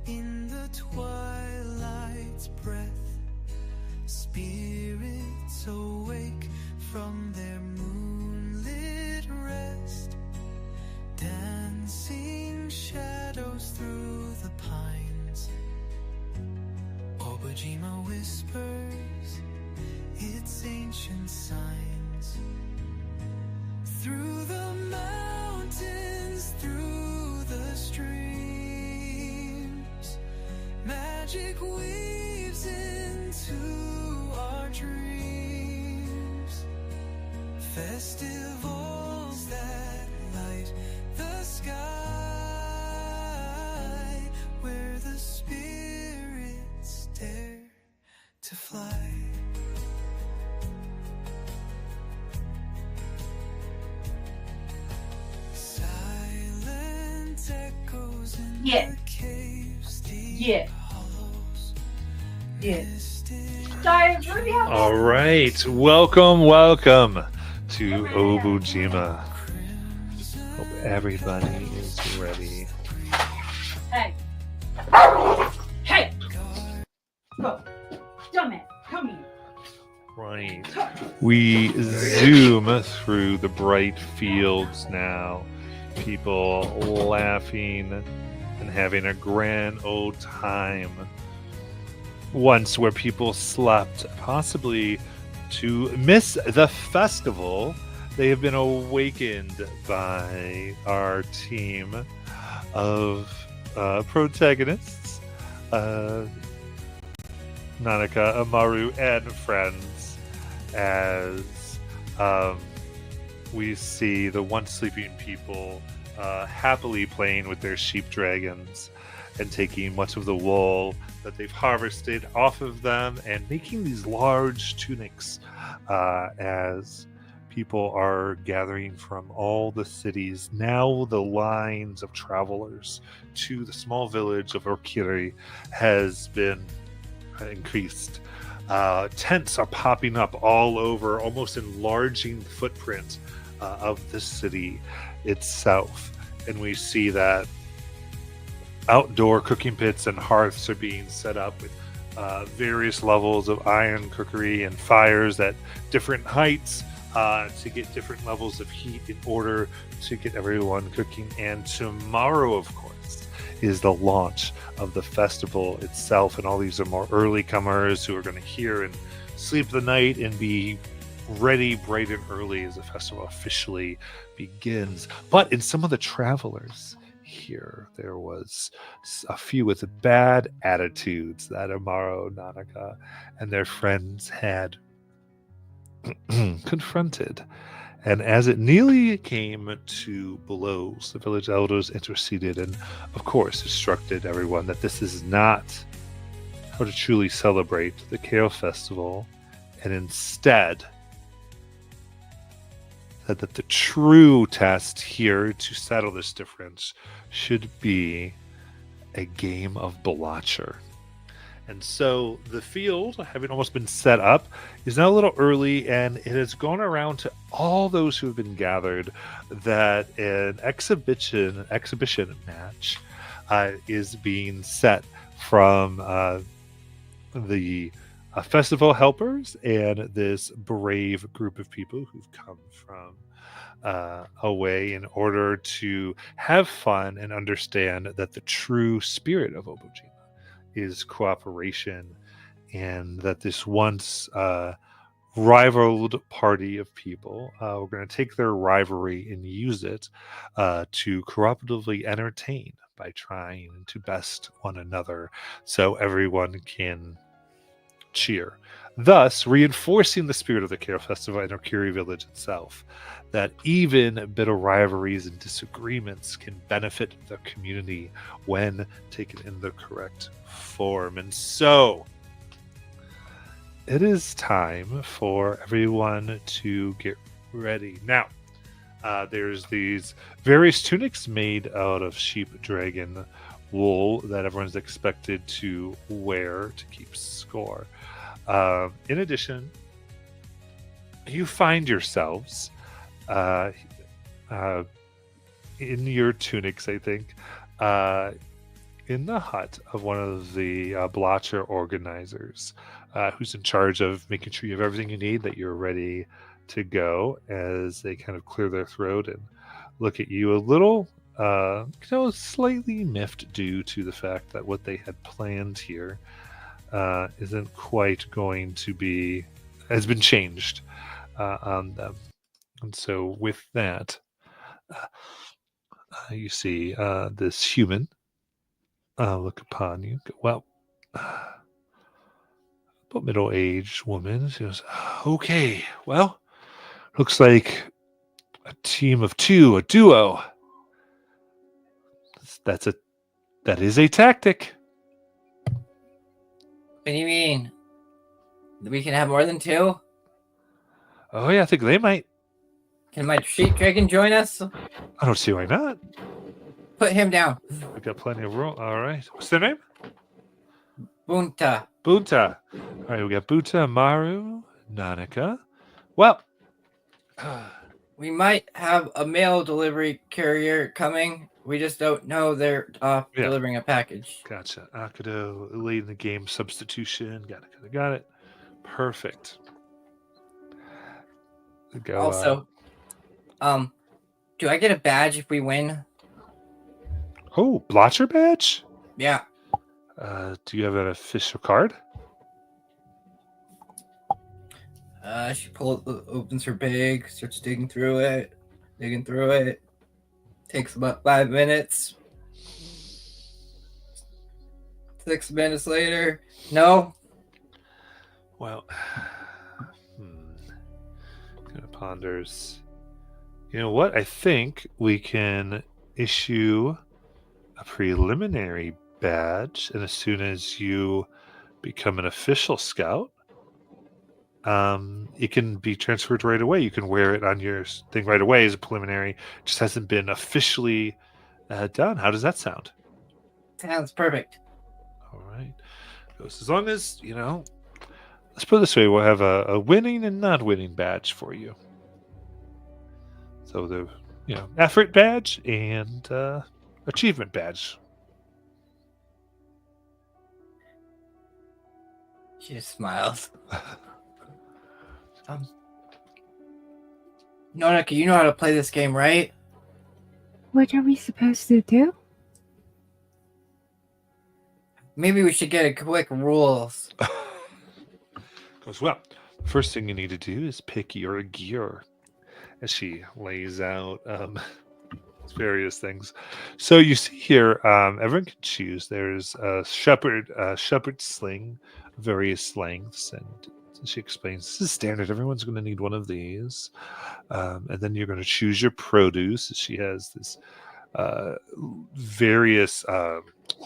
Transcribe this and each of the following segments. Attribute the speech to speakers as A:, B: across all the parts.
A: in the twilight's breath. Spirits awake from their moonlit rest, dancing shadows through the pines. Obojima whispers its ancient signs. Through the mountains, through the streams, magic weaves into our dreams. Festivals that light the sky, where the spirits dare to fly. Silent echoes in the caves, deep hollows, mystic.
B: All right, welcome to Obojima. Hope everybody is ready.
C: Hey! Go! Dumbass, come here.
B: Right. We zoom through the bright fields now. People laughing and having a grand old time. Once where people slept, possibly to miss the festival, they have been awakened by our team of protagonists, Nanaka, Amaru, and friends, as we see the once sleeping people happily playing with their sheep dragons and taking much of the wool that they've harvested off of them and making these large tunics as people are gathering from all the cities. Now the lines of travelers to the small village of Orkiri has been increased. Tents are popping up all over, almost enlarging the footprint of the city itself. And we see that outdoor cooking pits and hearths are being set up with various levels of iron cookery and fires at different heights to get different levels of heat in order to get everyone cooking. And tomorrow, of course, is the launch of the festival itself, and all these are more early comers who are going to hear and sleep the night and be ready bright and early as the festival officially begins. But in some of the travelers here, there was a few with bad attitudes that Amaro, Nanaka, and their friends had confronted. And as it nearly came to blows, the village elders interceded and, of course, instructed everyone that this is not how to truly celebrate the Kale Festival, and instead that the true test here to settle this difference should be a game of Blotcher. And so the field, having almost been set up, is now a little early, and it has gone around to all those who have been gathered that an exhibition match is being set from the festival helpers and this brave group of people who've come from away in order to have fun and understand that the true spirit of Obojima is cooperation, and that this once rivaled party of people, we're going to take their rivalry and use it to cooperatively entertain by trying to best one another so everyone can cheer, thus reinforcing the spirit of the Kale Festival in Okiri village itself, that even bitter rivalries and disagreements can benefit the community when taken in the correct form. And so it is time for everyone to get ready. Now, there's these various tunics made out of sheep dragon wool that everyone's expected to wear to keep score. In addition, you find yourselves in your tunics, I think, in the hut of one of the Blotcher organizers, who's in charge of making sure you have everything you need, that you're ready to go, as they kind of clear their throat and look at you a little, slightly miffed due to the fact that what they had planned here isn't quite going to be, has been changed on them. And so with that, you see this human look upon you. Well, about middle-aged woman. She goes, okay, well, looks like a team of two, a duo. That's a that is a tactic.
D: What do you mean? We can have more than two?
B: Oh yeah, I think they might.
D: Can my sheep dragon join us?
B: I don't see why not.
D: Put him down.
B: We got plenty of room. All right. What's their name?
D: Bunta.
B: Bunta. All right, we got Bunta, Maru, Nanika. Well,
D: We might have a mail delivery carrier coming. We just don't know they're delivering a package.
B: gotcha. Akudo, late in the game substitution. Got it. Perfect. Go,
D: Also, do I get a badge if we win?
B: oh, Blotcher badge?
D: Yeah.
B: Do you have an official card?
D: She opens her bag, starts digging through it. Takes about 5 minutes. 6 minutes later, no.
B: Well, kind of ponders. You know what? I think we can issue a preliminary badge, and as soon as you become an official scout, it can be transferred right away. You can wear it on your thing right away as a preliminary. Just hasn't been officially done. How does that sound?
D: Sounds perfect.
B: All right. Goes, as long as, let's put it this way, we'll have a winning and not winning badge for you. So the, effort badge and achievement badge.
D: She just smiles. Nonika, you know how to play this game, right?
A: What are we supposed to do?
D: Maybe we should get a quick rules.
B: Goes, well, the first thing you need to do is pick your gear. As she lays out various things. So you see here, everyone can choose. There's a shepherd sling, various lengths, and she explains this is standard. Everyone's going to need one of these, and then you're going to choose your produce. She has this various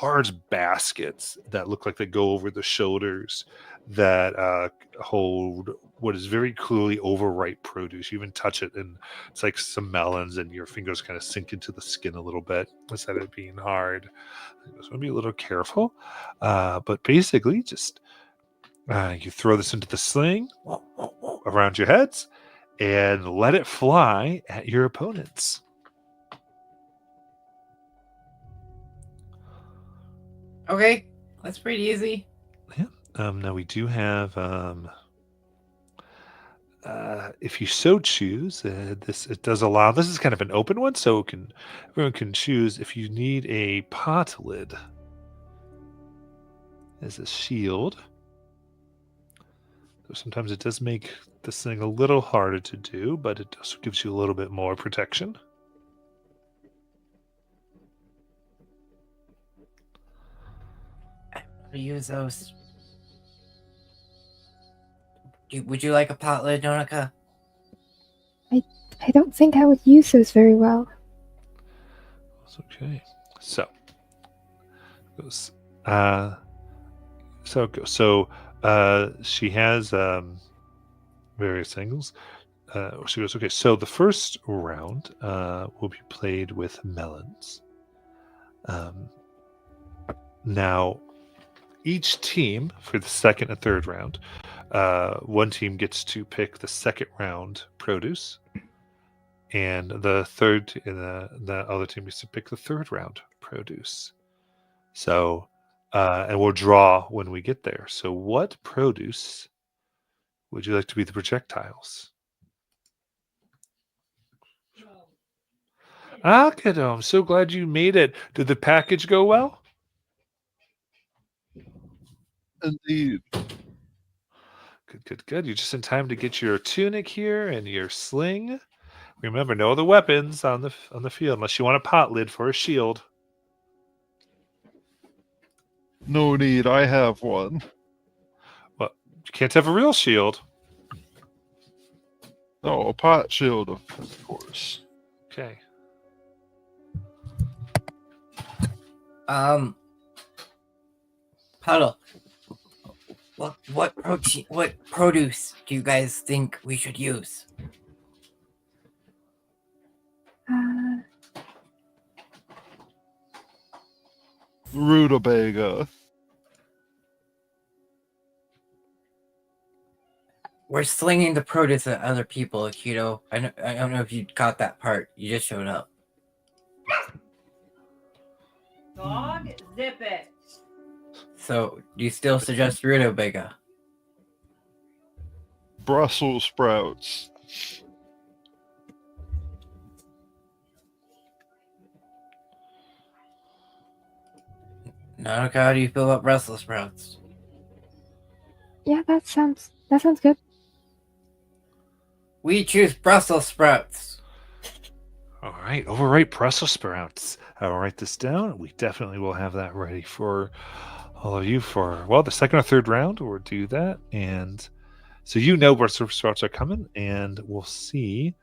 B: large baskets that look like they go over the shoulders that hold what is very clearly overripe produce. You even touch it and it's like some melons, and your fingers kind of sink into the skin a little bit instead of it being hard. You just want to be a little careful, but basically just you throw this into the sling around your heads and let it fly at your opponents.
D: Okay, that's pretty easy.
B: Yeah. Now we do have, if you so choose, it does allow. This is kind of an open one, so everyone can choose if you need a pot lid as a shield. Sometimes it does make this thing a little harder to do, but it also gives you a little bit more protection.
D: Use those. Would you like a pot lid, Nonika?
A: I don't think I would use those very well.
B: That's okay. So she has various things. She goes, okay, so the first round will be played with melons. Now, each team for the second and third round, one team gets to pick the second round produce, and the other team gets to pick the third round produce. So, and we'll draw when we get there. So, what produce would you like to be the projectiles? Ah, kiddo, I'm so glad you made it. Did the package go well?
A: Indeed.
B: Good. You're just in time to get your tunic here and your sling. Remember, no other weapons on the field unless you want a pot lid for a shield.
A: No need, I have one.
B: Well, you can't have a real shield.
A: No, a pot shield, of course.
B: Okay.
D: Puddle. What produce do you guys think we should use?
A: Rutabaga.
D: We're slinging the produce at other people, Aikido. I don't know if you caught that part. You just showed up.
C: Dog, zip it.
D: So, do you still suggest rutabaga?
A: Brussels sprouts.
D: Nanuka, how do you feel about Brussels sprouts?
E: Yeah, that sounds good.
D: We choose Brussels sprouts.
B: All right. Overwrite Brussels sprouts. I'll write this down. We definitely will have that ready for all of you for, well, the second or third round. We'll do that. And so Brussels sprouts are coming, and we'll see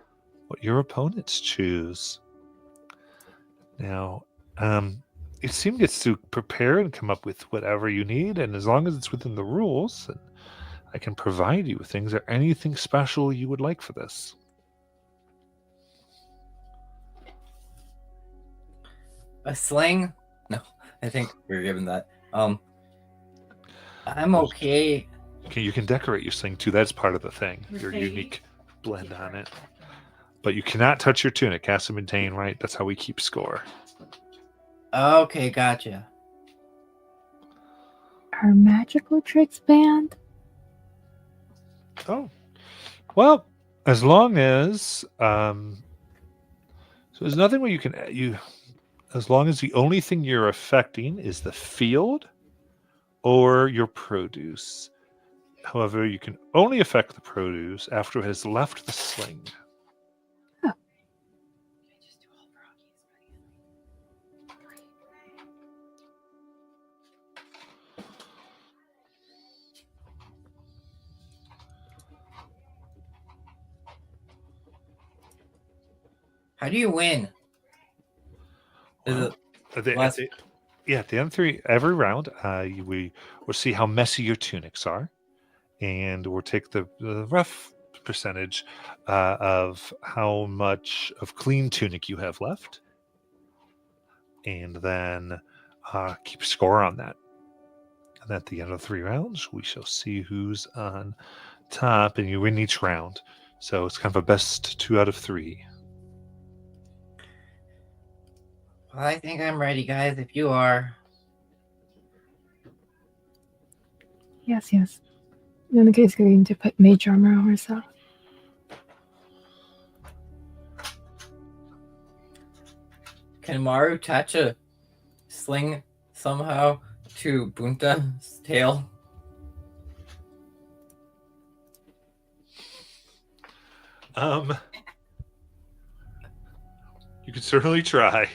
B: what your opponents choose. Now, your team gets to prepare and come up with whatever you need, and as long as it's within the rules, and I can provide you with things. Or anything special you would like for this?
D: A sling? No, I think we're given that. I'm okay.
B: Okay, you can decorate your sling too. That's part of the thing. Your
C: Mercedes.
B: unique blend on it. But you cannot touch your tunic. Has to maintain, right? That's how we keep score.
D: Okay, gotcha.
E: Our magical tricks band.
B: Oh, well, as long as so there's nothing where you as long as the only thing you're affecting is the field or your produce. However, you can only affect the produce after it has left the sling.
E: Oh.
D: How do you win? Is
B: Well,
D: it
B: at the end of every round, we will see how messy your tunics are, and we'll take the rough percentage of how much of clean tunic you have left, and then keep score on that. And at the end of 3 rounds, we shall see who's on top, and you win each round. So it's kind of a best 2 out of 3.
D: Well, I think I'm ready, guys, if you are.
E: Yes. Nanuka is going to put mage armor on herself.
D: Can Maru attach a sling somehow to Bunta's tail?
B: You can certainly try.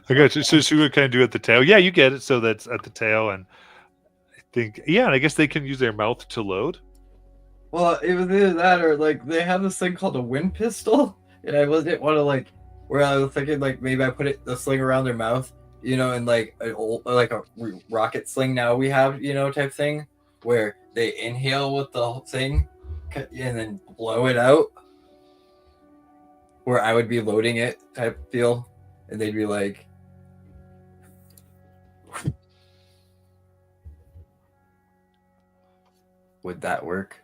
B: I got you. So she would kind of do it at the tail. Yeah, you get it. So that's at the tail, and I think, yeah, and I guess they can use their mouth to load.
D: Well, it was either that or like they have this thing called a wind pistol, and I didn't want to like. Where I was thinking like maybe I put the sling around their mouth, and like a rocket sling now we have, type thing, where they inhale with the thing, and then blow it out. Where I would be loading it type feel, and they'd be like. Would that work?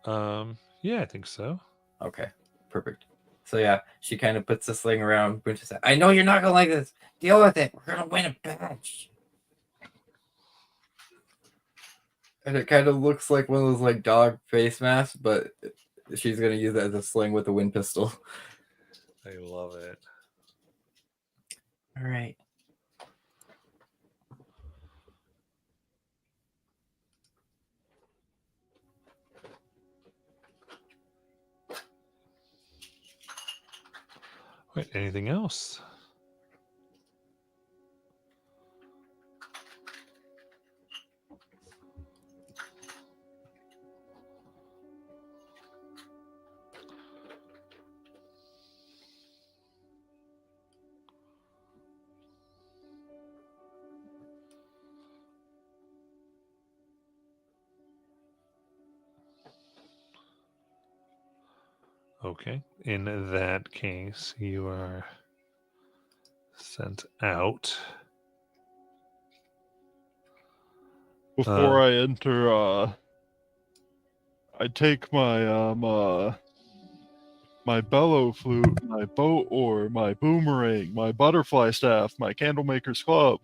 B: Yeah, I think so.
D: Okay, perfect. So yeah, she kind of puts the sling around Winter's head. I know you're not gonna like this. Deal with it. We're gonna win a match. And it kind of looks like one of those like dog face masks, but she's gonna use it as a sling with a wind pistol.
B: I love it.
D: All right.
B: Wait, anything else? Okay. In that case, you are sent out.
F: Before I enter, I take my my bellow flute, my boat oar, my boomerang, my butterfly staff, my candlemaker's club,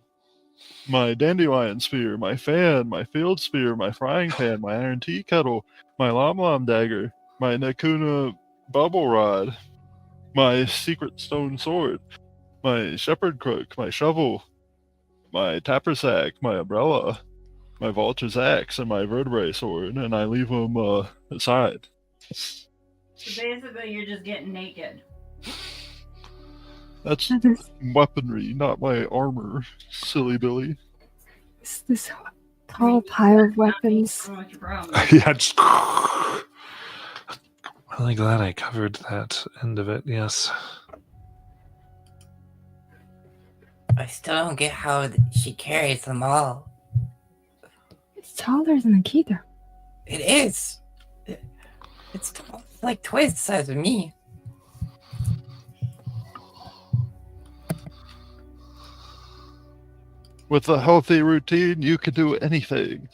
F: my dandelion spear, my fan, my field spear, my frying pan, my iron tea kettle, my lam dagger, my Nakuna bubble rod, my secret stone sword, my shepherd crook, my shovel, my tapper sack, my umbrella, my vulture's axe, and my vertebrae sword, and I leave them aside.
C: So basically, you're just getting naked.
F: That's
E: That is
F: weaponry, not my armor, silly Billy.
E: this tall pile of weapons.
C: I don't know what your problem is.
B: Yeah, just really glad I covered that end of it. Yes.
G: I still don't get how she carries them all.
E: It's taller than Akita.
G: It is. It's like twice the size of me.
F: With a healthy routine, you can do anything.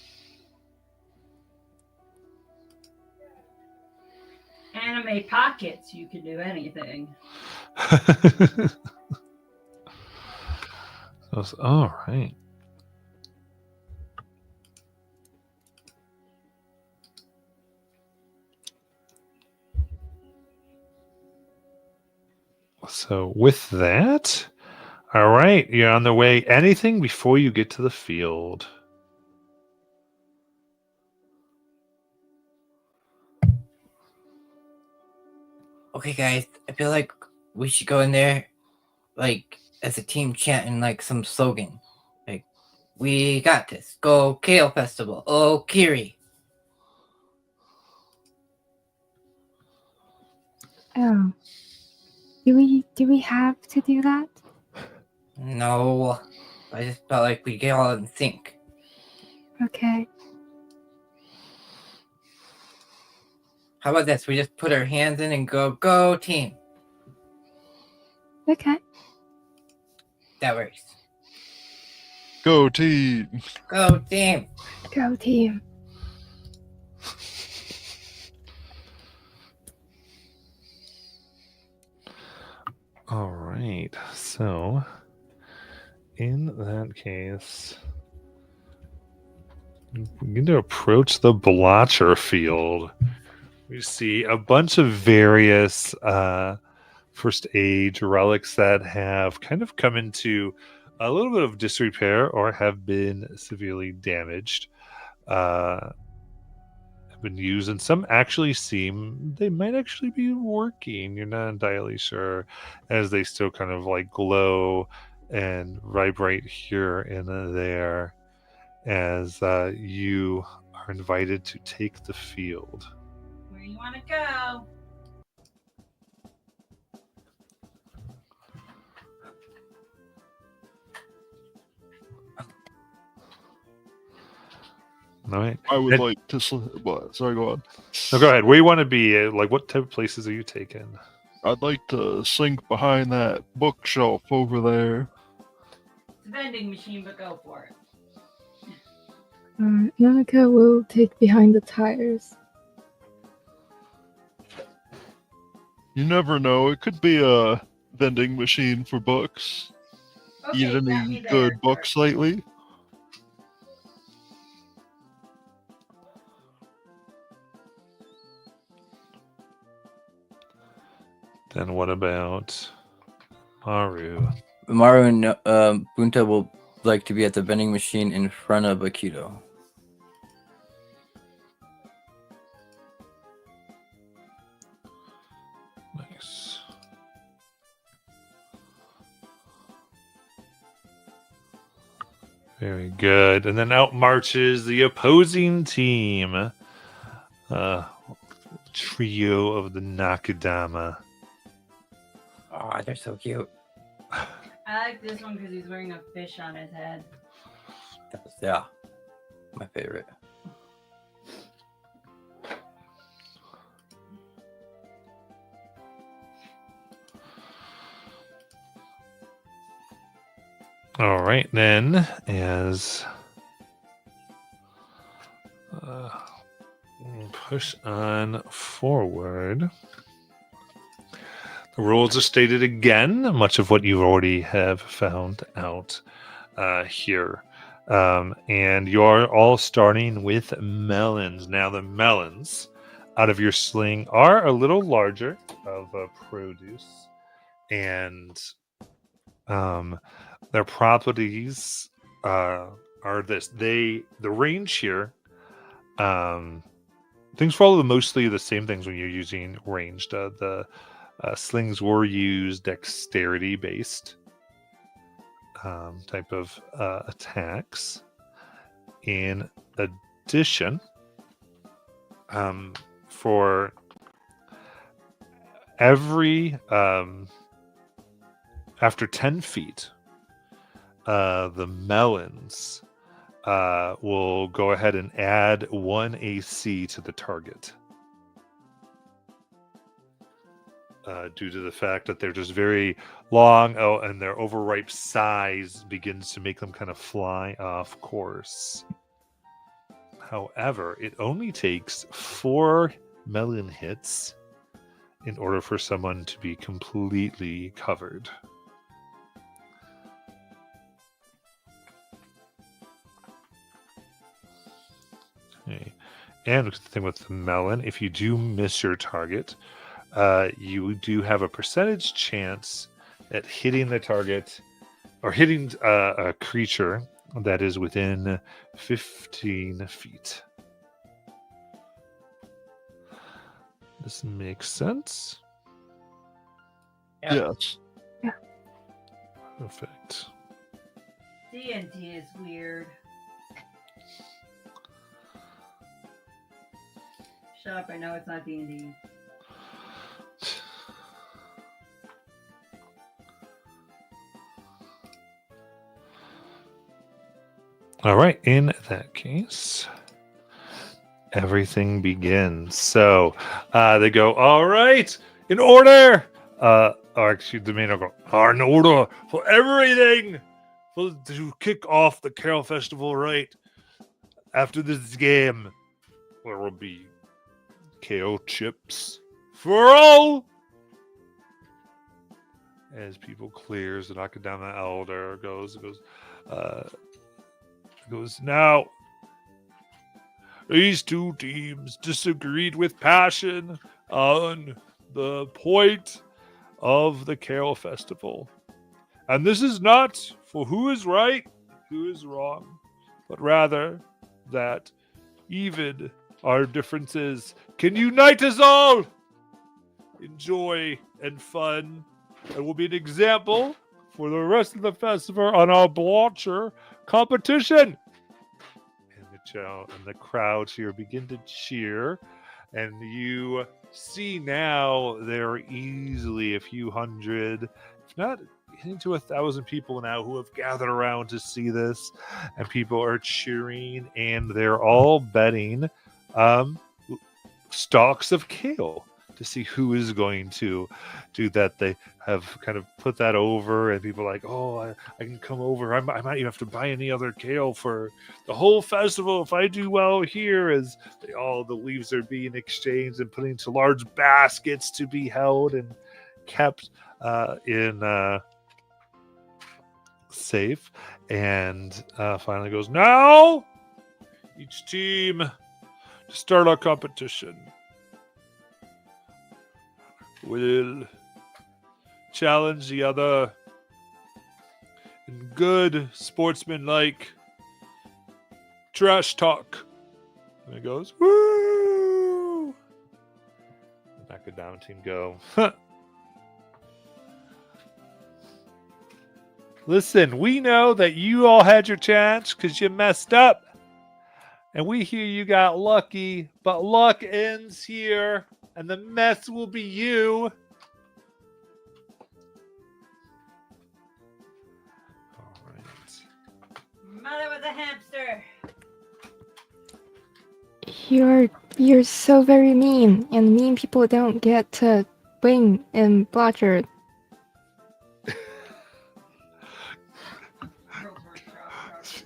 C: Anime pockets, you can do anything.
B: All right. So with that, all right, you're on the way. Anything before you get to the field?
G: Okay, guys, I feel like we should go in there, like, as a team chanting, like, some slogan. Like, we got this. Go Kale Festival. Oh, Kiri.
E: Oh. Do we have to do that?
G: No. I just felt like we get all in sync.
E: Okay.
G: How about this? We just put our hands in and go team.
E: Okay.
G: That works.
F: Go team!
G: Go team.
E: Go team.
B: All right. So in that case, we're going to approach the Blotcher field. We see a bunch of various first age relics that have kind of come into a little bit of disrepair or have been severely damaged. Have been used, and some actually seem they might actually be working. You're not entirely sure, as they still kind of like glow and vibrate here and there as you are invited to take the field.
C: Where you want to go?
B: All right.
F: I would
B: And-
F: like to... What? Sorry, go on.
B: No, go ahead. Where you want to be? Like, what type of places are you taking?
F: I'd like to sink behind that bookshelf over there.
C: It's a vending machine, but go for it.
E: Nanaka will take behind the tires.
F: You never know. It could be a vending machine for books.
C: Okay,
F: Eat
C: got me
F: any
C: there.
F: good books lately?
B: Then what about Maru?
D: Maru and Bunta will like to be at the vending machine in front of Akito.
B: Nice. Very good. And then out marches the opposing team. Trio of the Nakadama.
G: Oh, they're so cute.
C: I like this one because he's wearing a fish on his head.
D: Yeah, my favorite.
B: All right, then, as push on forward. The rules are stated again, much of what you already have found out here. And you're all starting with melons. Now, the melons out of your sling are a little larger of produce, and their properties are this. The range here, things follow mostly the same things when you're using ranged. The slings were used dexterity based type of attacks. In addition, for every after 10 feet, the melons will go ahead and add 1 AC to the target. Due to the fact that they're just very long, and their overripe size begins to make them kind of fly off course. However, it only takes 4 melon hits in order for someone to be completely covered. Okay. And the thing with the melon, if you do miss your target, you do have a percentage chance at hitting the target or hitting a creature that is within 15 feet. This makes sense.
G: Yeah.
F: Yes.
B: Perfect.
C: D&D is weird. Shut up, I know it's not D&D.
B: All right, in that case, everything begins. So they go, all right, in order. Or excuse the main go, in order for everything to kick off the Carol Festival right after this game. There will be KO chips for all. As people clears, the Nakadama Elder goes, now, these two teams disagreed with passion on the point of the Carol Festival. And this is not for who is right, who is wrong, but rather that even our differences can unite us all in joy and fun, and will be an example for the rest of the festival on our Blotcher competition. And the crowds here begin to cheer, and you see now there are easily a few hundred, if not into 1,000 people now who have gathered around to see this, and people are cheering, and they're all betting stalks of kale to see who is going to do that. They have kind of put that over, and people are like, oh, I can come over. I might even have to buy any other kale for the whole festival if I do well here, as all the leaves are being exchanged and put into large baskets to be held and kept in safe. And finally goes, now each team to start our competition will challenge the other in good sportsmanlike trash talk. And it goes, woo! The Macadam team go, listen, we know that you all had your chance because you messed up. And we hear you got lucky, but luck ends here, and the mess will be you. All right.
C: Mother with a hamster.
E: You're so very mean, and mean people don't get to win in Blotcher.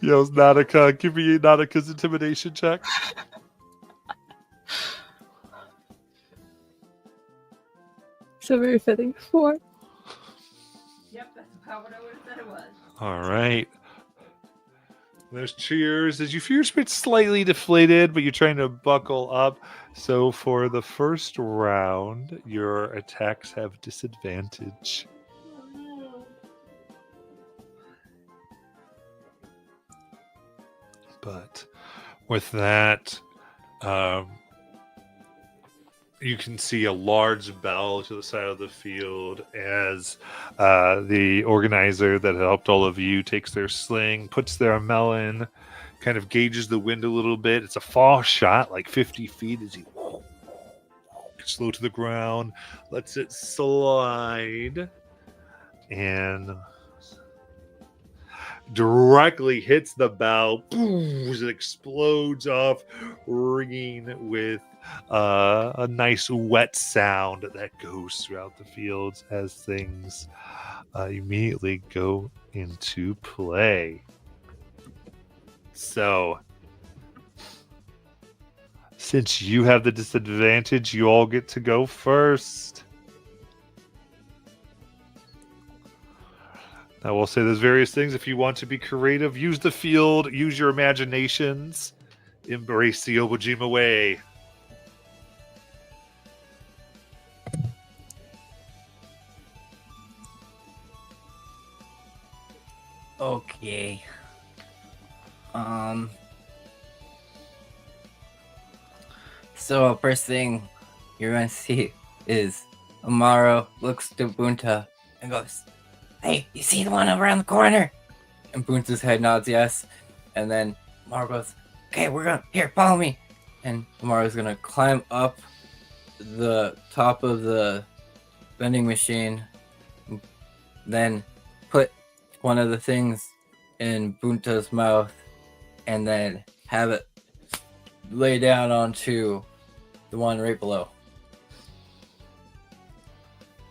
B: Yells Nautica. Give me Nautica's intimidation check.
E: So very fitting. 4.
C: Yep, that's about what I would have said it was.
B: All right. There's cheers as you feel your spirit slightly deflated, but you're trying to buckle up. So for the first round, your attacks have disadvantage. But with that, you can see a large bell to the side of the field as the organizer that helped all of you takes their sling, puts their melon, kind of gauges the wind a little bit. It's a fall shot, like 50 feet as he gets low to the ground, lets it slide, and directly hits the bell. Boom, as it explodes off, ringing with a nice wet sound that goes throughout the fields as things immediately go into play. So, since you have the disadvantage, you all get to go first. I will say there's various things. If you want to be creative, use the field, use your imaginations, embrace the Obojima way.
G: Okay. So first thing you're gonna see is Amaro looks to Bunta and goes, "Hey, you see the one around the corner?" And Bunta's head nods yes. And then Amaro goes, "Okay, here, follow me." And Amaro's gonna climb up the top of the vending machine, then put one of the things in Bunta's mouth, and then have it lay down onto the one right below.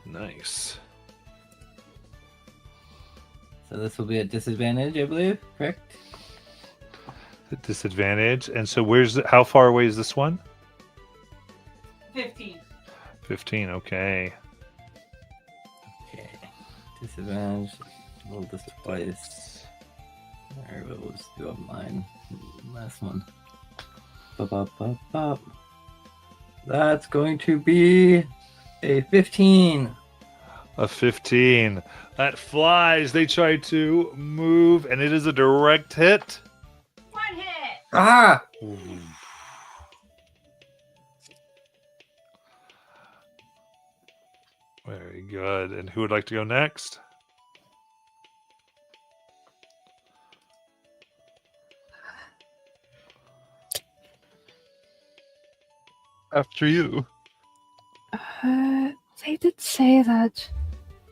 B: Nice.
G: So this will be a disadvantage, I believe, correct?
B: The disadvantage. And so how far away is this one?
C: 15.
B: 15, okay.
G: Okay. Disadvantage. Roll this twice. Alright, we'll just do up mine. Last one. Bop. That's going to be a 15.
B: A 15. That flies. They try to move, and it is a direct hit.
C: One hit!
G: Ah!
B: Ooh. Very good. And who would like to go next?
F: After you.
E: They did say that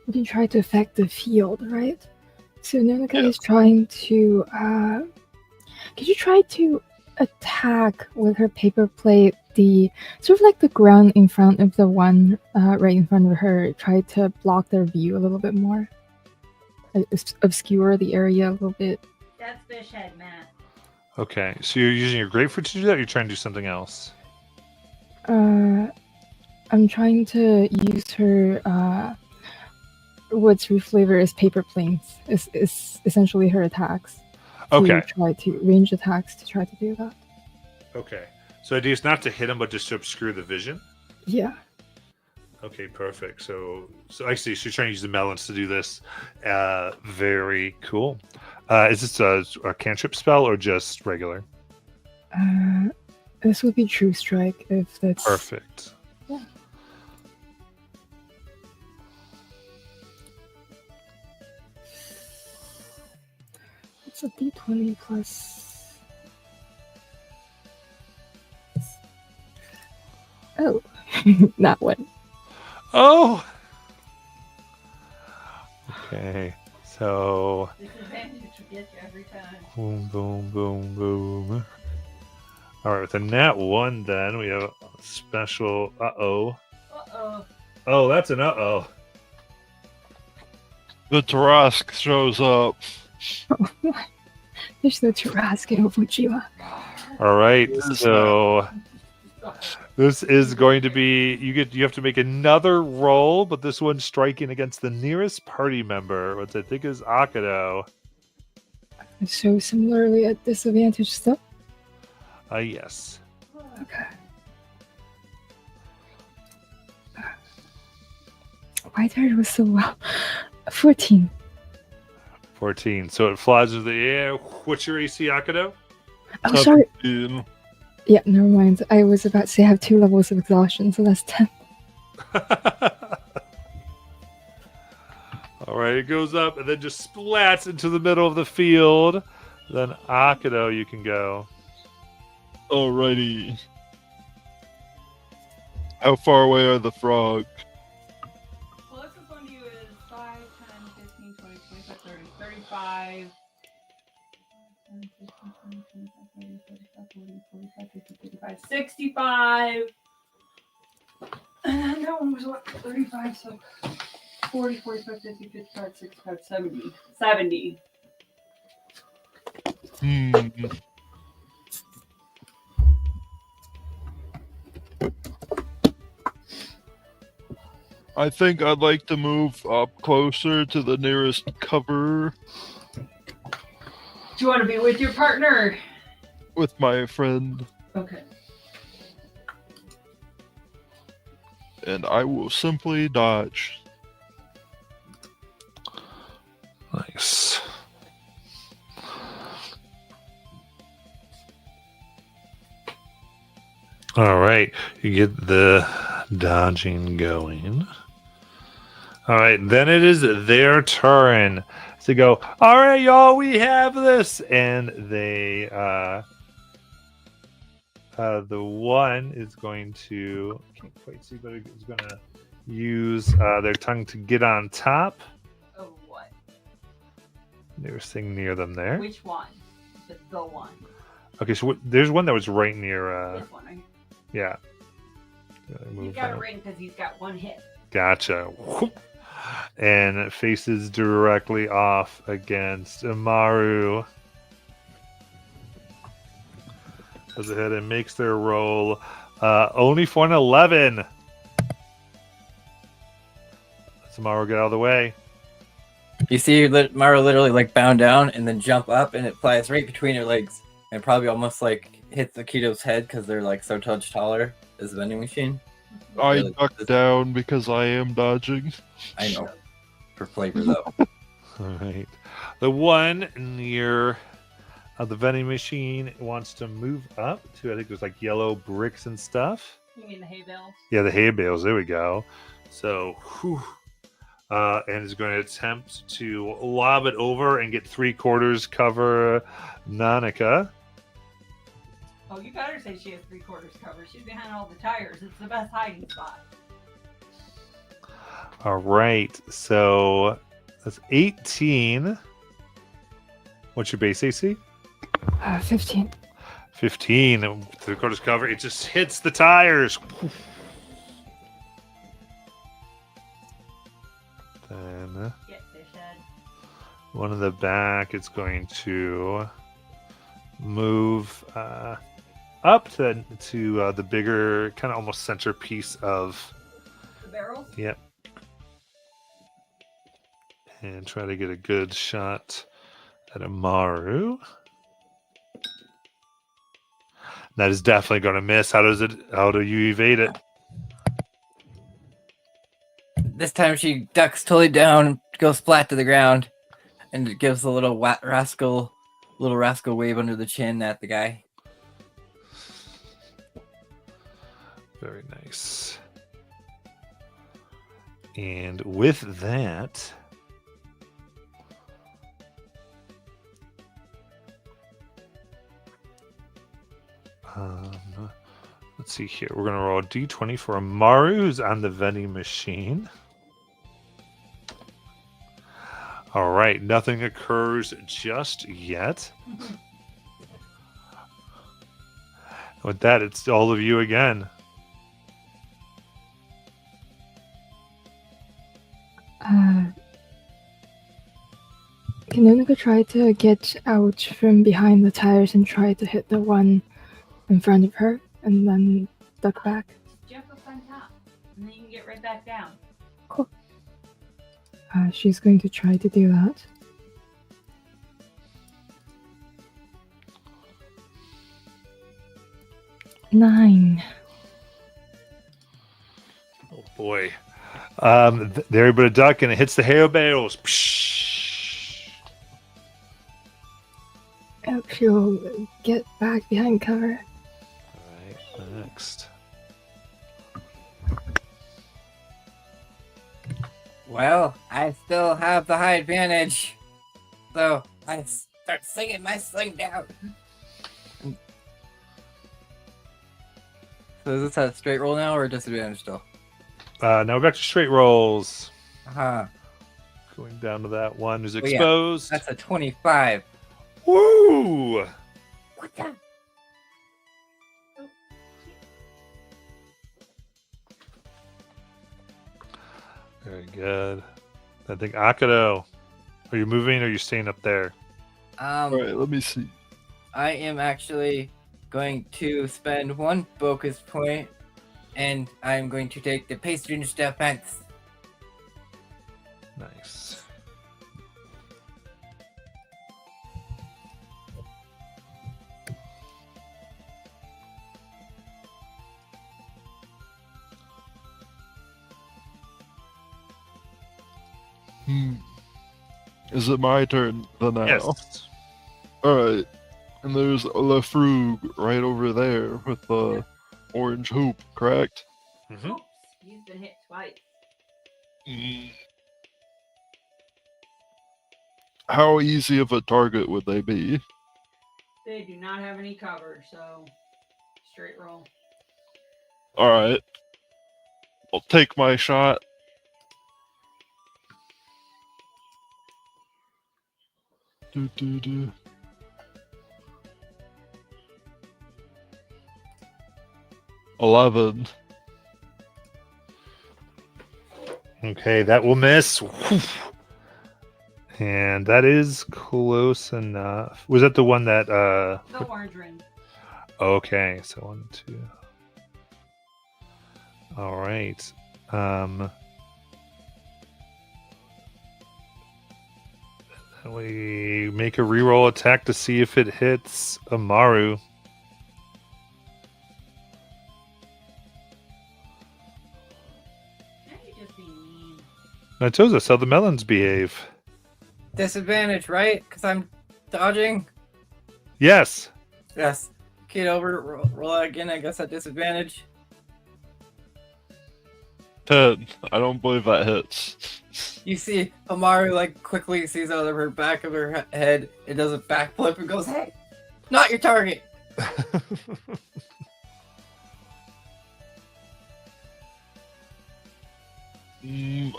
E: we didn't try to affect the field, right? So Nonoka is trying to. Could you try to attack with her paper plate the sort of like the ground in front of the one right in front of her, try to block their view a little bit more, obscure the area a little bit.
C: That's fish head, Matt.
B: Okay, so you're using your grapefruit to do that, or you're trying to do something else?
E: I'm trying to use her what's her flavor is paper planes. Is essentially her attacks.
B: Okay.
E: To try to range attacks to try to do that.
B: Okay. So the idea is not to hit him, but just to obscure the vision.
E: Yeah.
B: Okay, perfect. So I see. So you're trying to use the melons to do this. Very cool. Is this a cantrip spell or just regular?
E: This would be True Strike if that's
B: Perfect.
E: Yeah. It's a D20 plus. Oh, that one.
B: Oh. Okay. So.
C: Disadvantage will get you every time.
B: Boom, boom, boom, boom. All right, with the nat 1, then we have a special. Uh-oh.
C: Uh-oh.
B: Oh, that's an uh-oh.
F: The Tarask shows up.
E: There's no Tarask in Fujiwa.
B: All right, so this is going to be you have to make another roll, but this one's striking against the nearest party member, which I think is Akado.
E: So similarly at disadvantage still.
B: Yes.
E: Okay. My turn was so well. 14.
B: 14. So it flies into the air. What's your AC, Akado?
E: Oh, sorry.
F: 17.
E: Yeah, never mind. I was about to say I have 2 levels of exhaustion, so that's 10.
B: All right, it goes up and then just splats into the middle of the field. Then Akado, you can go.
F: Alrighty. How far away are the frogs?
C: Closest one to you is 5, 10, 15, 20, 25, 30, 35. 10, 15, 20, 25, 30, 35, 40, 45, 50, 55, 65. And then that one was what? 35, so 40, 45, 50, 55, 65, 70. 70.
F: I think I'd like to move up closer to the nearest cover
C: Do you want to be with your partner?
F: with my friend,
C: Okay.
F: and I will simply dodge.
B: Nice. All right, you get the dodging going. All right, then it is their turn to go. All right, y'all, we have this, and they, the one is going to. I can't quite see, but it's going to use their tongue to get on top.
C: Oh, what?
B: Nearest thing near them there.
C: Which one? The one.
B: Okay, so there's one that was right near.
C: This one, right?
B: Yeah.
C: He's got a ring because he's got one hit.
B: Gotcha. Whoop. And it faces directly off against Amaru. Goes ahead and makes their roll. Only for an 11. Let's Amaru get out of the way.
D: You see Mara literally like bound down and then jump up, and it flies right between her legs and probably almost like hits Akito's head because they're like so much taller as a vending machine.
F: I
D: Really?
F: duck down because I am dodging.
D: I know. For flavor though.
B: All right. The one near the vending machine wants to move up to, I think there's like yellow bricks and stuff.
C: You mean the hay bales?
B: Yeah, the hay bales. There we go. So, and is going to attempt to lob it over and get 3/4 cover Nanika.
C: Oh, you better say she has 3/4 cover. She's behind all the tires. It's the best hiding spot.
B: All right. So that's 18. What's your base AC?
E: 15.
B: 15. Three-quarters cover. It just hits the tires. Then
C: Get fish head.
B: one in the back is going to move up to the bigger, kind of almost centerpiece of.
C: The barrels.
B: Yep. And try to get a good shot at Amaru. That is definitely going to miss. How do you evade it?
G: This time she ducks totally down, goes flat to the ground, and it gives a little rascal wave under the chin at the guy.
B: Very nice. And with that, let's see here. We're going to roll a d20 for Amaru, who's on the vending machine. All right, nothing occurs just yet. With that, it's all of you again.
E: Can Unica try to get out from behind the tires and try to hit the one in front of her and then duck back?
C: Jump up on top, and then you can get right back down.
E: Cool. She's going to try to do that. Nine.
B: Oh boy. They're able to duck and it hits the hail bales.
E: Oh, she'll get back behind cover.
B: All right, next.
G: Well, I still have the high advantage, so I start slinging my sling down. So is this a straight roll now or disadvantage still?
B: Now we're back to straight rolls.
G: Uh-huh.
B: Going down to that one who's
G: yeah.
B: exposed.
G: That's a 25.
B: Woo!
G: What the?
B: Very good. I think Akado. Are you moving or are you staying up there?
F: All right, let me see.
G: I am actually going to spend one focus point, and I'm going to take the patronage defense.
B: Nice.
F: Is it my turn then now?
B: Yes.
F: Alright. And there's Lafrug right over there with the orange hoop, correct?
B: Mm-hmm.
C: Oops, he's been hit twice.
F: How easy of a target would they be?
C: They do not have any cover, so straight roll.
F: Alright. I'll take my shot. Do. 11.
B: Okay, that will miss. And that is close enough. Was that the one that
C: The orange ring.
B: Okay, so 1, 2. All right. We make a reroll attack to see if it hits Amaru.
C: Now you just be mean.
B: I told us how the melons behave.
G: Disadvantage, right? Because I'm dodging?
B: Yes.
G: Yes. Kid over, roll that again, I guess at disadvantage.
F: 10. I don't believe that hits.
G: You see Amaru like quickly sees out of her back of her head, it does a backflip and goes, "Hey, not your target."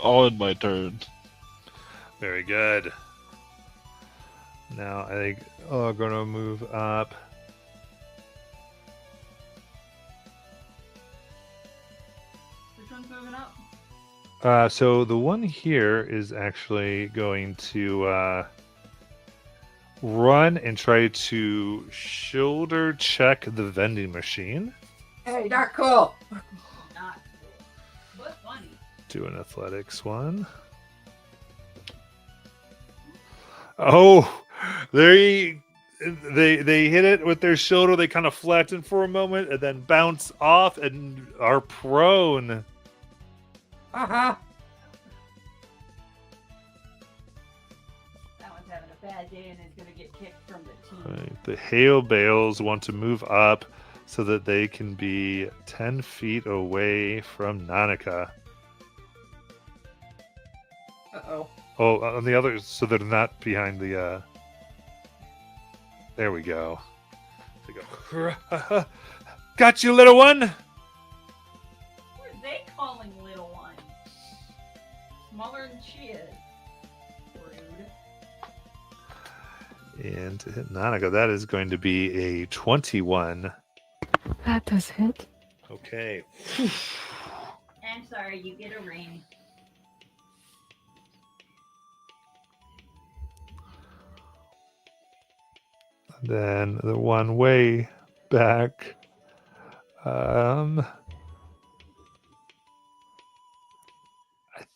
F: I'll end my turn.
B: Very good. Now I think I'm gonna move up. So the one here is actually going to run and try to shoulder check the vending machine.
G: Hey, not cool.
C: Not cool. But funny.
B: Do an athletics one. Oh, they hit it with their shoulder. They kind of flatten for a moment and then bounce off and are prone.
G: Uh-huh.
C: That one's having a bad day and is going to get kicked from the team.
B: Right. The hail bales want to move up so that they can be 10 feet away from Nanika.
G: Uh-oh.
B: Oh, on the other, so they're not behind the. There we go. They go. Got you, little one.
C: Who are they calling little one? Smaller than she is. Rude.
B: And to hit Nanika, that is going to be a 21.
E: That does hit.
B: Okay.
C: I'm sorry, you get a ring.
B: Then the one way back. I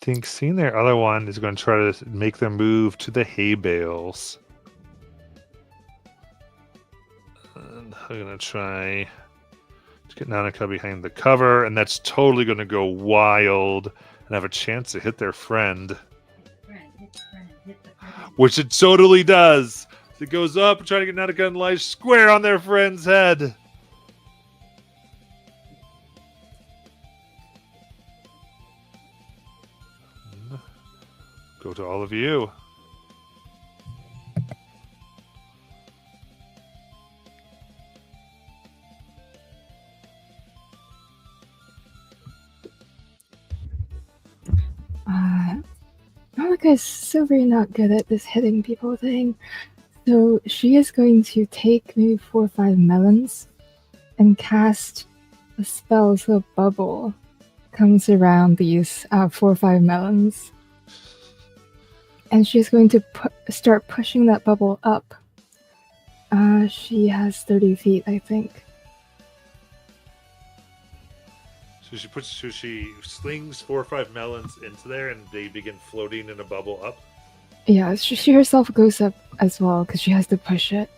B: think seeing their other one is going to try to make them move to the hay bales. And I'm going to try to get Nanika behind the cover, and that's totally going to go wild and have a chance to hit their friend,
C: Hit the friend.
B: which it totally does. It goes up and trying to get Nanika and lies square on their friend's head. Go to all of you.
E: Monica is so very not good at this hitting people thing. So she is going to take maybe 4 or 5 melons and cast a spell so a bubble comes around these 4 or 5 melons. And she's going to start pushing that bubble up. She has 30 feet, I think.
B: So she slings 4 or 5 melons into there, and they begin floating in a bubble up.
E: Yeah, she herself goes up as well because she has to push it.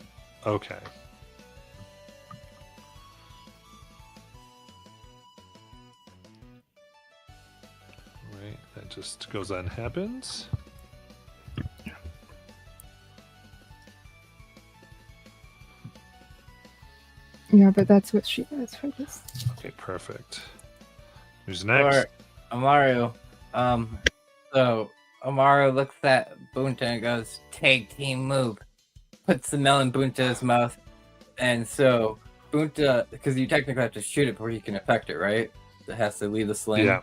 B: Okay. Right, that just goes on happens.
E: Yeah, but that's what she does for this.
B: Okay, perfect. Who's next?
G: Or Amaru. So Amaru looks at Bunta and goes, "Tag team move." Puts the melon in Bunta's mouth, and so Bunta, because you technically have to shoot it before you can affect it, right? It has to leave the sling.
B: Yeah.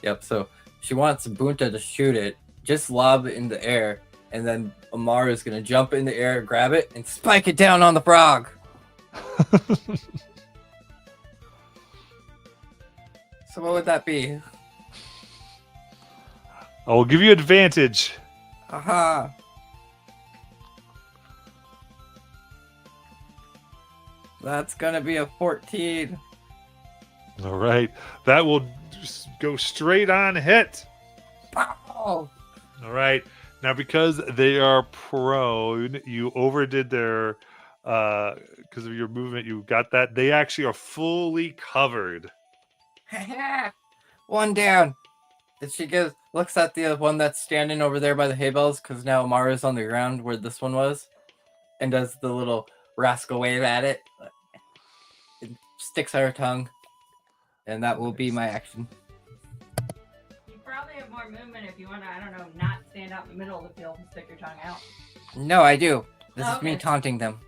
G: Yep. So she wants Bunta to shoot it, just lob it in the air, and then Amaru is gonna jump in the air, grab it, and spike it down on the frog. So what would that be?
B: I will give you advantage.
G: Aha! That's gonna be a 14.
B: All right. That will just go straight on hit.
G: Pow!
B: All right. Now, because they are prone, you overdid their, because of your movement, you got that. They actually are fully covered.
G: One down. And she looks at the one that's standing over there by the hay bales, because now Amaru's on the ground where this one was, and does the little rascal wave at it. It sticks out her tongue, and that will be my action.
C: You probably have more movement if you want to, I don't know, not stand out in the middle of the field and stick your tongue out.
G: No, I do. This is me
C: Okay.
G: taunting them.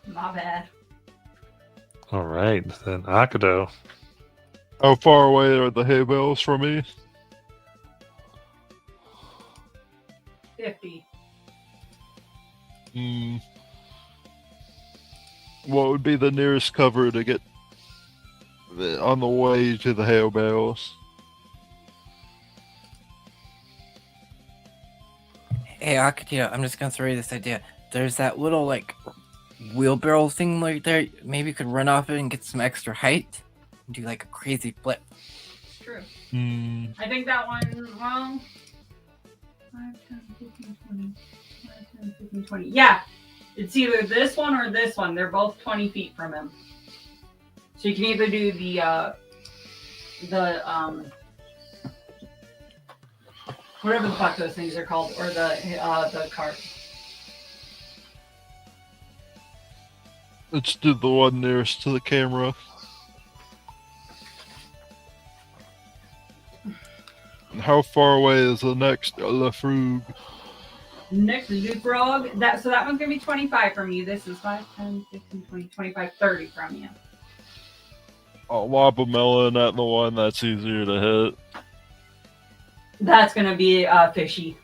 C: My bad.
B: All right. Then Akado.
F: How far away are the hay bales from me?
C: 50.
F: What would be the nearest cover to get on the way to the hay bales?
G: Hey, Akatito, I'm just gonna throw you this idea. There's that little like wheelbarrow thing right there. Maybe you could run off it and get some extra height and do like a crazy flip.
C: True.
F: Hmm.
C: I think that one's wrong. 5, 10, 15, 20. 5, 10, 15, 20. Yeah. It's either this one or this one. They're both 20 feet from him. So you can either do the whatever the fuck those things are called, or the cart.
F: Let's do the one nearest to the camera. And how far away is the next Lafrug?
C: Next is Duke Frog. So that one's gonna be 25 from you. This is 5, 10, 15, 20, 25, 30 from you.
F: I'll lob a melon at the one that's easier to hit.
C: That's gonna be Fishy,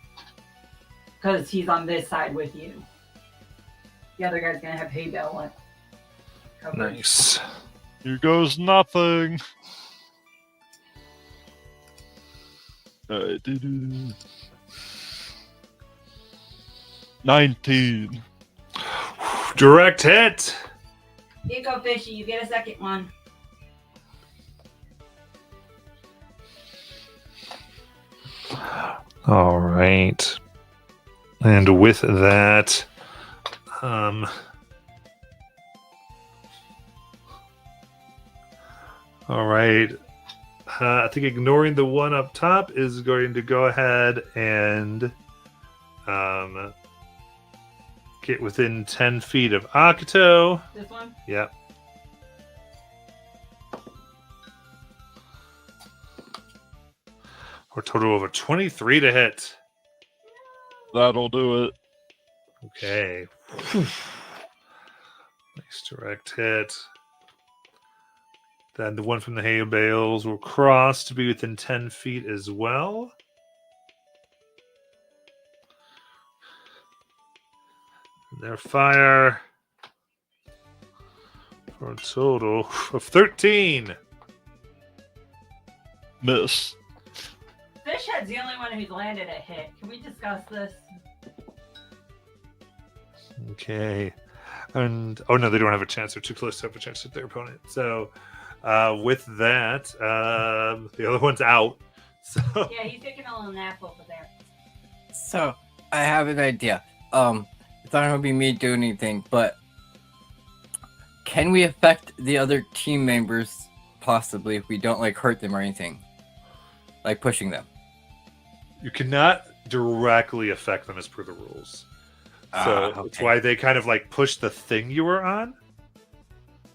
C: because he's on this side with you. The other guy's gonna have hay bale coverage.
B: Nice.
F: Here goes nothing. Alright, 19.
B: Direct hit.
C: Here you go, Fishy. You get a second one.
B: All right. And with that, all right. I think ignoring the one up top is going to go ahead and get within 10 feet of Akato.
C: This one?
B: Yep. For a total of a 23 to hit.
F: That'll do it.
B: Okay. Nice direct hit. Then the one from the hay bales will cross to be within 10 feet as well. And their fire for a total of 13.
F: Miss.
C: Fishhead's the only one who's landed a hit. Can we discuss this?
B: Okay. And oh no, they don't have a chance. They're too close to have a chance to their opponent. So with that, the other one's out. So
C: Yeah, he's taking a little nap over there.
G: So I have an idea. It's not gonna be me doing anything, but can we affect the other team members possibly if we don't like hurt them or anything? Like pushing them.
B: you cannot directly affect them as per the rules. So that's
G: Okay.
B: why they kind of like push the thing you were on.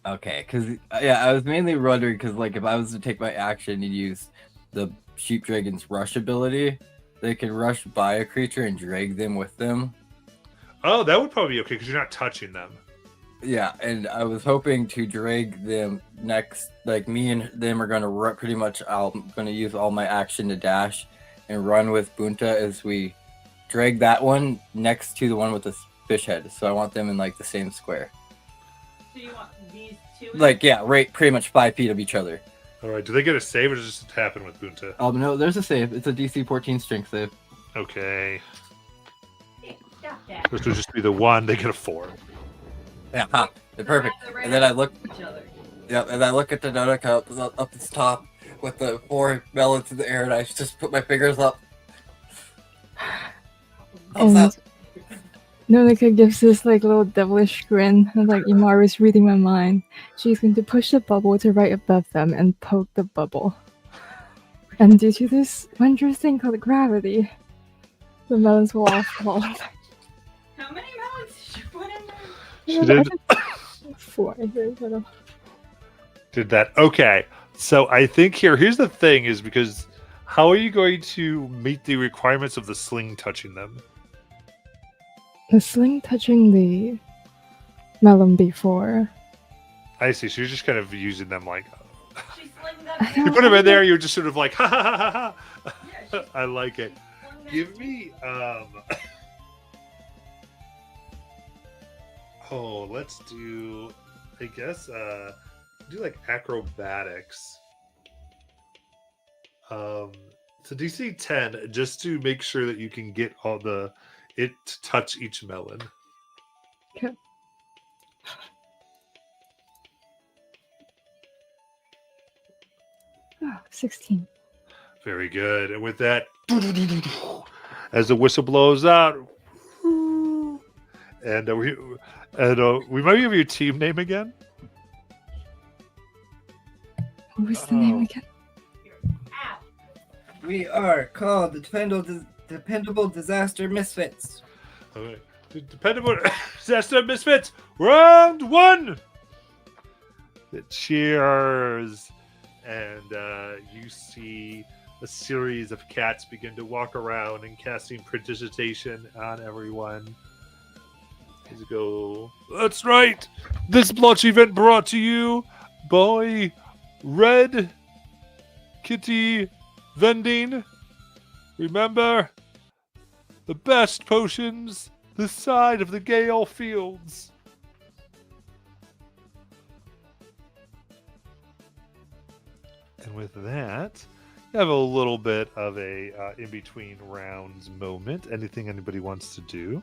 G: Okay, because yeah, I was mainly wondering because like if I was to take my action and use the Sheep Dragon's rush ability, they can rush by a creature and drag them with them.
B: Oh, that would probably be okay because you're not touching them.
G: Yeah, and I was hoping to drag them next. Like me and them are gonna run pretty much. I'm gonna use all my action to dash and run with Bunta as we drag that one next to the one with the fish head. So I want them in like the same square.
C: So you want these two?
G: Like yeah, right, pretty much 5 feet of each other.
B: All right. Do they get a save or does it just happen with Bunta?
G: No, there's a save. It's a DC 14 strength save.
B: Okay.
C: Stop that.
B: This would just be the one. They get a 4.
G: Yeah, huh. They're perfect.
C: They're right
G: And then I
C: next
G: look.
C: to each other.
G: Yeah, and I look at the donut up its top with the 4 melons in the air, and I just put my fingers up. Thumbs
E: And
G: up.
E: Nonika gives this like little devilish grin, and like Imaru's reading my mind. She's going to push the bubble to right above them and poke the bubble. And due to this wondrous thing called gravity, the melons will all fall.
C: How many melons did you put in there?
B: She did.
E: 4, I think. I don't-
B: Did that. Okay. So I think here's the thing is because how are you going to meet the requirements of the sling touching them?
E: The sling touching the melon before.
B: I see. So you're just kind of using them like
C: She slinged them.
E: I
B: you
E: don't-
B: put them in there. You're just sort of like ha ha ha ha ha.
C: Yeah,
B: I like it.
C: slung them.
B: Give me oh, let's do I guess do like acrobatics. So DC 10 just to make sure that you can get all the it touch each melon.
E: Okay. Oh, 16.
B: Very good. And with that, as the whistle blows out, and we might give your team name again.
E: What was the name
F: Oh.
E: again?
C: Ow.
G: We are called the Dependable Disaster Misfits.
B: Okay. The Dependable Disaster Misfits, round 1. The cheers, and you see a series of cats begin to walk around and casting prestidigitation on everyone. As you go, that's right. This Blotch event brought to you by Red Kitty Vending. Remember, the best potions this side of the Gale Fields. And with that, you have a little bit of a in-between rounds moment. Anything anybody wants to do?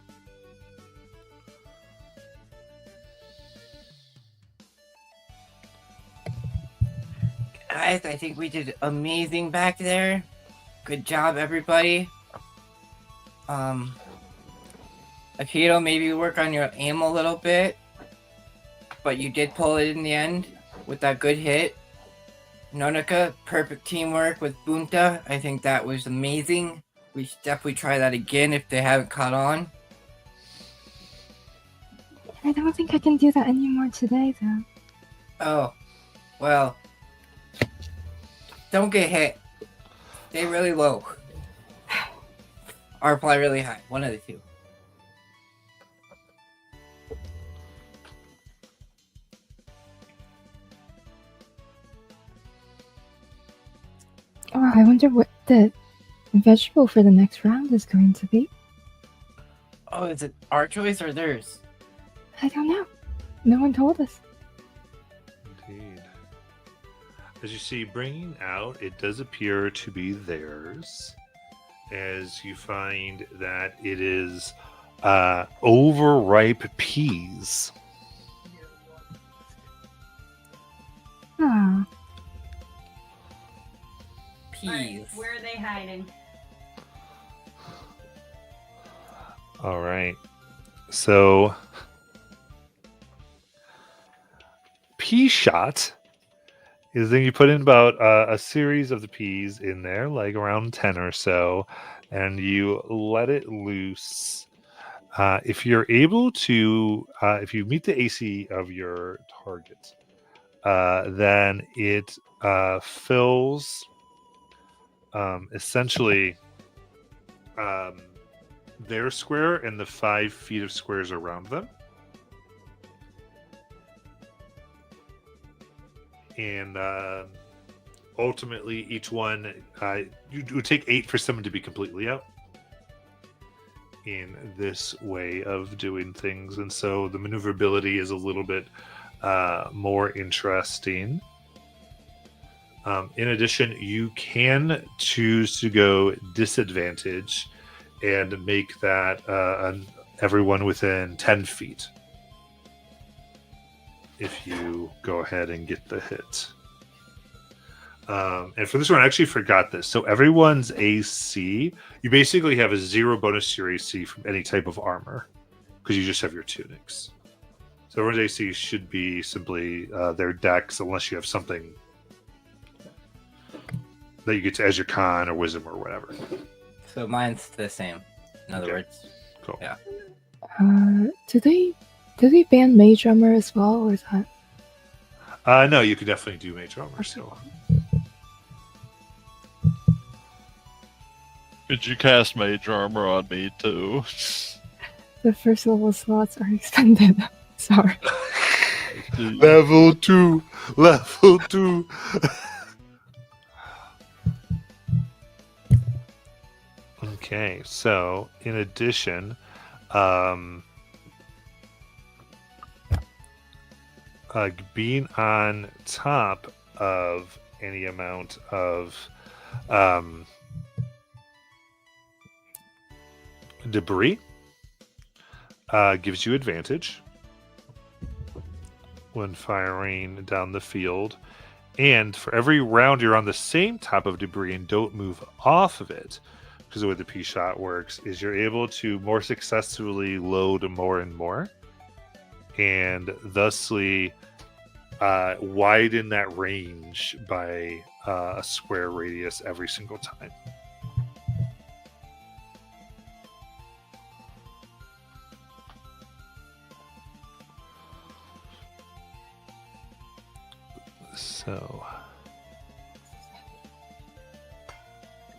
G: Guys, I think we did amazing back there. Good job, everybody. Akito, maybe work on your aim a little bit, but you did pull it in the end with that good hit. Nonika, perfect teamwork with Bunta. I think that was amazing. We should definitely try that again if they haven't caught on.
E: I don't think I can do that anymore today, though.
G: Oh, well, don't get hit. Stay really low. Or fly really high. One of the two.
E: Oh, I wonder what the vegetable for the next round is going to be.
G: Oh, is it our choice or theirs?
E: I don't know. No one told us.
B: Indeed. As you see, bringing out, it does appear to be theirs. As you find that it is overripe peas.
E: Ah,
G: Peas.
C: Alright, where are they hiding?
B: All right. So, pea shot is then you put in about a series of the peas in there, like around 10 or so, and you let it loose. If you're able to, if you meet the AC of your target, then it fills essentially their square and the 5 feet of squares around them. And ultimately, each one, you would take 8 for someone to be completely out in this way of doing things. And so the maneuverability is a little bit more interesting. In addition, you can choose to go disadvantage and make that everyone within 10 feet. If you go ahead and get the hit. And for this one, I actually forgot this. So everyone's AC, you basically have a 0 bonus to your AC from any type of armor because you just have your tunics. So everyone's AC should be simply their dex unless you have something that you get to as your con or wisdom or whatever.
G: So mine's the same. In other
B: Okay.
G: words.
B: Cool.
G: Yeah.
E: do they ban mage armor as well, or is that?
B: No, you could definitely do mage armor still.
F: Could you cast mage armor on me too?
E: The first level slots are expended. Sorry.
B: Level 2. Level 2. Okay, so in addition, being on top of any amount of debris gives you advantage when firing down the field. And for every round you're on the same type of debris and don't move off of it, because the way the P shot works is you're able to more successfully load more and more, and thusly widen that range by a square radius every single time. So,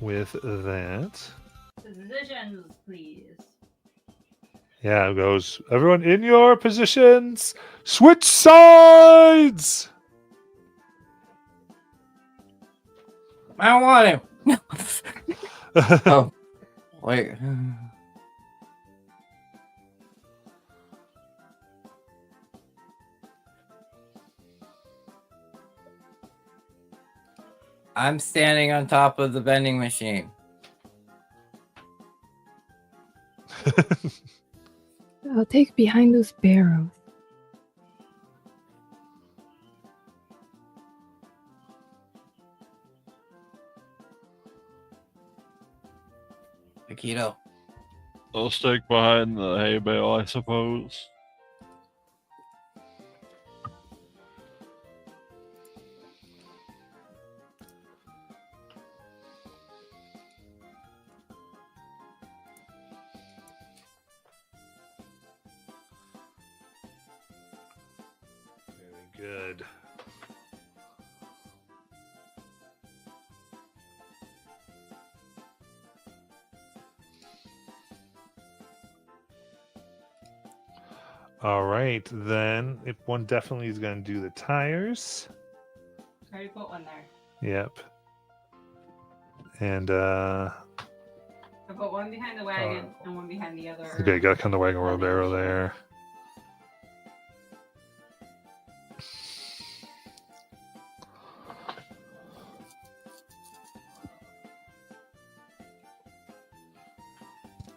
B: with that,
C: Positions, please.
B: yeah, it goes, everyone in your positions, switch sides!
G: I don't want him. Oh, wait. I'm standing on top of the vending machine.
E: I'll take behind those barrels.
G: Akito.
F: I'll stick behind the hay bale, I suppose.
B: Very good. All right, then if one definitely is going to do the tires.
C: I already put one there.
B: Yep. And
C: I put one behind the wagon and one behind the other.
B: okay, got to come to wagon wheelbarrow there.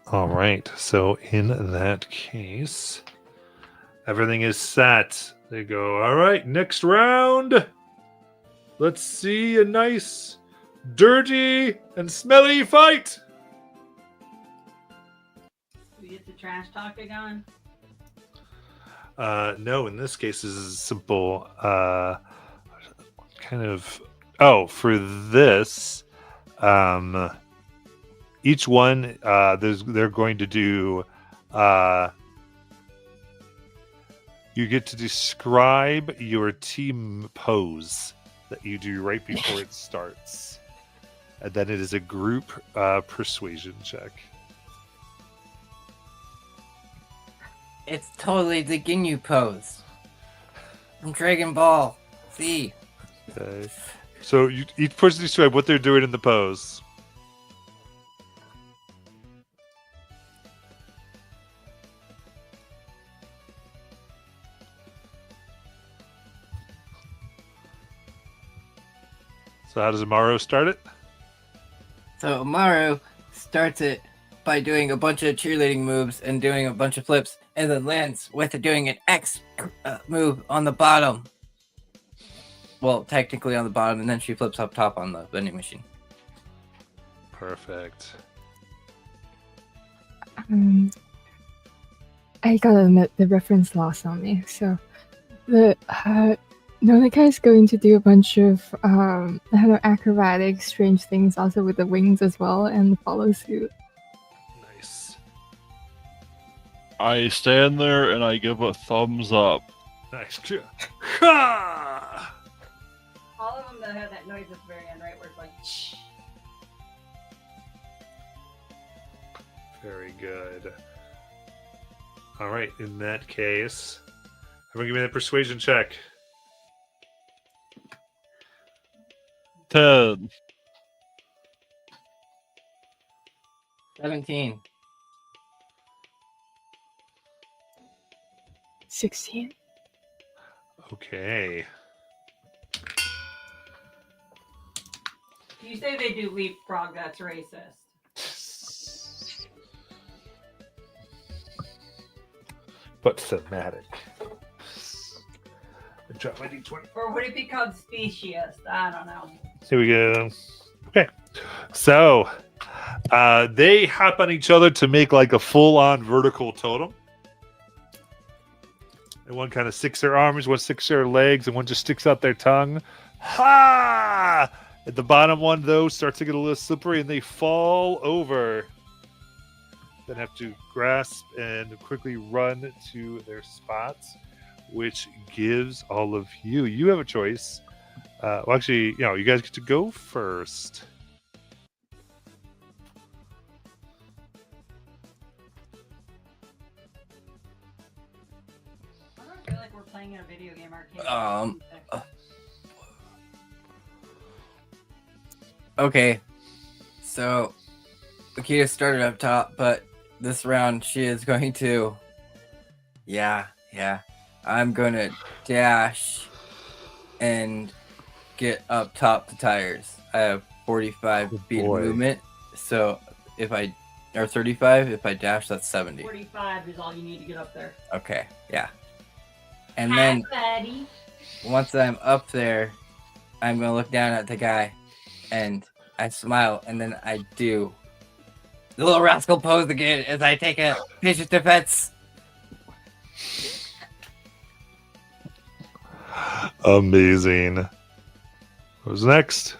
B: All right, so in that case, everything is set. They go, all right, next round. Let's see a nice, dirty, and smelly fight.
C: We get the trash talking on.
B: No, in this case, this is simple. Kind of. Oh, for this, each one, they're going to do. You get to describe your team pose that you do right before it starts, and then it is a group persuasion check.
G: It's totally the Ginyu pose from Dragon Ball Z.
B: Okay. So each person describe what they're doing in the pose. So how does Amaro start it?
G: So Amaru starts it by doing a bunch of cheerleading moves and doing a bunch of flips, and then lands with doing an X move on the bottom. Well, technically on the bottom, and then she flips up top on the vending machine.
B: Perfect.
E: I gotta admit, the reference lost on me. So, the Nonika is going to do a bunch of acrobatic, strange things, also with the wings as well, and follow suit.
B: Nice.
F: I stand there and I give a thumbs up.
B: Nice. Ha!
C: All of them that have that noise at the very end, right? Where it's like, shh.
B: Very good. All right, in that case, everyone give me that persuasion check.
F: 10.
G: 17.
E: 16.
B: Okay.
C: You say they do leapfrog, that's racist.
B: but thematic. I drop my d20.
C: Or would it be called specious? I don't know.
B: Here we go. Okay. So they hop on each other to make like a full-on vertical totem. And one kind of sticks their arms, one sticks their legs, and one just sticks out their tongue. Ha! At the bottom one, though, starts to get a little slippery, and they fall over. Then have to grasp and quickly run to their spots, which gives all of you. You have a choice. Well, actually, you guys get to go first.
C: I don't feel like we're playing in a video game arcade.
D: Okay, so Akita started up top, but this round she is going to. Yeah. I'm going to dash and get up top the tires. I have 45 feet of movement, so if I. Or 35, if I dash, that's 70.
C: 45 is all you need to get up there.
D: Okay, yeah. And then
C: buddy.
D: once I'm up there, I'm going to look down at the guy and I smile, and then I do the little rascal pose again as I take a vicious defense.
B: Amazing. Who's next?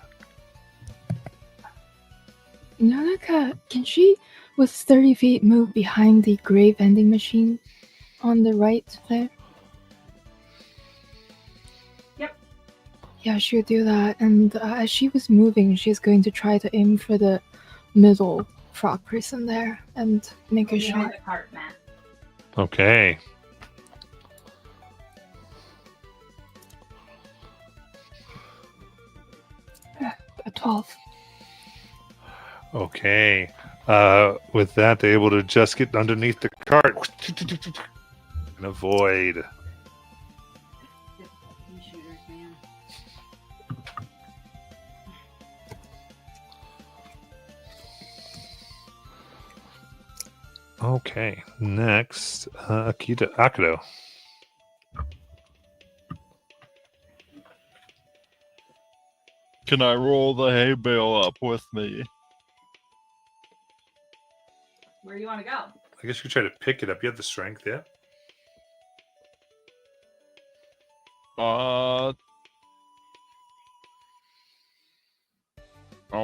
E: Nanaka, can she, with 30 feet, move behind the gray vending machine on the right there?
C: Yep.
E: Yeah, she'll do that. And as she was moving, she's going to try to aim for the middle frog person there and make a shot.
C: The cart, Matt.
B: Okay.
E: A 12.
B: Okay. With that, they're able to just get underneath the cart and avoid.
C: Shooters, man.
B: Okay. Next, Akito.
F: Can I roll the hay bale up with me?
C: Where do you want to go?
B: I guess you could try to pick it up. You have the strength, yeah?
F: I'll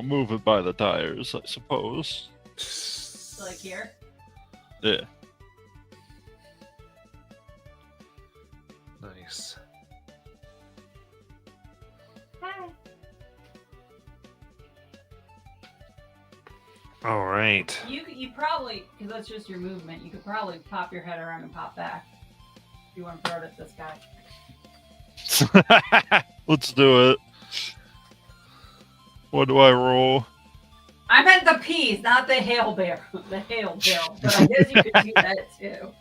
F: move it by the tires, I suppose.
C: So, like here?
F: Yeah.
B: Nice.
C: Hi.
B: All right.
C: You probably, because that's just your movement, you could probably pop your head around and pop back. If you want to throw it at this guy.
F: Let's do it. What do I roll?
C: I meant the peas, not the hail bear. The hail barrel. But I guess you could do that too.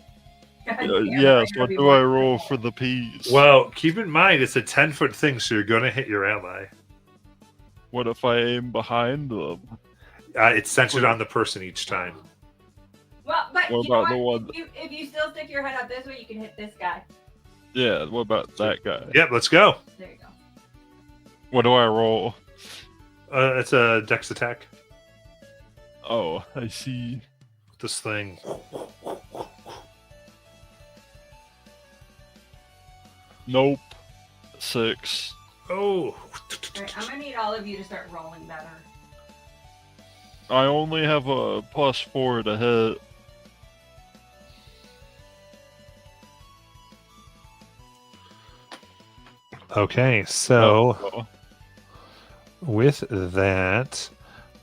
C: God damn,
F: Yes,
C: I gotta
F: what
C: be
F: do
C: more
F: I roll
C: careful.
F: for the peas?
B: Well, keep in mind it's a 10-foot thing, so you're going to hit your ally.
F: What if I aim behind them?
B: It's centered on the person each time.
C: Well, but
F: What
C: you know
F: about the
C: what?
F: one-
C: If you still stick your head out this way, you can hit this guy.
F: Yeah, what about that guy?
B: Yep, let's go.
C: There you go.
F: What do I roll?
B: It's a dex attack.
F: Oh, I see.
B: This thing.
F: Nope. 6.
B: Oh.
C: All right, I'm gonna need all of you to start rolling better.
F: I only have a +4 to hit.
B: Okay, so
F: Oh,
B: with that,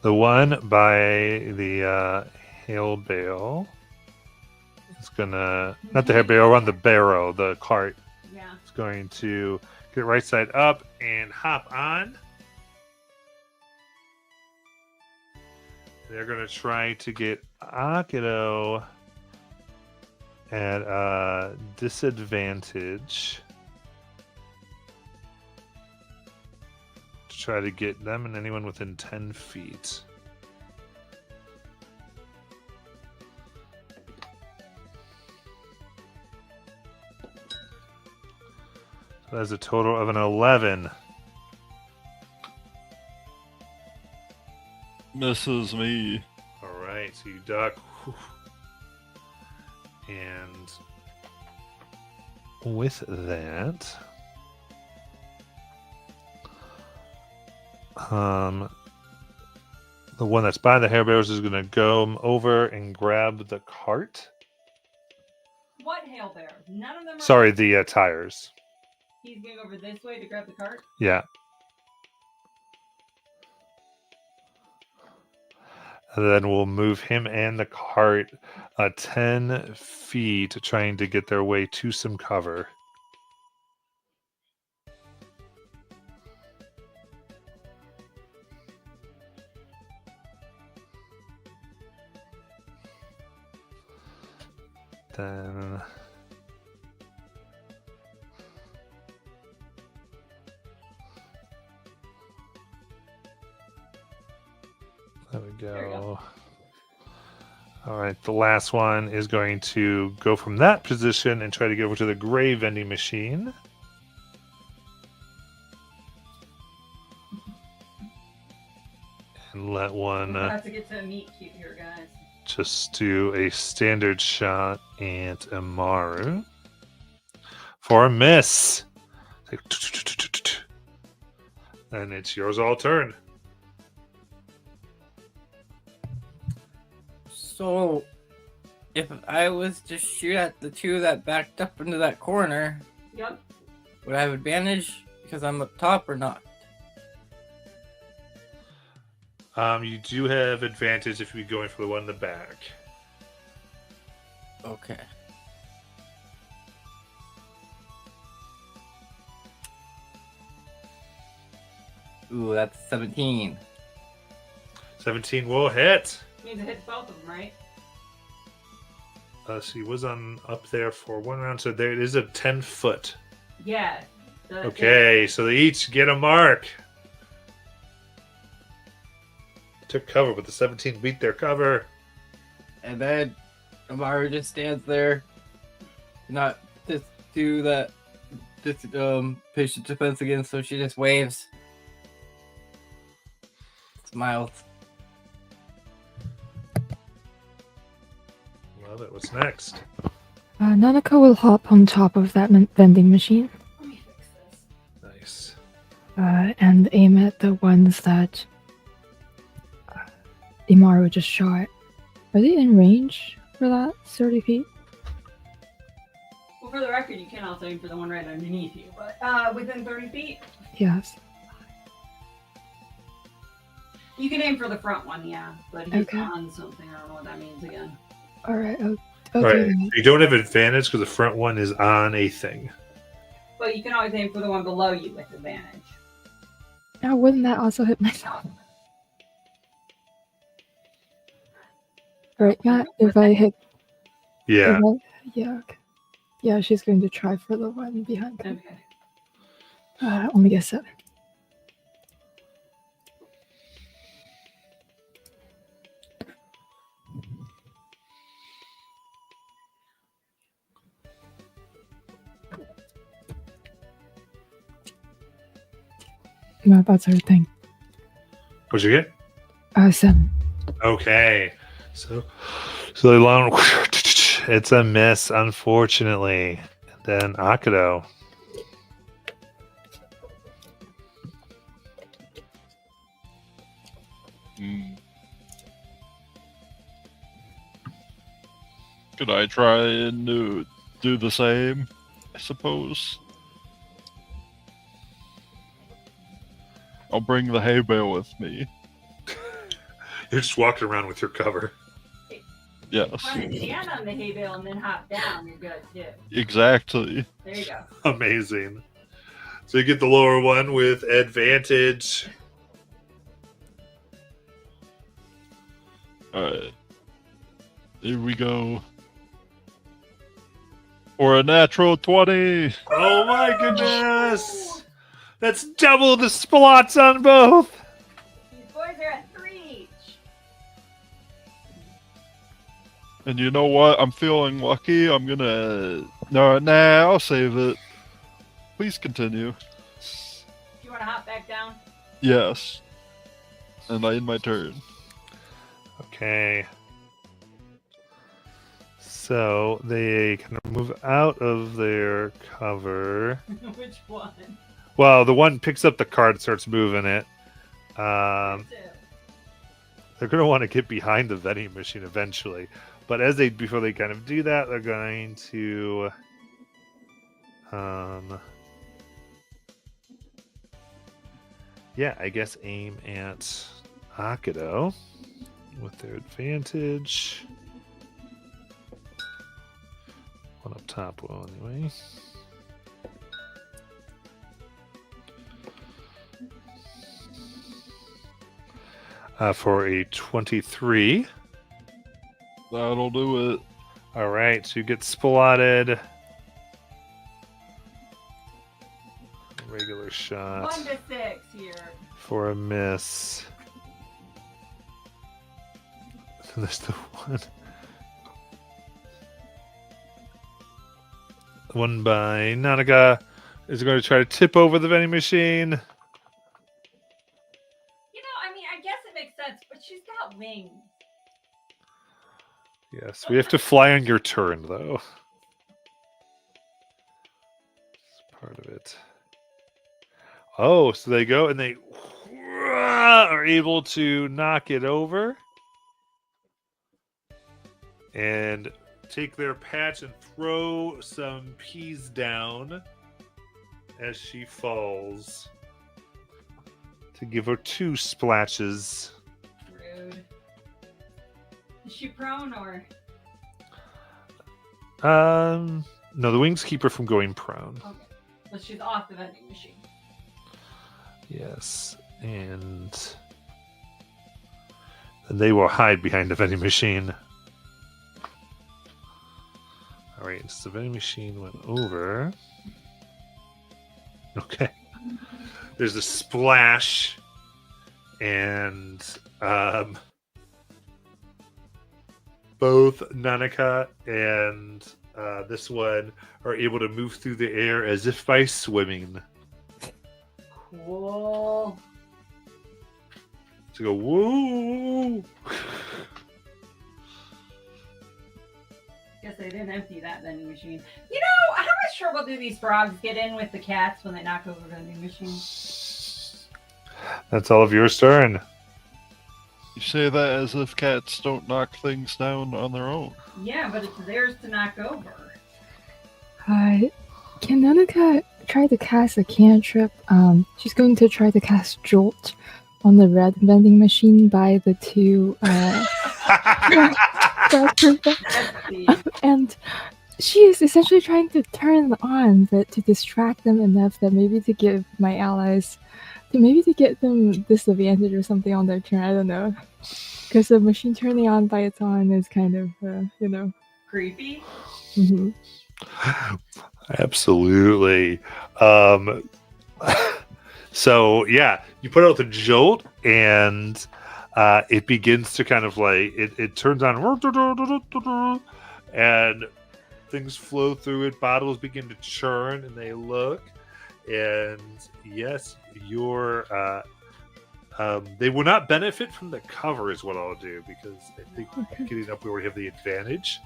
B: the one by the hail bale is gonna, not the hail bale, on the barrow, the cart.
C: Yeah.
B: It's going to get right side up and hop on. They're going to try to get Akito at a disadvantage to try to get them and anyone within 10 feet. So that's a total of an 11.
F: Misses me.
B: All right, so you duck. Whew. And with that, the one that's by the hair bearers is going to go over and grab the cart.
C: What hail bears? None of them are.
B: Sorry, the tires.
C: He's going over this way to grab the cart?
B: Yeah. And then we'll move him and the cart 10 feet, trying to get their way to some cover. Then there we go. All right, the last one is going to go from that position and try to get over to the gray vending machine. And let one
C: We have to get to a meet cute here, guys.
B: just do a standard shot at Amaru for a miss. And it's yours all turn.
G: So, if I was to shoot at the two that backed up into that corner,
C: Yep.
G: would I have advantage because I'm up top or not?
B: You do have advantage if you're going for the one in the back.
G: Okay. Ooh, that's 17.
B: 17 will hit.
C: Means it hits both of them, right?
B: She was on up there for one round, so there it is a 10-foot.
C: Yeah.
B: Okay, so they each get a mark. Took cover, but the 17 beat their cover.
G: And then Amaru just stands there, not just do that patient defense again, so she just waves. Smiles.
B: Love it. What's next?
E: Nanako will hop on top of that vending machine
C: Let me fix this.
B: Nice.
E: and aim at the ones that Imaru just shot. Are they in range for that? 30 feet?
C: Well, for the record, you can also aim for the one right underneath you, but within 30 feet,
E: Yes.
C: you can aim for the front one, yeah. But he's
E: Okay.
C: on something. I don't know what that means again.
E: Alright, I'll
B: All
E: do
B: right.
E: that.
B: You don't have advantage because the front one is on a thing.
C: But you can always aim for the one below you with advantage.
E: Now, wouldn't that also hit myself? Right, Matt? If I hit.
B: Yeah.
E: Yeah, okay. Yeah, she's going to try for the one behind her.
C: Okay.
E: Only get 7. No, that's her thing.
B: What'd you get?
E: 7.
B: Okay. So they long. It's a miss, unfortunately. And then Akado.
F: Could I try and do the same? I suppose. I'll bring the hay bale with me.
B: You're just walking around with your cover.
F: Yes,
C: Try to stand on the hay bale and then hop down. You're good too.
F: exactly.
C: There you go.
B: Amazing. So you get the lower one with advantage.
F: Alright. Here we go. For a natural 20!
B: Oh my goodness! That's double the splots on both.
C: These boys are at 3 each.
F: And you know what? I'm feeling lucky. I'm gonna... No, nah, I'll save it. Please continue.
C: Do you want to hop back down?
F: Yes. And I end my turn.
B: Okay. So they kind of move out of their cover.
C: Which one?
B: Well, the one picks up the card and starts moving it. They're going to want to get behind the vending machine eventually. But before they kind of do that, they're going to I guess aim at Akido with their advantage. One up top will anyway. For a 23.
F: That'll do it.
B: All right, so you get spotted. Regular shot
C: 1 to 6 here.
B: for a miss. So there's the one. One by Nanaka is going to try to tip over the vending machine.
C: I mean, I guess it makes sense, but she's got wings.
B: Yes, we have to fly on your turn, though. It's part of it. Oh, so they go and they are able to knock it over and take their patch and throw some peas down as she falls to give her 2 splashes.
C: Rude. Is she prone or?
B: No, the wings keep her from going prone.
C: Okay. But she's off the vending machine.
B: Yes, and then they will hide behind the vending machine. All right, so the vending machine went over. Okay. There's a splash, and both Nanaka and this one are able to move through the air as if by swimming.
C: Cool.
B: To go, woo!
C: Guess they didn't empty that vending machine. How much trouble do these frogs get in with the cats when they knock over vending machines?
B: That's all of yours turn.
F: You say that as if cats don't knock things down on their own.
C: Yeah, but it's theirs to knock over.
E: Can Nanaka try to cast a cantrip? She's going to try to cast Jolt on the red vending machine by the 2 and she is essentially trying to turn it on, but to distract them enough that maybe to give my allies, to get them disadvantage or something on their turn. I don't know, because the machine turning on by its own is kind of
C: Creepy.
E: Mm-hmm.
B: Absolutely. So yeah, you put out the jolt and it begins to kind of like it turns on and things flow through it. Bottles begin to churn and they look, and yes, they will not benefit from the cover is what I'll do, because I think getting up we already have the advantage,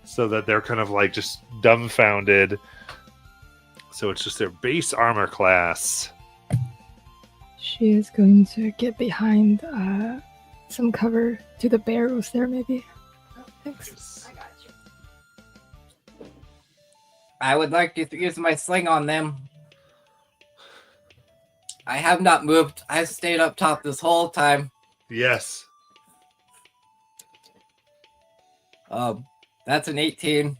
B: so that they're kind of like just dumbfounded. So it's just their base armor class.
E: She is going to get behind some cover to the barrels there, maybe. Oh, thanks.
C: I got you.
G: I would like to use my sling on them. I have not moved. I've stayed up top this whole time.
B: Yes.
G: That's an 18.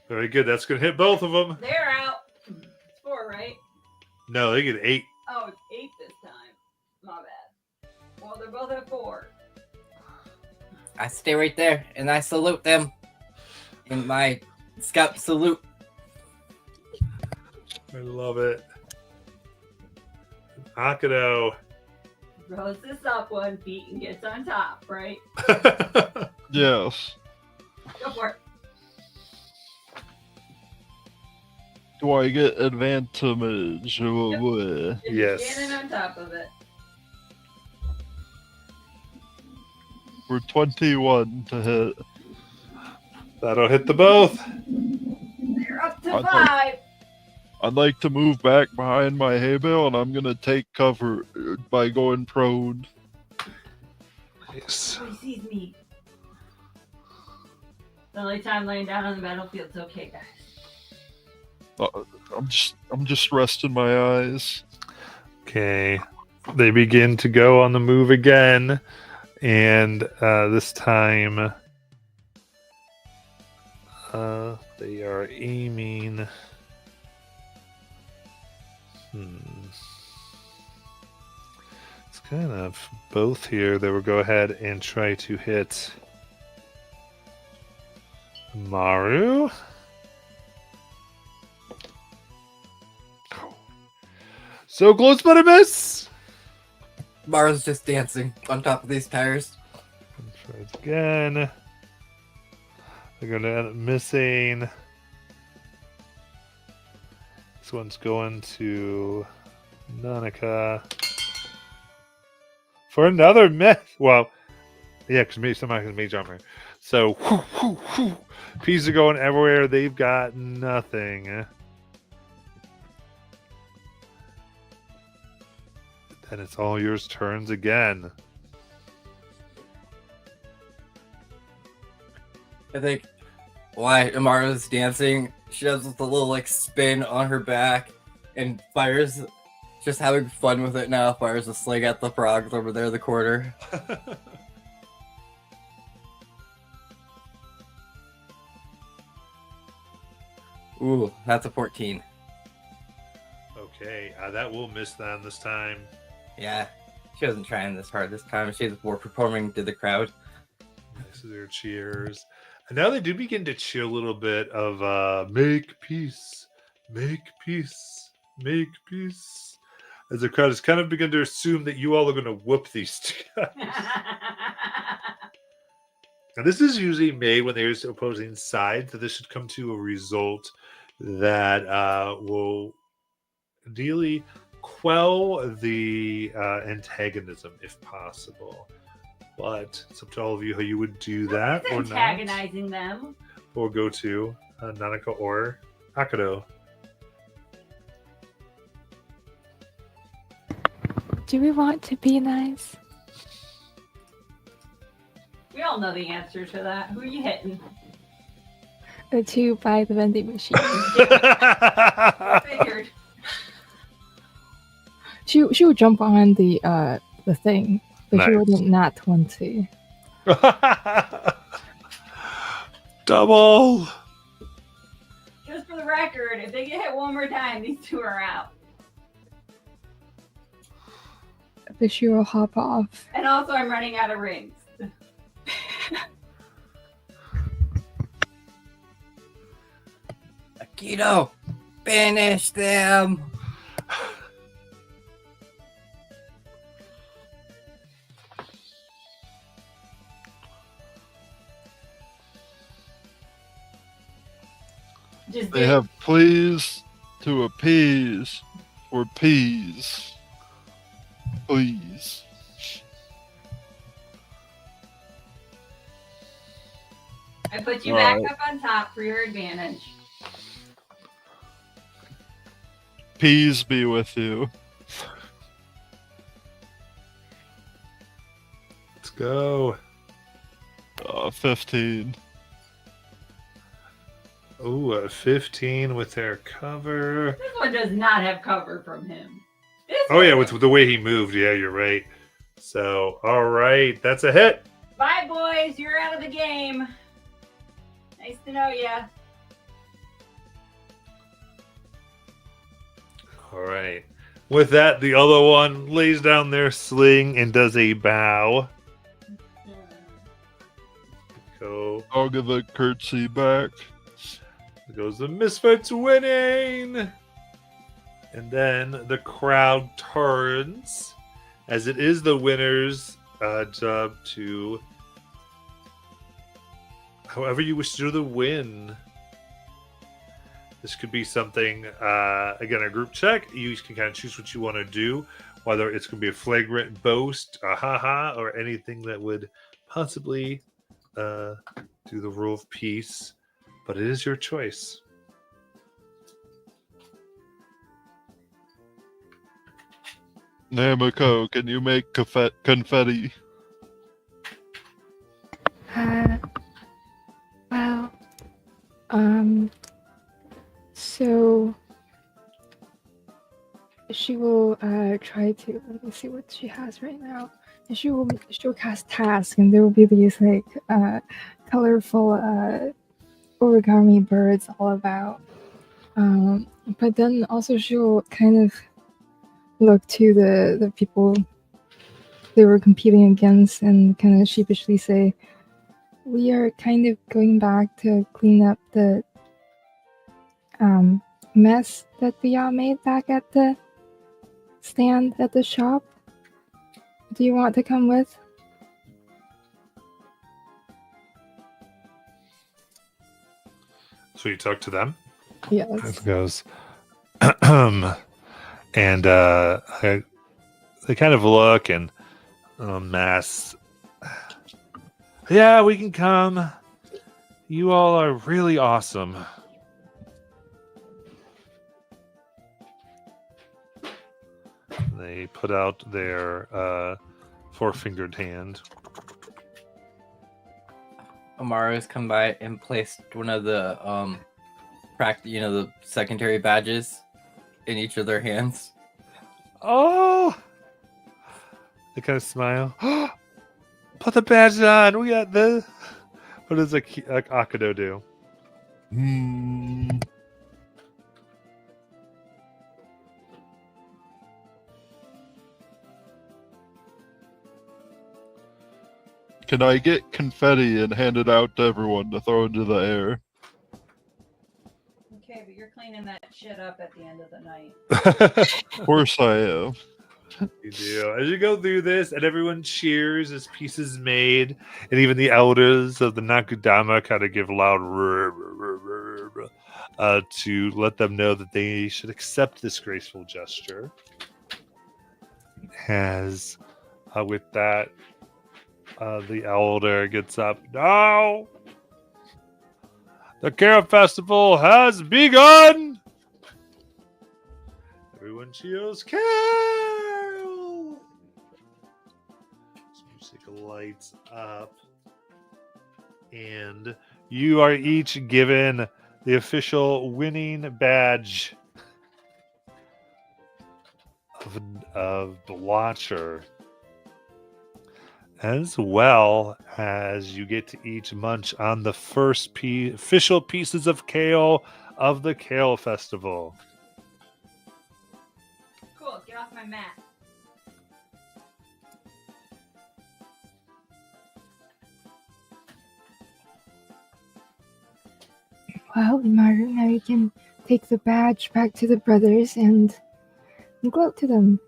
B: Very good. That's going to hit both of them.
C: They're out. It's 4, right?
B: No, they get 8.
C: Oh, it's 8 this time. My bad. Well, they're both at 4.
G: I stay right there and I salute them in my scout salute.
B: I love it. Akido.
C: Rolls this up 1 feet and gets on top, right?
F: Yes.
C: Go for it.
F: Do I get advantage?
C: If you're
B: Yes.
C: standing on top of it.
F: We're 21 to hit.
B: That'll hit the both.
C: You're up to
F: I'd
C: 5.
F: I'd like to move back behind my hay bale, and I'm gonna take cover by going prone.
B: Nice.
C: Oh, he sees me. The only time laying down on the battlefield's okay, guys.
F: I'm just resting my eyes.
B: Okay. They begin to go on the move again. And this time they are aiming. It's kind of both here. They will go ahead and try to hit Maru. So close, but a miss.
D: Mara's just dancing on top of these tires.
B: Try it again. They're going to end up missing. This one's going to Nanika for another miss. Well, yeah, because somebody has mage armor. So, pieces are going everywhere. They've got nothing. Then it's all yours turns again.
D: I think why Amara's dancing, she does a little like spin on her back and fires, just having fun with it now, fires a sling at the frogs over there in the corner. Ooh, that's a 14.
B: Okay, that will miss them this time.
D: Yeah, she wasn't trying this hard this time. She's more performing to the crowd.
B: This is their cheers. And now they do begin to cheer a little bit of make peace, make peace, make peace. As the crowd has kind of begun to assume that you all are going to whoop these two guys. And this is usually made when there's opposing sides, that this should come to a result that will ideally quell the antagonism if possible. But it's up to all of you how you would do that or not.
C: Antagonizing them.
B: Or go to Nanaka or Akado.
E: Do we want to be nice?
C: We all know the answer to that. Who are you hitting?
E: The two by the vending machine.
C: Figured.
E: She would jump on the thing, but she
B: Nice.
E: wouldn't not 20.
B: Double.
C: Just for the record, if they get hit one more time, these two are out.
E: But she will hop off.
C: And also, I'm running out of rings.
G: Akito, finish them.
C: Just
F: They have please to appease or peas. Please.
C: I put you back
F: Alright.
C: up on top for your advantage.
F: Peas be with you.
B: Let's go.
F: 15.
B: Ooh, 15 with their cover.
C: This one does not have cover from him. This
B: Oh,
C: one
B: yeah,
C: does.
B: with the way he moved. Yeah, you're right. So, all right. That's a hit.
C: Bye, boys. You're out of the game. Nice to know ya.
B: All right. With that, the other one lays down their sling and does a bow. Go.
F: I'll give a curtsy back.
B: There goes the Misfits winning. And then the crowd turns as it is the winner's job to, however you wish to do the win. This could be something, again, a group check. You can kind of choose what you want to do, whether it's going to be a flagrant boast, a ha-ha, or anything that would possibly do the rule of peace. But it is your choice.
F: Namiko, can you make confetti?
E: Well, so she will try to, let me see what she has right now. And she'll cast task, and there will be these like colorful origami birds all about. But then also she'll kind of look to the people they were competing against and kind of sheepishly say, "We are kind of going back to clean up the mess that we all made back at the stand at the shop. Do you want to come with?"
B: So you talk to them?
E: Yes.
B: It goes, and they kind of look and mess. Yeah, we can come. You all are really awesome. They put out their four-fingered hand.
G: Amaru's come by and placed one of the the secondary badges in each of their hands.
B: Oh! They kind of smile. Put the badge on. We got this. What does a Akado do?
F: Can I get confetti and hand it out to everyone to throw into the air?
C: Okay, but you're cleaning that shit up at the end of the night.
F: Of course I am.
B: You do. As you go through this, and everyone cheers as peace is made, and even the elders of the Nakudama kind of give loud to let them know that they should accept this graceful gesture. As with that, the elder gets up. Now, the Carol Festival has begun. Everyone cheers, Carol! Music lights up. And you are each given the official winning badge of Blotcher. As well as you get to each munch on the first official pieces of kale of the Kale Festival.
C: Cool, get off my mat.
E: Well, Maru, now you can take the badge back to the brothers and gloat to them.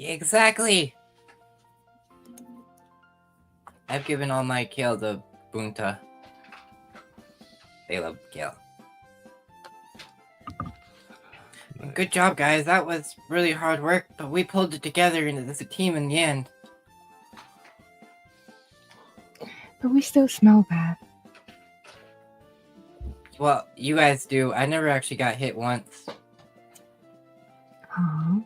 G: Exactly. I've given all my kale to Bunta. They love kale. Good job, guys. That was really hard work, but we pulled it together as a team in the end.
E: But we still smell bad.
G: Well, you guys do. I never actually got hit once.
E: Aww.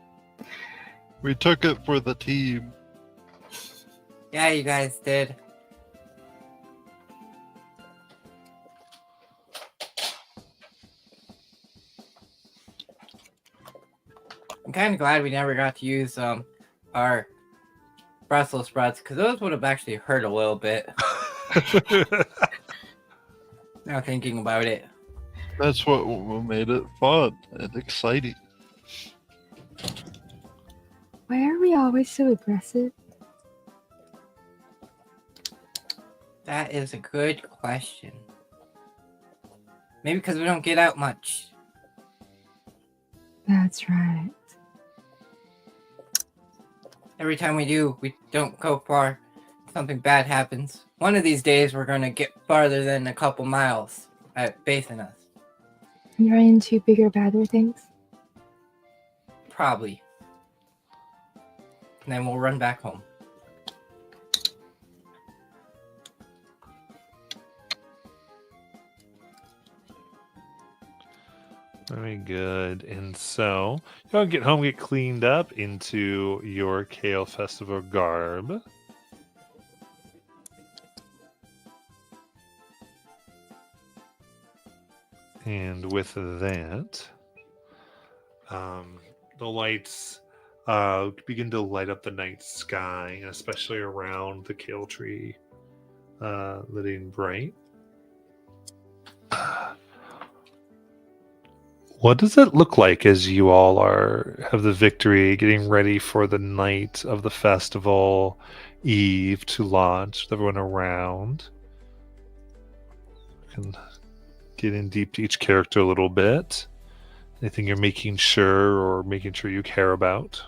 F: We took it for the team.
G: Yeah, you guys did. I'm kind of glad we never got to use our Brussels sprouts, because those would have actually hurt a little bit. Now thinking about it.
F: That's what made it fun and exciting.
E: Why are we always so aggressive?
G: That is a good question. Maybe because we don't get out much.
E: That's right.
G: Every time we do, we don't go far. something bad happens. One of these days, we're gonna get farther than a couple miles at facing us.
E: And run into bigger, badder things.
G: Probably. And then we'll run back home.
B: Very good. And so y'all get home, get cleaned up into your Kale Festival garb. And with that, the lights begin to light up the night sky, especially around the kale tree, letting bright. What does it look like as you all have the victory, getting ready for the night of the festival eve to launch with everyone around? You can get in deep to each character a little bit. Anything you're making sure you care about?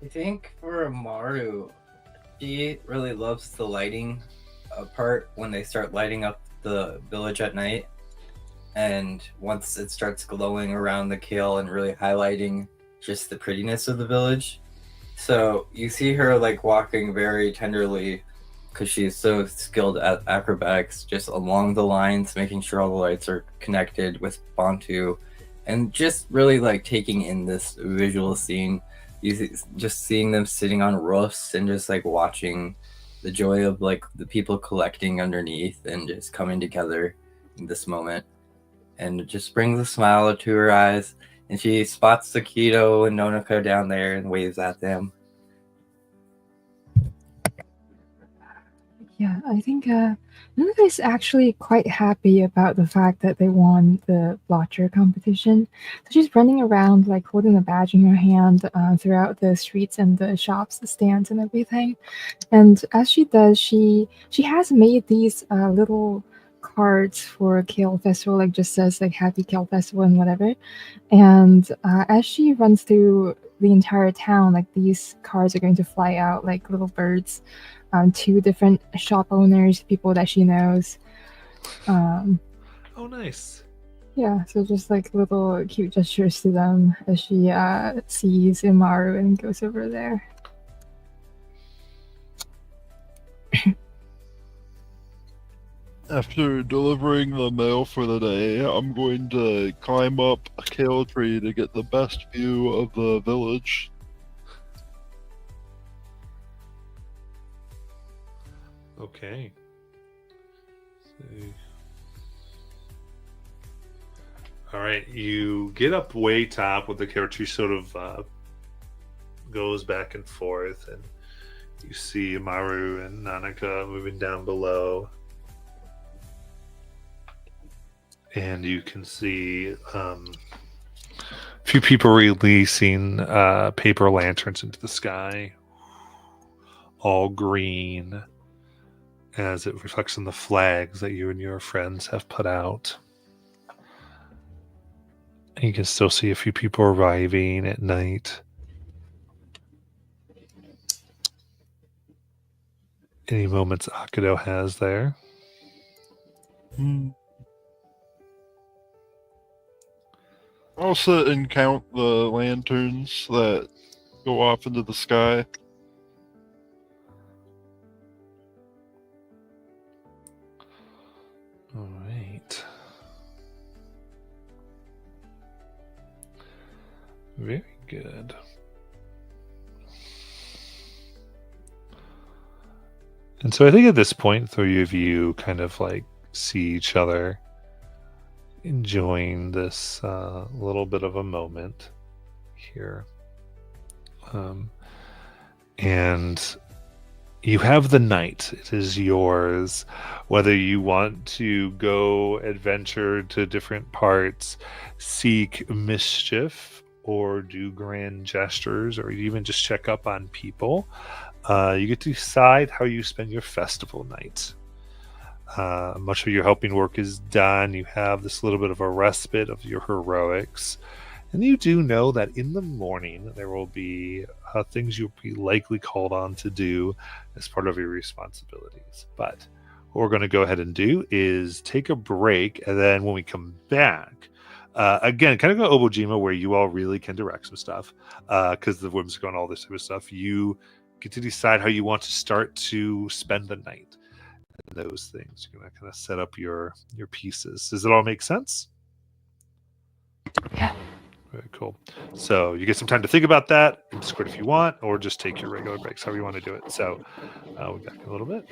G: I think for Maru, she really loves the lighting part when they start lighting up the village at night. And once it starts glowing around the kale and really highlighting just the prettiness of the village. So you see her like walking very tenderly because she's so skilled at acrobatics, just along the lines, making sure all the lights are connected with Bantu, and just really like taking in this visual scene. Just seeing them sitting on roofs and just like watching the joy of like the people collecting underneath and just coming together in this moment, and it just brings a smile to her eyes. And she spots Sakito and Nonoka down there and waves at them.
E: Yeah, I think Nonoka is actually quite happy about the fact that they won the Blotcher competition. So she's running around like holding a badge in her hand throughout the streets and the shops, the stands and everything. And as she does, she has made these little cards for Kale Festival, like just says like Happy Kale Festival and whatever. And as she runs through the entire town, like these cards are going to fly out like little birds to different shop owners, people that she knows.
B: Oh, nice.
E: Yeah, so just like little cute gestures to them as she sees Imaru and goes over there.
F: After delivering the mail for the day, I'm going to climb up a kale tree to get the best view of the village.
B: Okay. All right, you get up way top with the kale tree sort of goes back and forth, and you see Maru and Nanaka moving down below. And you can see a few people releasing paper lanterns into the sky, all green, as it reflects on the flags that you and your friends have put out. And you can still see a few people arriving at night. Any moments Akudo has there?
F: I'll sit and count the lanterns that go off into the sky.
B: All right. Very good. And so I think at this point, three of you kind of like see each other enjoying this little bit of a moment here. And you have the night. It is yours. Whether you want to go adventure to different parts, seek mischief, or do grand gestures, or even just check up on people, you get to decide how you spend your festival night. Much of your helping work is done. You have this little bit of a respite of your heroics, And you do know that in the morning there will be things you'll be likely called on to do as part of your responsibilities. But what we're going to go ahead and do is take a break, and then when we come back, again, kind of go Obojima where you all really can direct some stuff because the whimsical and all this type of stuff. You get to decide how you want to start to spend the night. And those things. You're going to kind of set up your pieces. Does it all make sense?
A: Yeah.
B: Very cool. So you get some time to think about that in Discord if you want, or just take your regular breaks, however you want to do it. So we'll be back in a little bit.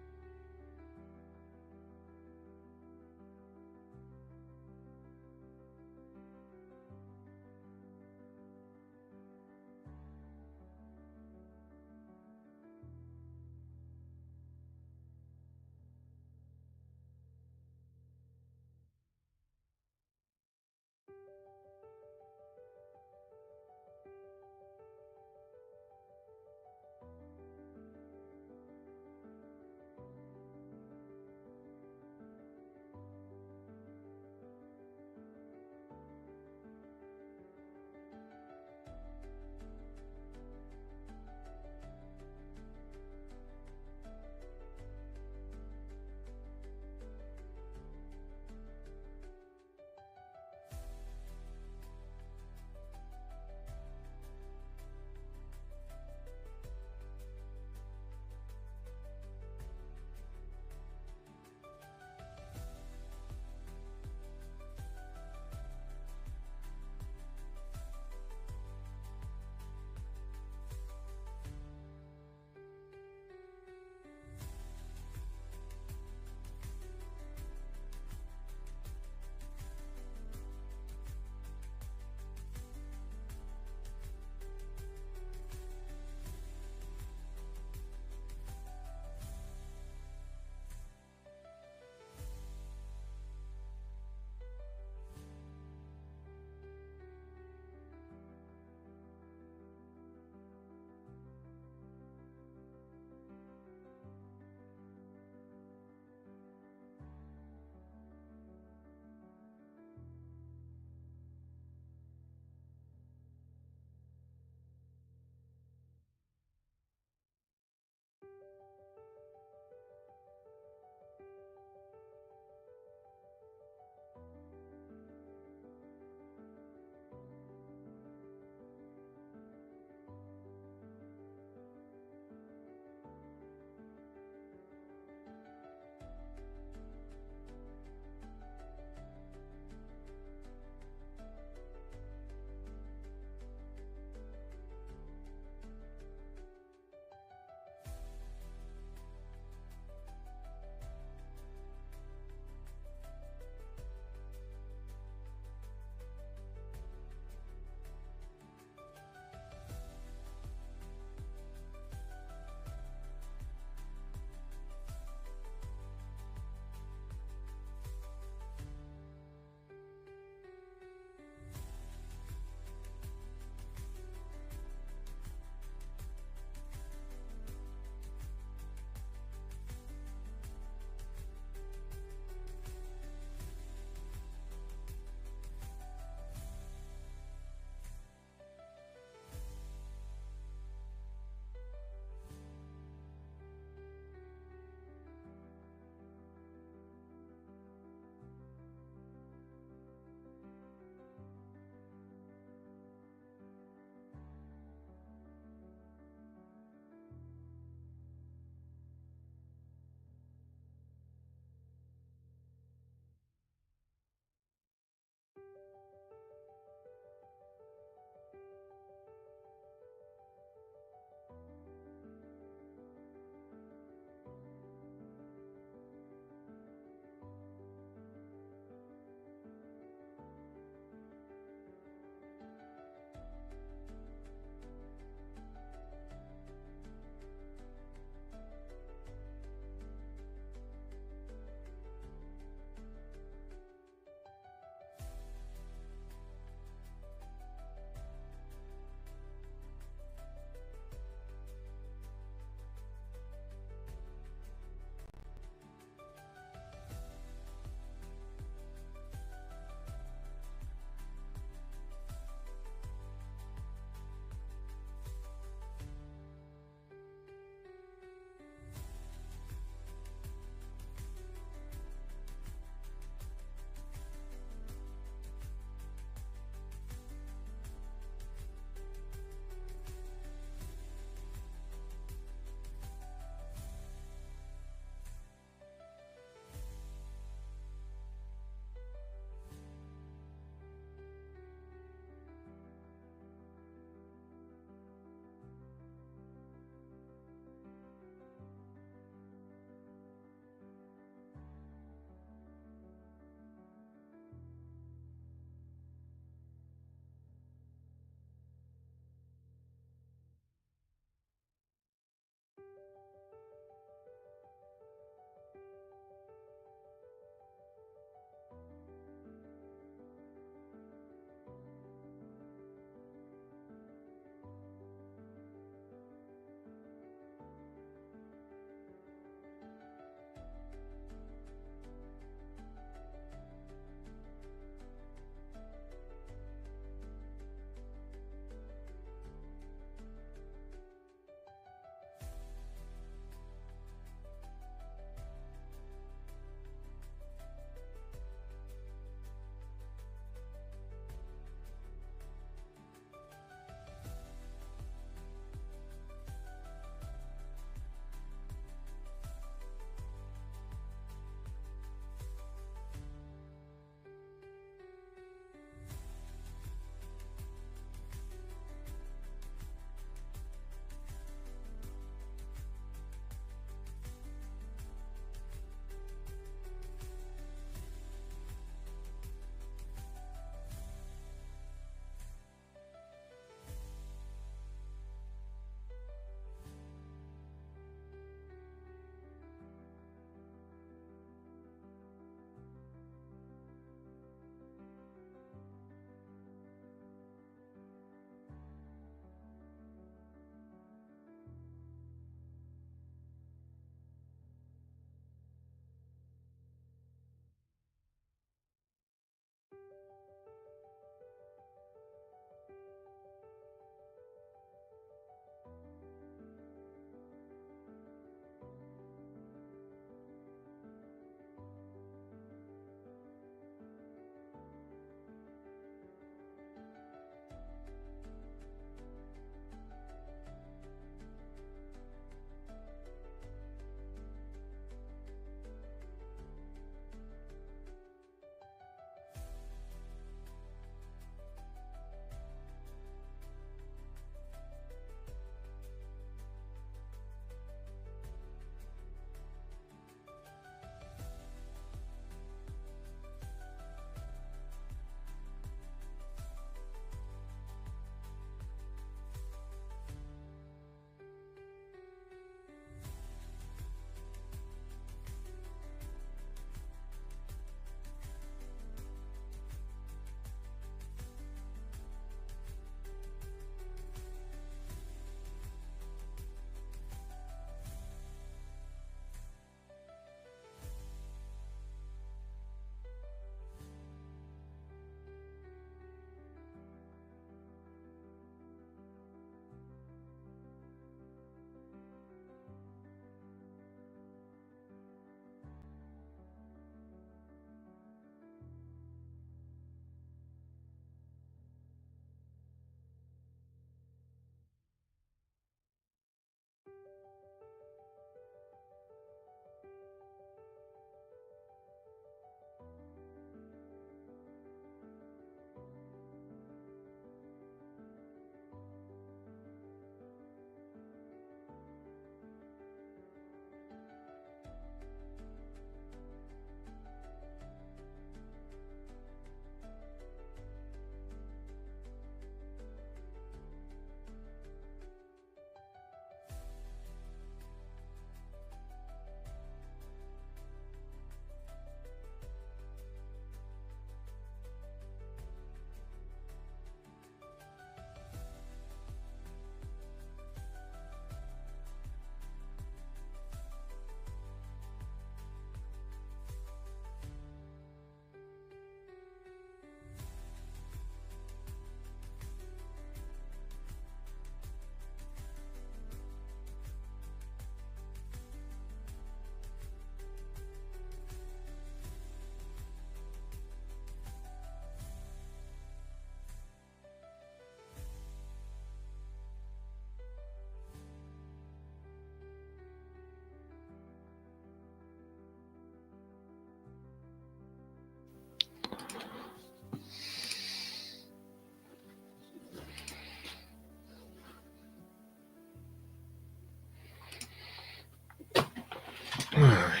B: Alright.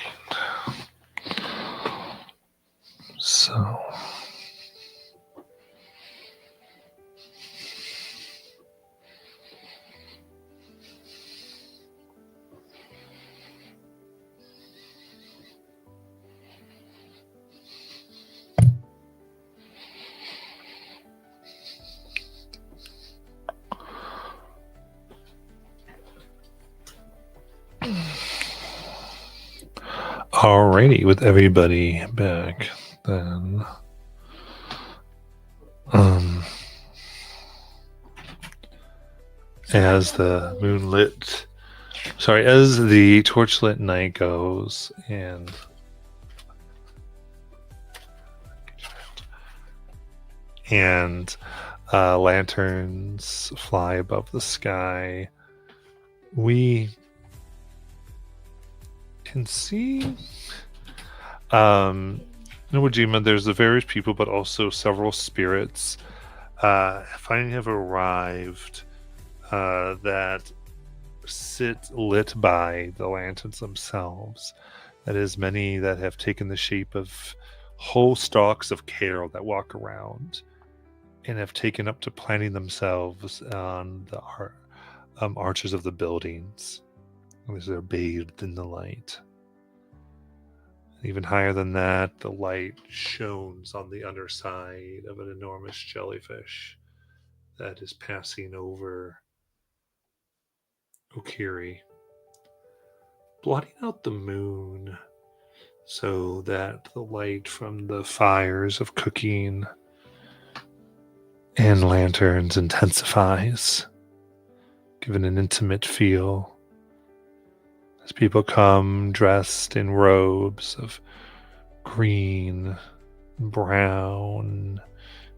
B: So. Alrighty, with everybody back, then. As the as the torchlit night goes, and lanterns fly above the sky, we can see Iwo there's the various people, but also several spirits finally have arrived that sit lit by the lanterns themselves. That is, many that have taken the shape of whole stalks of kale that walk around and have taken up to planting themselves on the arches of the buildings as they're bathed in the light. Even higher than that, the light shines on the underside of an enormous jellyfish that is passing over Okiri, blotting out the moon so that the light from the fires of cooking and lanterns intensifies, giving an intimate feel as people come dressed in robes of green, brown,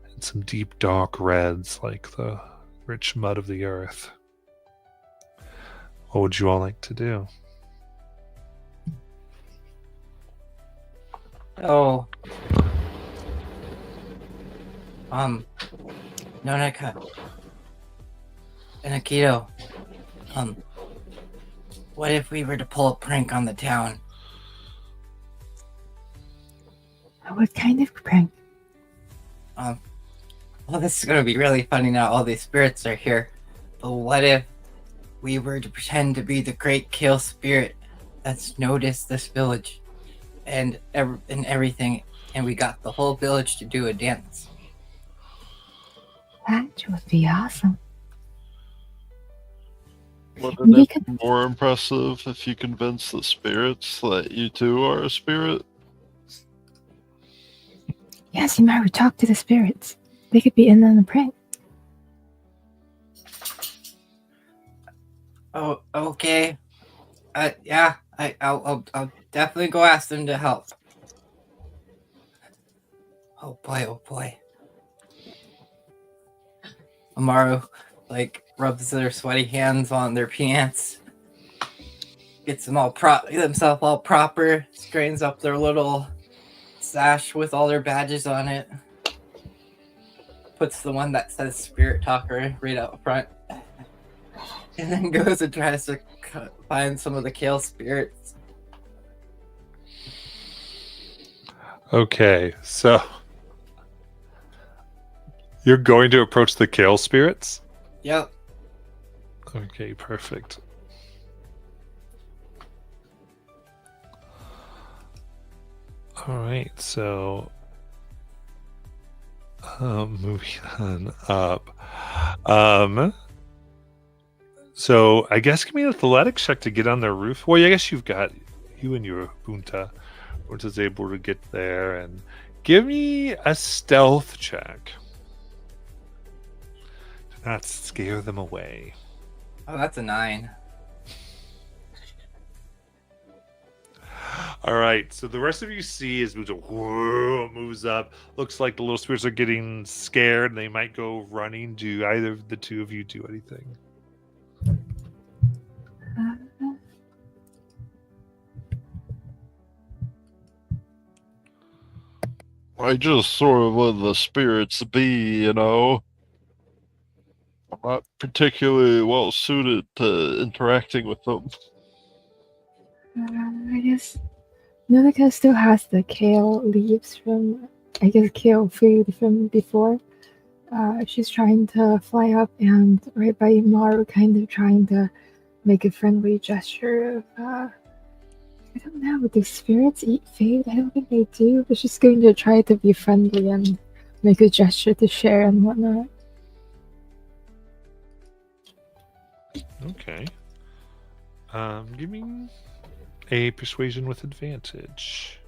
B: and some deep dark reds like the rich mud of the earth. What would you all like to do?
G: Oh. Nonaka. And Akito. What if we were to pull a prank on the town?
E: What kind of prank?
G: Well, this is gonna be really funny now. All these spirits are here. But what if we were to pretend to be the great Kale spirit that's noticed this village and everything, and we got the whole village to do a dance?
E: That would be awesome.
F: Wouldn't
E: We
F: it
E: could-
F: be more impressive if you convince the spirits that you too are a spirit?
E: Yes, you might talk to the spirits. They could be in on the prank.
G: Oh, okay. Yeah, I'll definitely go ask them to help. Oh boy. Amaru, rubs their sweaty hands on their pants, gets them himself all proper, straightens up their little sash with all their badges on it, puts the one that says Spirit Talker right out front, and then goes and tries to find some of the Kale spirits.
B: Okay, so you're going to approach the Kale spirits?
G: Yep.
B: Okay, perfect. All right, so moving on up. So I guess give me an athletics check to get on their roof. Well, I guess you and your Bunta. Bunta's able to get there, and give me a stealth check. Do not scare them away.
G: Oh, that's a 9.
B: All right, so the rest of you see as Bunta moves up. Looks like the little spirits are getting scared, and they might go running. Do either of the two of you do anything?
F: I just sort of let the spirits be, I'm not particularly well suited to interacting with them.
E: I guess Nonica still has the kale leaves from, I guess, kale food from before. She's trying to fly up and right by Maru, kind of trying to make a friendly gesture of, I don't know, do spirits eat food? I don't think they do, but she's going to try to be friendly and make a gesture to share and whatnot.
B: Okay. Give me a persuasion with advantage.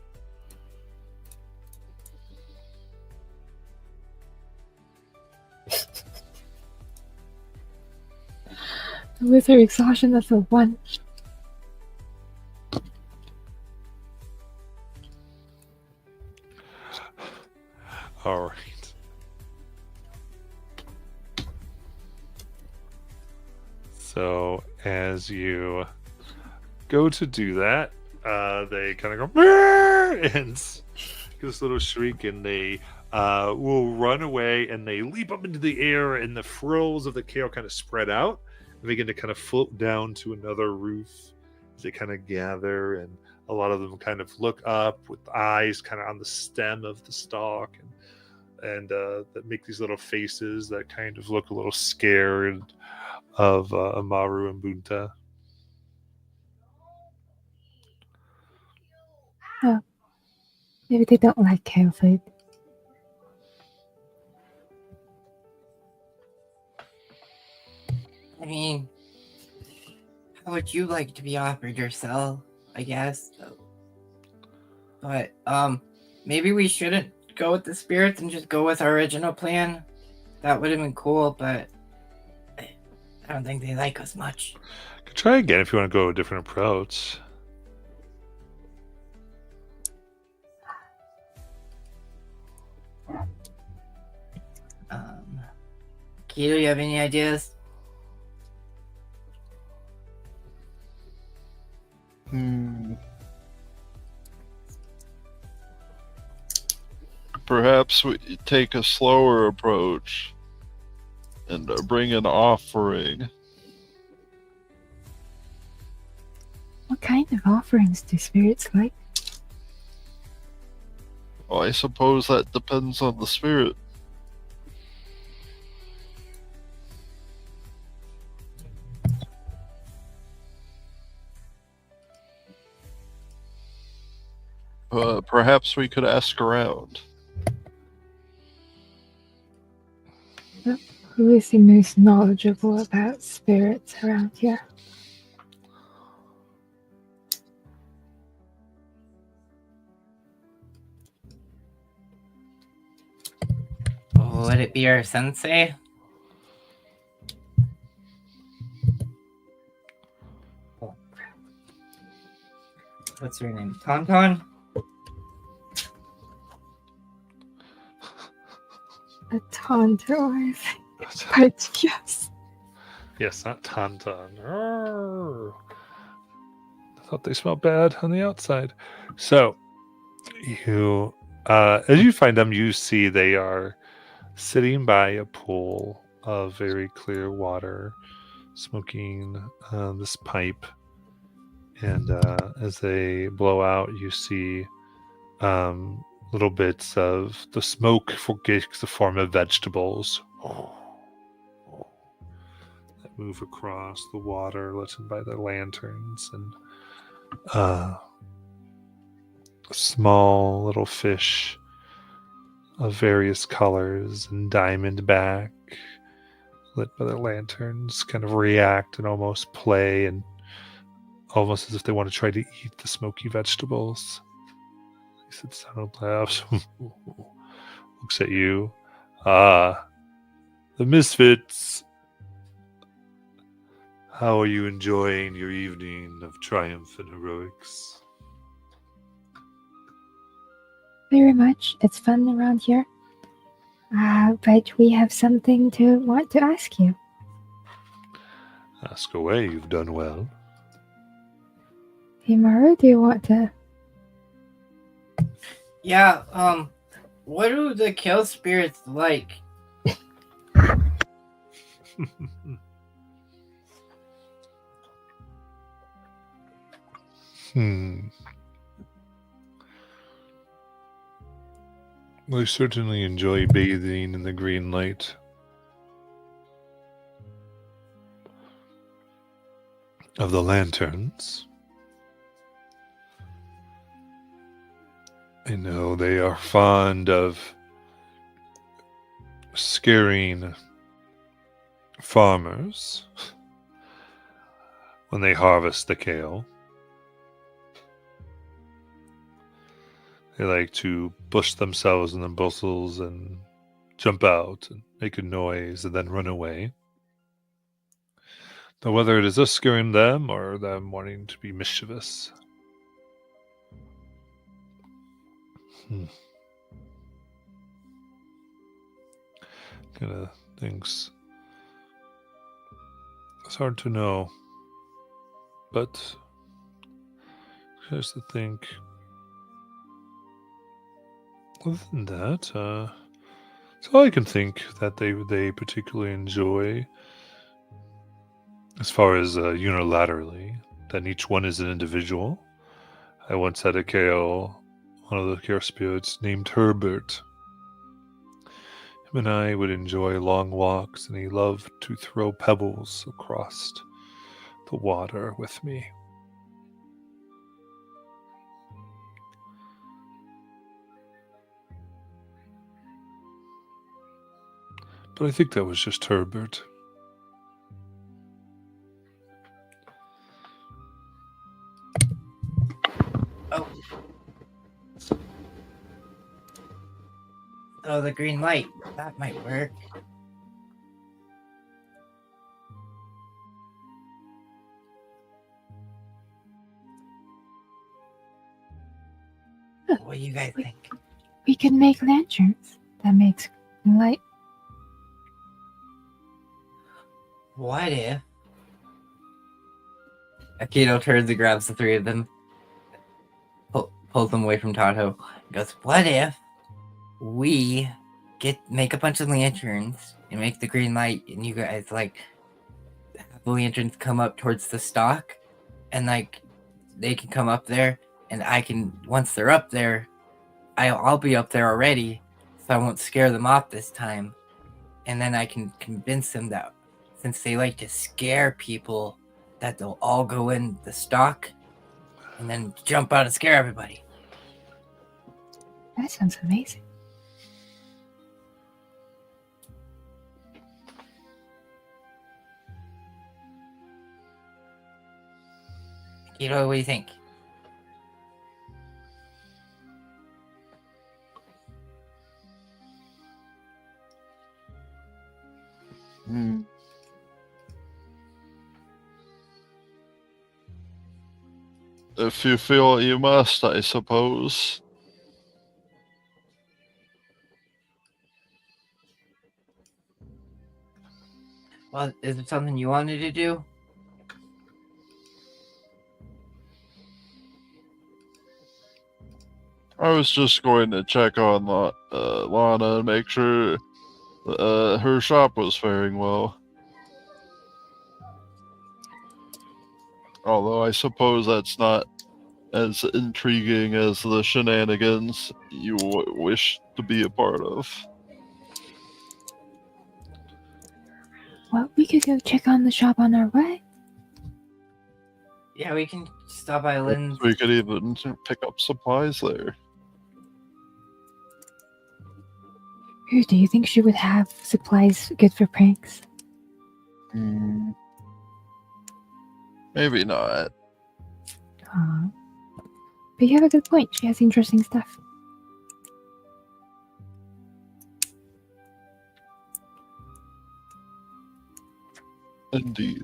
E: With her exhaustion, that's a 1.
B: All right. So as you go to do that, they kind of go "Meow!" and give this little shriek, and they will run away, and they leap up into the air, and the frills of the kale kind of spread out and begin to kind of float down to another roof as they kind of gather, and a lot of them kind of look up with eyes kind of on the stem of the stalk, and that make these little faces that kind of look a little scared of Amaru and Bunta.
E: Maybe they don't like kale food.
G: I mean, how would you like to be offered yourself? I guess. But maybe we shouldn't go with the spirits and just go with our original plan. That would have been cool, but I don't think they like us much.
B: Could try again if you want to go a different approach.
G: Keto, you have any ideas?
F: Perhaps we take a slower approach and bring an offering.
E: What kind of offerings do spirits like?
F: Well, I suppose that depends on the spirit. Perhaps we could ask around.
E: Who is the most knowledgeable about spirits around here?
G: Would it be our sensei? What's her name? Tauntaun?
E: A Tonto, I think. But yes.
B: Yes, not Tauntaun. Arrgh. I thought they smelled bad on the outside. So, you, as you find them, you see they are sitting by a pool of very clear water, smoking this pipe. And as they blow out, you see little bits of the smoke takes the form of vegetables that move across the water, lit by the lanterns, and small little fish of various colors and diamondback, lit by the lanterns, kind of react and almost play, and almost as if they want to try to eat the smoky vegetables. He sits down and laughs. Looks at you. Ah, the misfits. How are you enjoying your evening of triumph and heroics?
E: Very much. It's fun around here. But we have something to want to ask you.
B: Ask away, you've done well.
E: Hey Maru, do you want to?
G: Yeah, what do the kill spirits like?
B: Hmm. I certainly enjoy bathing in the green light of the lanterns. I know they are fond of scaring farmers when they harvest the kale. They like to push themselves in the bristles and jump out and make a noise and then run away. Now, whether it is us scaring them or them wanting to be mischievous. Kind of things. It's hard to know. But here's the thing. Other than that, it's all I can think that they particularly enjoy as far as unilaterally. Then each one is an individual. I once had a kale, one of the care spirits named Herbert. Him and I would enjoy long walks, and he loved to throw pebbles across the water with me. But I think that was just Herbert.
G: Oh. Oh, the green light. That might work. What do you guys think?
E: We could make lanterns that makes light.
G: What if Akito turns and grabs the three of them, pulls them away from Tato, and goes, what if we make a bunch of lanterns and make the green light, and you guys like have the lanterns come up towards the stalk, and like they can come up there, and I can, once they're up there, I'll be up there already, so I won't scare them off this time, and then I can convince them that since they like to scare people, that they'll all go in the stalk and then jump out and scare everybody.
E: That sounds amazing.
G: Akito, what do you think?
F: If you feel you must, I suppose.
G: Well, is it something you wanted to do?
F: I was just going to check on Lana and make sure her shop was faring well. Although I suppose that's not as intriguing as the shenanigans you wish to be a part of.
E: Well, we could go check on the shop on our way.
G: Yeah, we can stop by Lynn's.
F: We could even pick up supplies there.
E: Do you think she would have supplies good for pranks?
F: Maybe not.
E: Aw. But you have a good point. She has interesting stuff.
F: Indeed.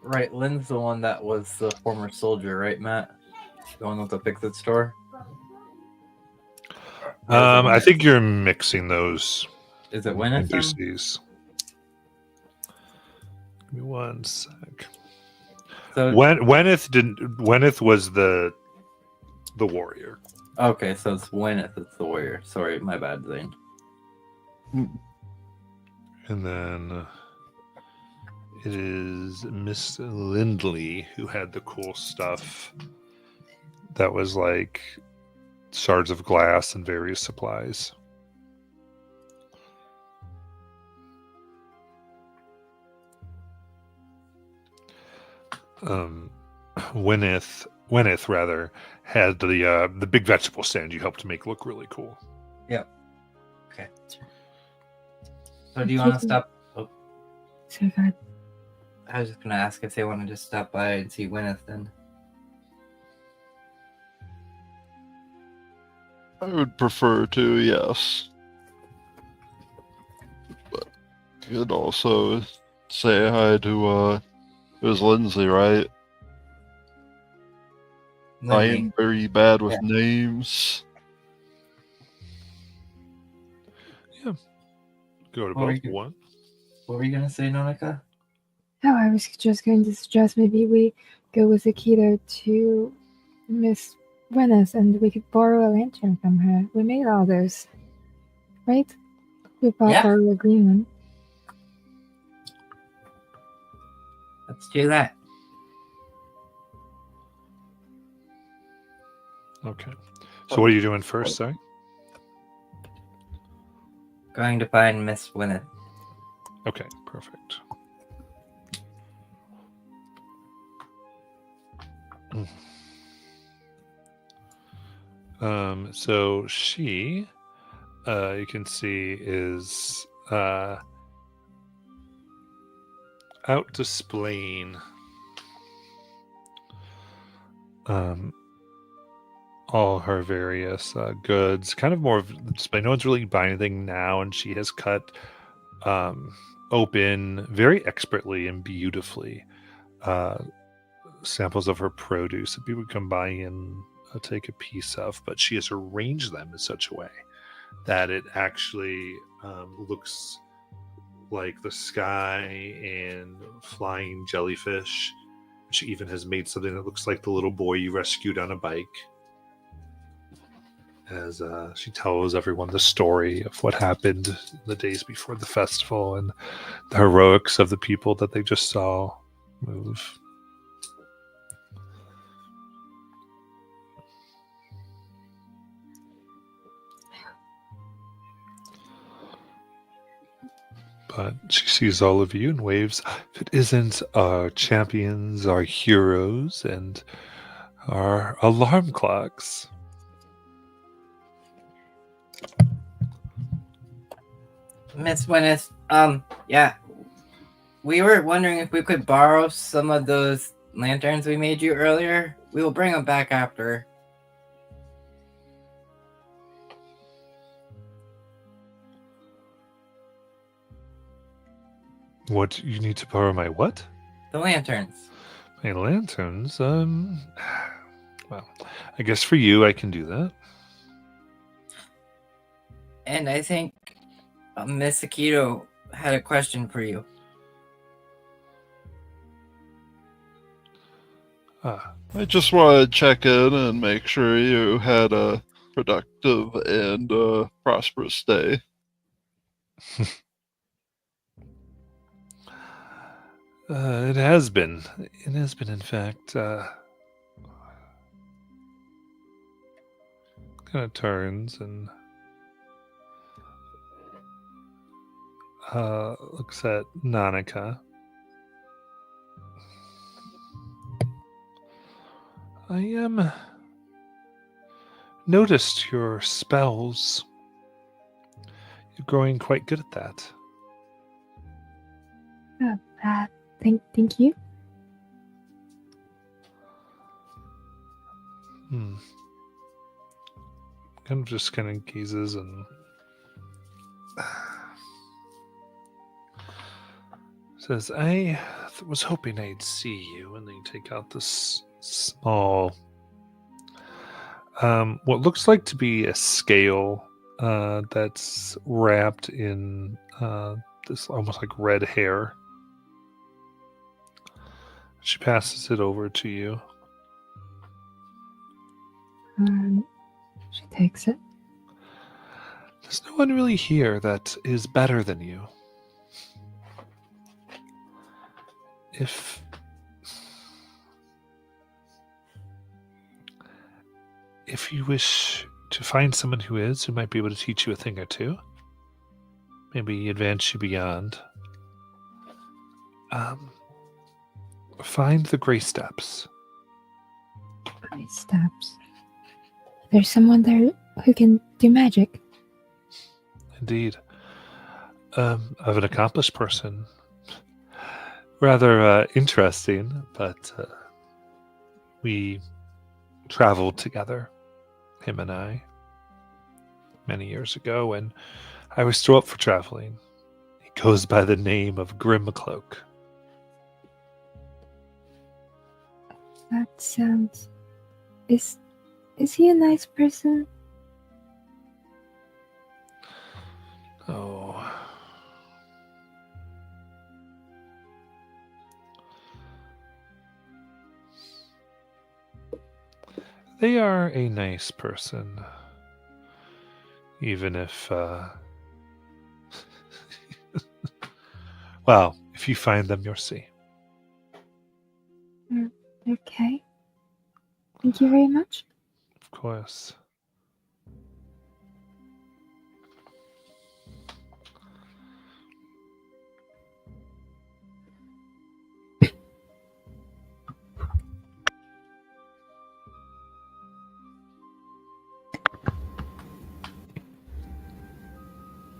D: Right, Lynn's the one that was the former soldier, right, Matt? The one with the fix-it store?
B: I think you're mixing those
D: Is it Wynneth? then?
B: NPCs. Give me one sec.
D: So,
B: Gwyneth was the warrior.
D: okay, so it's Wynneth, it's the warrior. Sorry, my bad, Zane.
B: And then it is Miss Lindley who had the cool stuff that was like shards of glass and various supplies. Gwyneth rather had the big vegetable stand you helped make look really cool.
G: Okay. So do you want to stop? Oh,
E: So good.
G: I was just gonna ask if they want to just stop by and see Gwyneth then.
F: I would prefer to, yes. But could also say hi to it was Lindsay, right? I
G: Lindsay.
F: am very bad with
G: Yeah.
F: names.
B: Go to
G: Or
B: both.
G: you could-
B: One.
G: What were you gonna say, Nonika?
E: Oh, I was just going to suggest maybe we go with Akito to Miss Gwyneth and we could borrow a lantern from her. We made all those. Right? We bought
G: Yeah.
E: our agreement.
G: Let's do that.
B: Okay. So what are you doing first, sorry?
G: Going to find Miss Gwyneth.
B: Okay, perfect. So she, you can see, is out displaying all her various goods, kind of more of the display. No one's really buying anything now, and she has cut open very expertly and beautifully samples of her produce that people can buy and take a piece of, but she has arranged them in such a way that it actually looks like the sky and flying jellyfish. She even has made something that looks like the little boy you rescued on a bike, as she tells everyone the story of what happened the days before the festival and the heroics of the people that they just saw move. But she sees all of you and waves. If it isn't our champions, our heroes, and our alarm clocks.
G: Miss Gwyneth, yeah. We were wondering if we could borrow some of those lanterns we made you earlier. We will bring them back after.
B: What, you need to borrow my what?
G: The lanterns.
B: My lanterns? Well, I guess for you I can do that.
G: And I think Miss Akito had a question for you.
F: I just want to check in and make sure you had a productive and prosperous day.
B: It has been. It has been, in fact. Kind of turns and looks at Nanika. I noticed your spells. You're growing quite good at that.
E: Thank you.
B: Kind of just kind of gazes and says, I was hoping I'd see you. And they take out this small, what looks like to be a scale that's wrapped in this almost like red hair. She passes it over to you.
E: She takes it.
B: There's no one really here that is better than you. if you wish to find someone who might be able to teach you a thing or two, maybe advance you beyond, find the Gray Steps.
E: Great steps. There's someone there who can do magic.
B: Indeed. Of an accomplished person. Rather interesting, but we traveled together, him and I, many years ago, and I was still up for traveling. He goes by the name of Grimcloak.
E: That sounds... Is he a nice person?
B: Oh. They are a nice person. Even if, well, if you find them, you'll see.
E: Okay. Thank you very much.
B: Of course.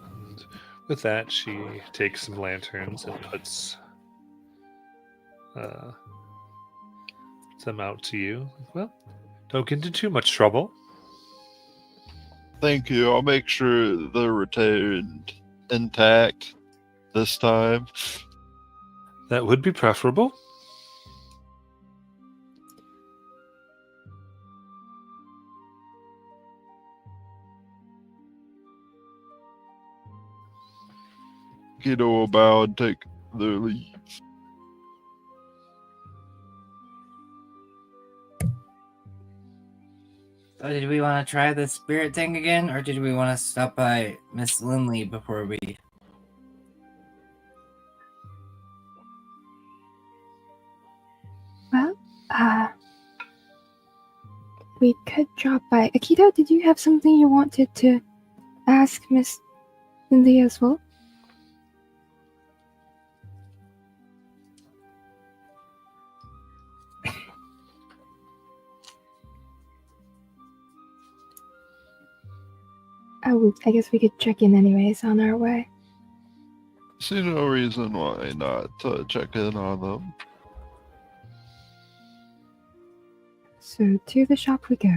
B: And with that, she takes some lanterns and puts them out to you. Well, don't get into too much trouble.
F: Thank you. I'll make sure they're retained intact this time.
B: That would be preferable.
F: Kiddo bow and take their leave.
G: So did we want to try the spirit thing again, or did we want to stop by Miss Lindley before we...
E: Well, we could drop by. Akito, did you have something you wanted to ask Miss Lindy as well? I guess we could check in anyways on our way.
F: See no reason why not check in on them.
E: So to the shop we go.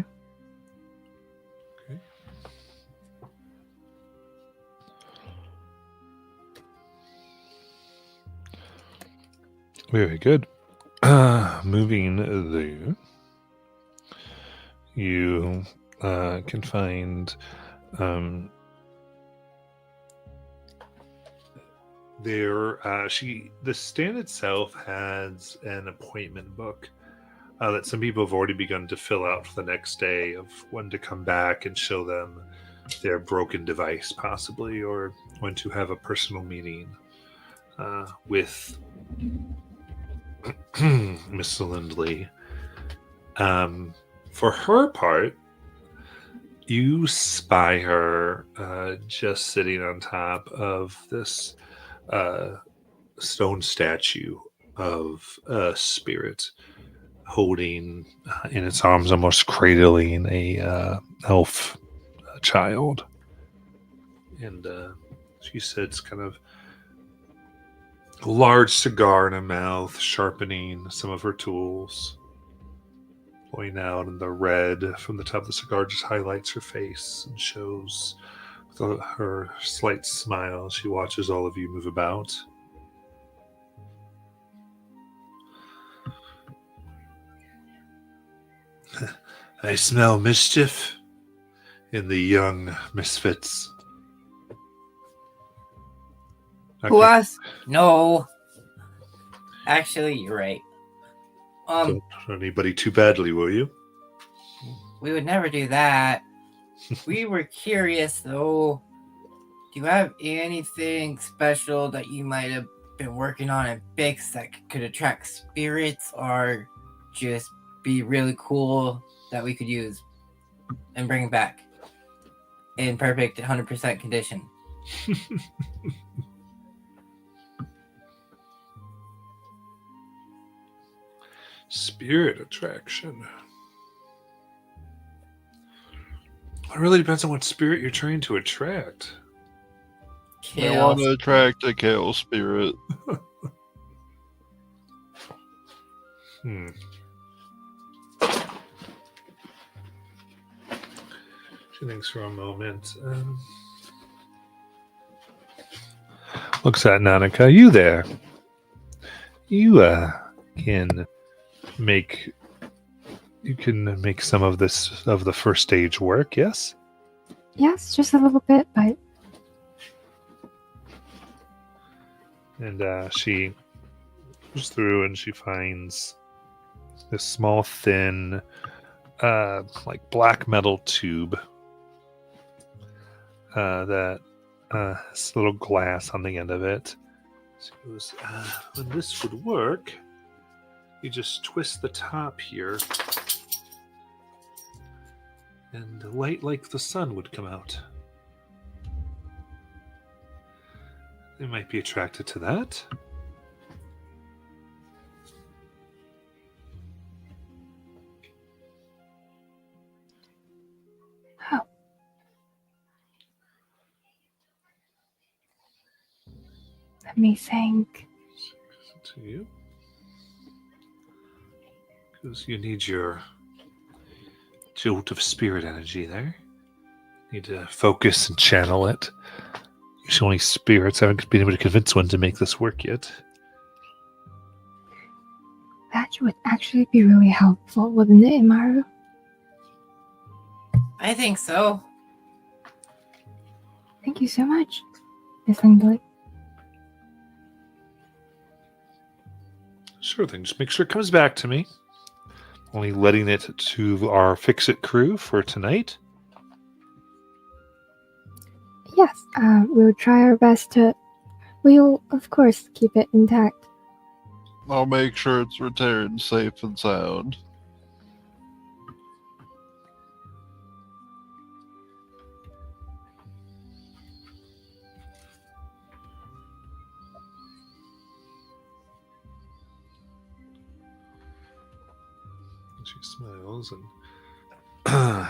B: Okay. Very good. Moving there, you can find the stand itself has an appointment book that some people have already begun to fill out for the next day of when to come back and show them their broken device, possibly, or when to have a personal meeting with Miss Lindley. For her part, you spy her just sitting on top of this stone statue of a spirit, holding in its arms, almost cradling a elf child. And she sits kind of a large cigar in her mouth, sharpening some of her tools, blowing out, and the red from the top of the cigar just highlights her face and shows with her slight smile. She watches all of you move about. I smell mischief in the young misfits.
G: Who us? No. Actually, you're right.
B: Don't hurt anybody too badly, will you?
G: We would never do that. We were curious, though. Do you have anything special that you might have been working on and fixed that could attract spirits or just be really cool that we could use and bring back in perfect 100% condition?
B: Spirit attraction. It really depends on what spirit you're trying to attract.
F: I want to attract a kale spirit.
B: She thinks for a moment. Looks at Nanika. You there? You can make. You can make some of this of the first stage work. Yes.
E: Yes, just a little bit, but
B: And she goes through and she finds this small, thin, like black metal tube that has a little glass on the end of it. She goes, when this would work, you just twist the top here, and light like the sun would come out. They might be attracted to that.
E: oh. Let me think.
B: To you. Because you need your jolt of spirit energy there. You need to focus and channel it. Usually only spirits haven't been able to convince one to make this work yet.
E: That would actually be really helpful, wouldn't it, Imaru?
G: I think so.
E: Thank you so much, Miss Lingboy.
B: Sure thing. Just make sure it comes back to me. Only letting it to our Fix-It crew for tonight.
E: Yes, we'll try our best to. We'll, of course, keep it intact.
F: I'll make sure it's returned safe and sound.
B: She smiles and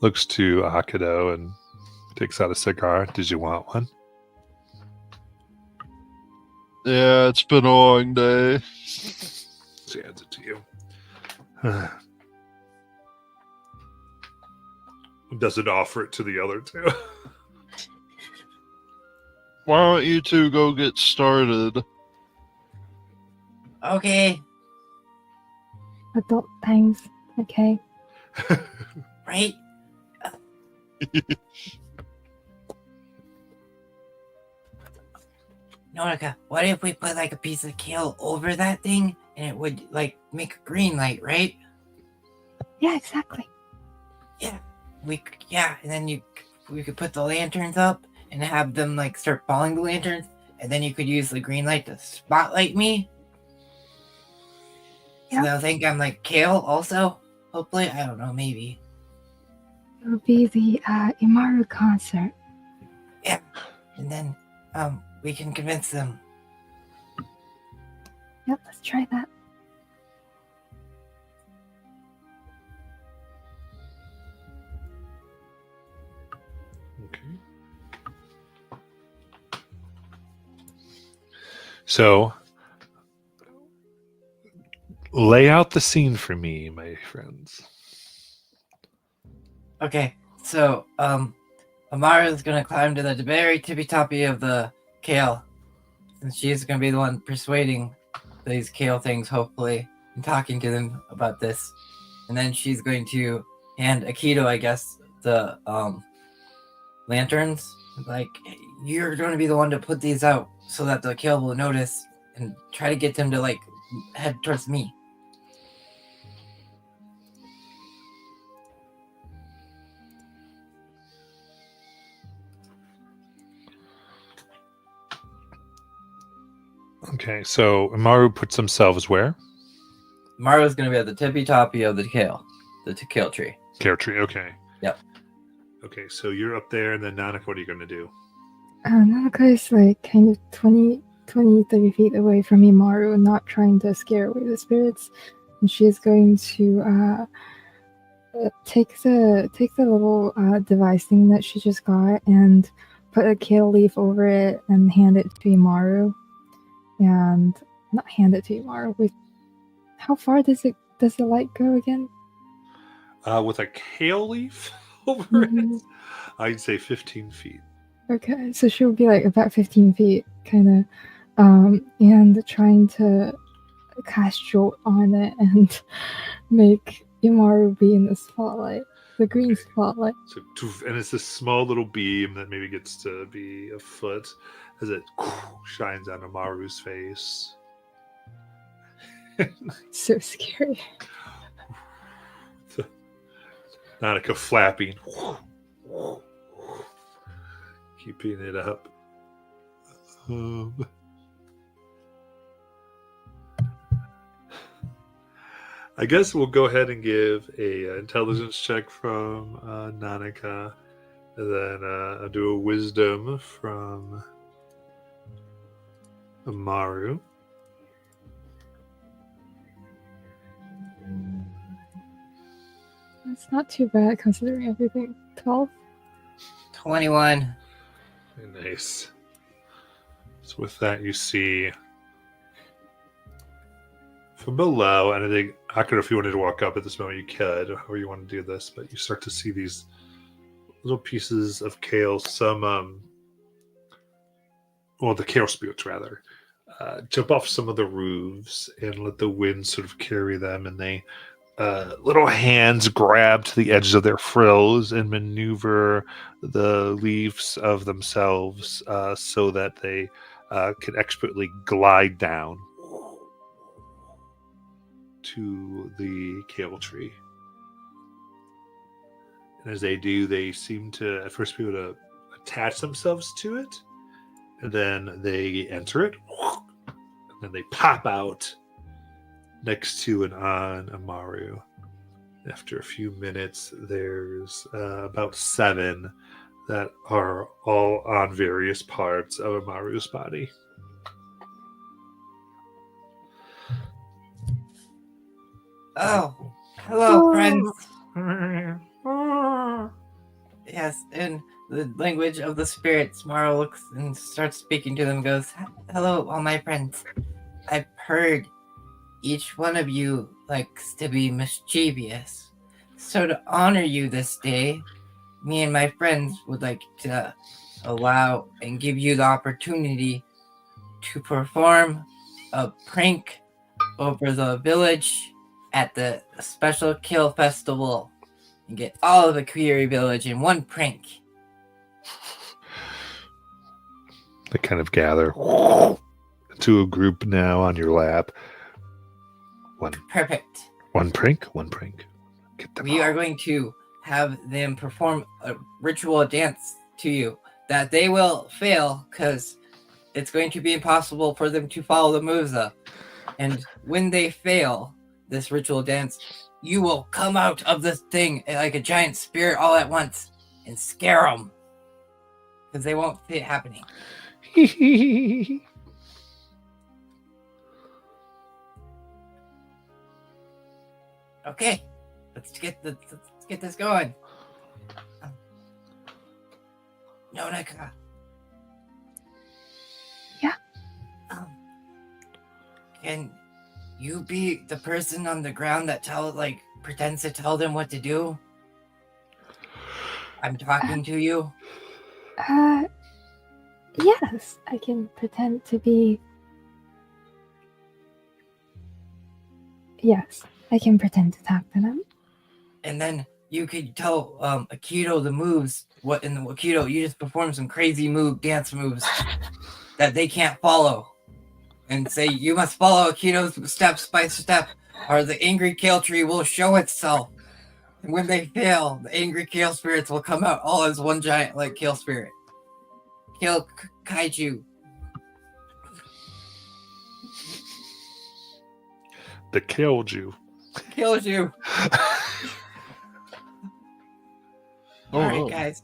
B: looks to Akido and takes out a cigar. Did you want one?
F: Yeah, it's been a long day.
B: She hands it to you. Doesn't offer it to the other two.
F: Why don't you two go get started?
G: Okay,
E: Adult times, okay?
G: right? Norika, what if we put like a piece of kale over that thing and it would like make a green light, right?
E: Yeah, exactly.
G: Yeah, and then we could put the lanterns up and have them like start following the lanterns, and then you could use the green light to spotlight me. So
E: Yep.
G: they'll think I'm like kale also. Hopefully, I don't know, maybe.
E: It will be the Imaru concert.
G: And then we can convince them.
E: Yep, let's try that.
B: Okay. So, lay out the scene for me, my friends.
G: Okay, so Amara's gonna climb to the very tippy toppy of the kale, and she's gonna be the one persuading these kale things, hopefully, and talking to them about this. And then she's going to hand Akito, I guess, the lanterns. Like, you're going to be the one to put these out so that the kale will notice and try to get them to like head towards me.
B: Okay, so Amaru puts themselves where?
D: Maru's gonna be at the tippy toppy of the kale tree.
B: Care tree. Okay.
D: Yep.
B: Okay, so you're up there, and then Nanak, what are you going to do?
E: Nanaka is like kind of 20, 30 feet away from Imaru, not trying to scare away the spirits. And she is going to take the little device thing that she just got and put a kale leaf over it and hand it to Imaru. And not hand it to Imaru. Wait, how far does the light go again?
B: With a kale leaf over
E: Mhm.
B: it, I'd say 15 feet.
E: Okay, so she'll be like about 15 feet, kind of, and trying to cast Jolt on it and make Imaru be in the spotlight, the green
B: Okay.
E: spotlight.
B: So, and it's this small little beam that maybe gets to be a foot as it shines on Amaru's face.
E: So scary.
B: Nanika flapping, keeping it up. I guess we'll go ahead and give a intelligence check from Nanika, and then I'll do a wisdom from Amaru.
E: It's not too bad considering everything. 12?
G: 21.
B: Nice. So with that, you see from below, and I think, Akira, if you wanted to walk up at this moment, you could, however you want to do this, but you start to see these little pieces of kale, some, the kale spirits, rather, jump off some of the roofs and let the wind sort of carry them, and they little hands grab to the edges of their frills and maneuver the leaves of themselves so that they can expertly glide down to the kale tree. And as they do, they seem to at first be able to attach themselves to it, and then they enter it, and then they pop out next to and on Amaru. After a few minutes, there's about 7 that are all on various parts of Amaru's body.
G: Oh, hello, friends. Yes, in the language of the spirits, Mara looks and starts speaking to them and goes, hello, all my friends. I've heard each one of you likes to be mischievous. So to honor you this day, me and my friends would like to allow and give you the opportunity to perform a prank over the village at the special kill festival and get all of the Query village in one prank.
B: They kind of gather to a group now on your lap.
G: Perfect.
B: One prank. Get them
G: We
B: all.
G: are going to have them perform a ritual dance to you that they will fail because it's going to be impossible for them to follow the moves up. And when they fail this ritual dance, you will come out of this thing like a giant spirit all at once and scare them because they won't see it happening. Okay, let's get this going. Nonaka.
E: Yeah.
G: Can you be the person on the ground that pretends to tell them what to do? I'm talking to you.
E: Yes, I can pretend to be. Yes, I can pretend to talk to them.
G: And then you could tell Akito the moves. What in the Akito, you just perform some crazy dance moves that they can't follow. And say, you must follow Akito's steps by step, or the angry kale tree will show itself. And when they fail, the angry kale spirits will come out all as one giant kale spirit. Kale kaiju.
B: that killed you.
G: Kills you.
F: Oh,
G: All right,
F: no.
G: guys.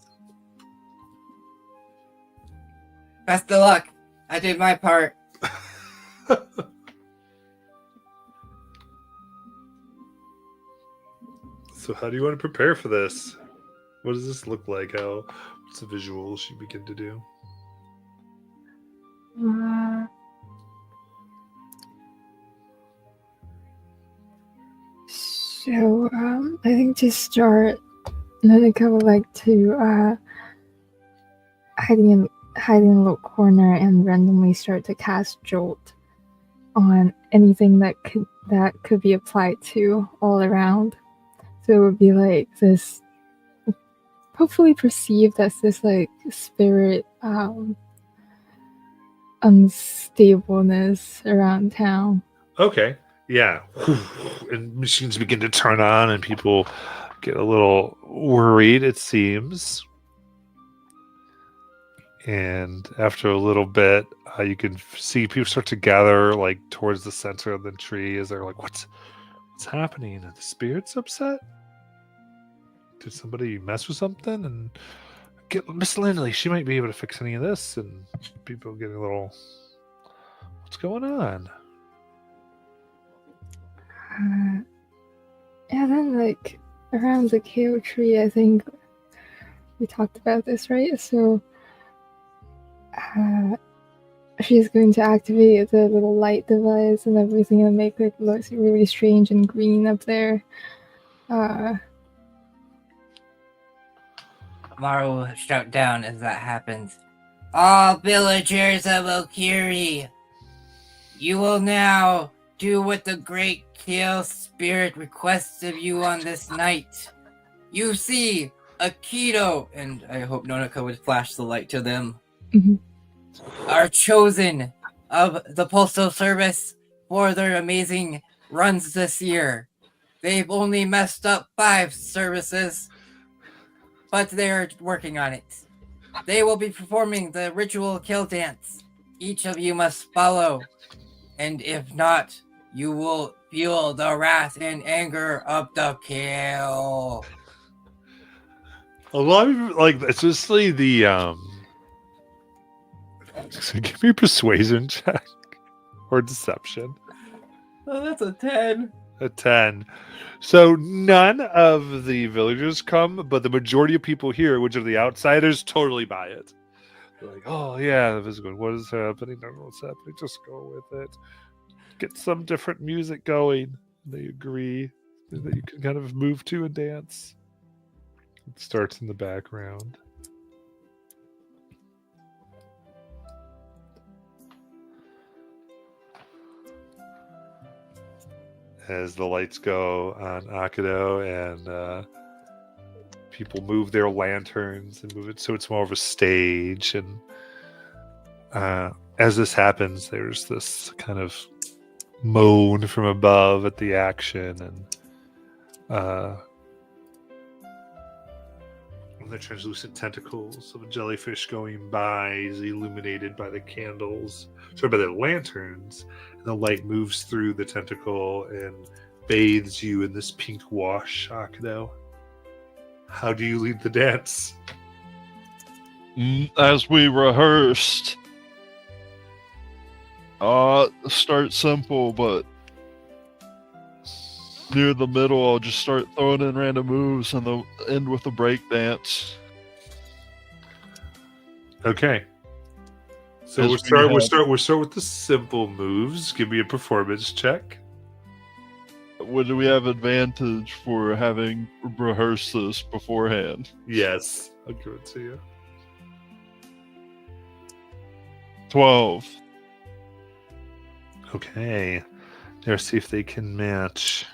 G: Best of luck. I did my part.
B: So how do you want to prepare for this? What does this look like? What's the visuals you begin to do?
E: So, I think to start, Nonika would like to hiding in a little corner and randomly start to cast Jolt on anything that could be applied to all around. So it would be like this, hopefully perceived as this like spirit unstableness around town.
B: Okay. Yeah. And machines begin to turn on and people get a little worried, it seems. And after a little bit, you can see people start to gather like towards the center of the tree as they're like, what's happening? Are the spirits upset? Did somebody mess with something? And get Miss Lindley, she might be able to fix any of this. And people getting a little, what's going on?
E: Yeah, then like around the kale tree, I think we talked about this, right? So she's going to activate the little light device and everything and make it look really strange and green up there.
G: Mara will shout down as that happens. All villagers of Okiri, you will now do what the great Kale Spirit requests of you on this night. You see, Aikido, and I hope Nonika would flash the light to them, are chosen of the Postal Service for their amazing runs this year. They've only messed up 5 services, but they're working on it. They will be performing the ritual kill dance. Each of you must follow, and if not, you will feel the wrath and anger of the kill.
B: A lot of like, especially the so give me a persuasion check or deception.
D: Oh, that's a 10.
B: A 10. So none of the villagers come, but the majority of people here, which are the outsiders, totally buy it. They're like, oh yeah, this is good. What is happening? I don't know what's happening. Just go with it. Get some different music going. They agree that you can kind of move to and dance. It starts in the background. As the lights go on Akido and people move their lanterns and move it so it's more of a stage. And as this happens, there's this kind of moan from above at the action, and the translucent tentacles of a jellyfish going by is illuminated by the candles, by the lanterns, and the light moves through the tentacle and bathes you in this pink wash, Akido. How do you lead the dance?
F: As we rehearsed, start simple, but near the middle, I'll just start throwing in random moves and they'll end with a break dance.
B: Okay. So
F: As
B: we'll start with the simple moves. Give me a performance check.
F: Do we have advantage for having rehearsed this beforehand?
B: Yes, I'll give it to you.
F: 12.
B: Okay. Let's see if they can match.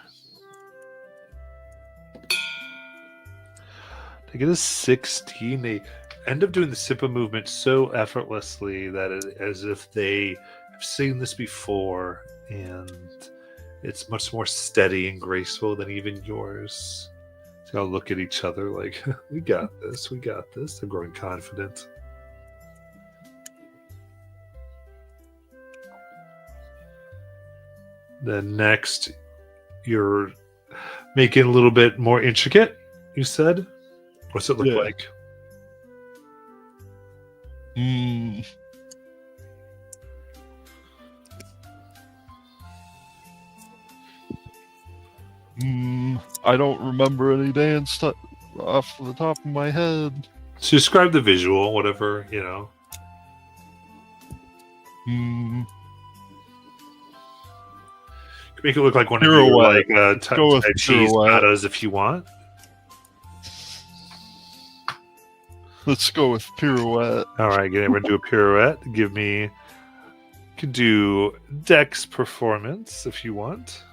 B: They get a 16. They end up doing the Sippa movement so effortlessly that as if they have seen this before, and it's much more steady and graceful than even yours. So I'll look at each other like, we got this. They're growing confident. Then next, you're making a little bit more intricate, you said? What's it look
F: Yeah.
B: like?
F: I don't remember any dance off the top of my head.
B: So describe the visual, whatever, you know.
F: Hmm.
B: You can make it look like one of your
F: Pirouette.
B: like
F: Go with
B: Tai Chi's
F: pirouette.
B: katas if you want.
F: Let's go with pirouette.
B: All right, get everyone to do a pirouette. Give me. You can do Dex performance if you want.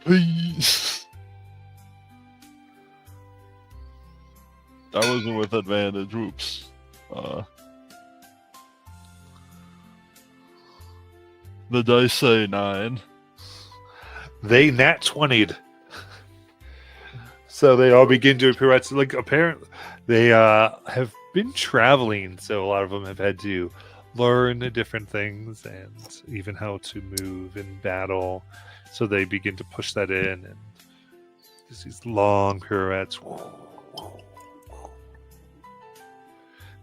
F: Please. That wasn't with advantage. Oops. The dice say 9.
B: They nat 20'd. So they all begin doing pirouettes. Like apparently, they have been traveling, so a lot of them have had to learn different things and even how to move in battle. So they begin to push that in, and just these long pirouettes.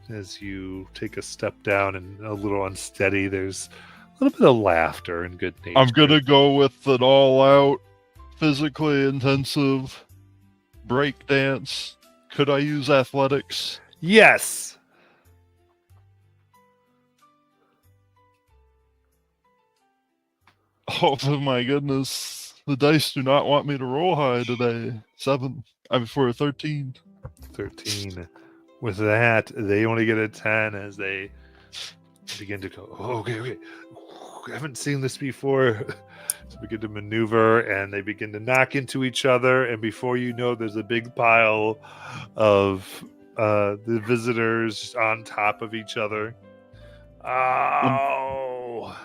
B: As you take a step down and a little unsteady, there's a little bit of laughter and good nature.
F: I'm gonna go with an all-out, physically intensive break dance. Could I use athletics?
B: Yes.
F: Oh my goodness. The dice do not want me to roll high today. 7. I'm for a 13.
B: 13. With that, they only get a 10 as they begin to go, oh, okay. I haven't seen this before. So begin to maneuver and they begin to knock into each other. And before you know, there's a big pile of the visitors on top of each other. Oh.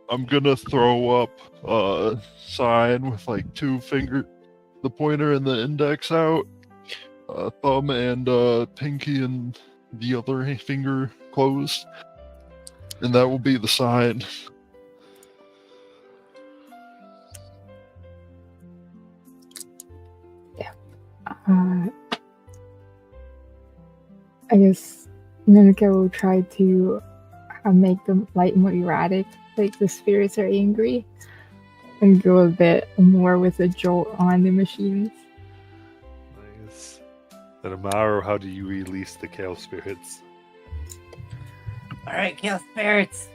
F: I'm gonna throw up a sign with like 2 finger, the pointer and the index out, thumb and pinky and the other finger closed, and that will be the sign.
E: I guess Ninika will try to make the light more erratic, like the spirits are angry, and go a bit more with a jolt on the machines.
B: Nice. Then Amaro, how do you release the Chaos Spirits?
G: Alright, Chaos Spirits,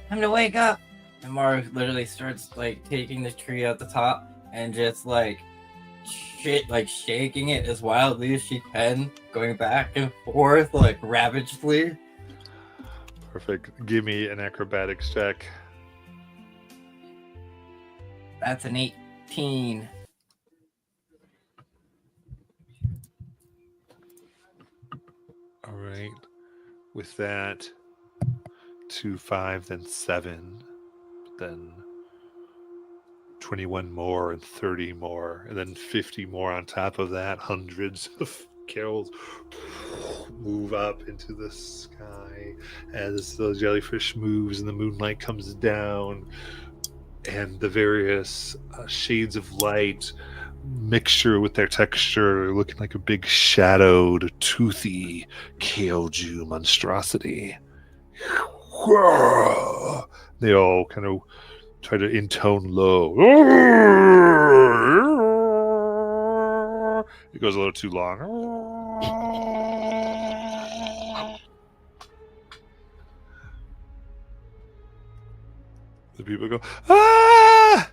G: time to wake up. And Maru literally starts like taking the tree at the top and just like shaking it as wildly as she can, going back and forth like ravagely.
B: Perfect. Give me an acrobatics check.
G: That's an 18.
B: All right. With that, 2, 5, then 7, then 21 more and 30 more, and then 50 more on top of that. Hundreds of carols move up into the sky as the jellyfish moves and the moonlight comes down, and the various shades of light mixture with their texture, looking like a big shadowed, toothy kaiju monstrosity. They all kind of try to intone low. It goes a little too long. The people go, ah!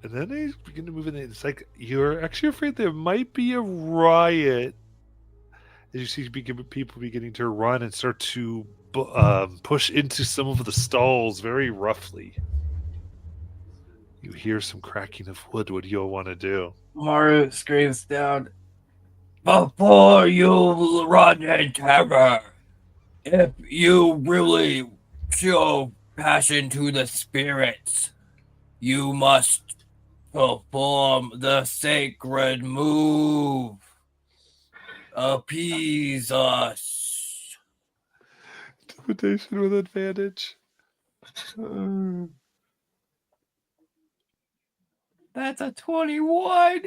B: And then they begin to move in. It's like you're actually afraid there might be a riot as you see people beginning to run and start to push into some of the stalls very roughly. You hear some cracking of wood. What do you all want to do?
G: Maru screams down, before you run in terror, if you really show passion to the spirits, you must perform the sacred move. Appease us.
B: Intimidation with advantage.
G: That's a 21.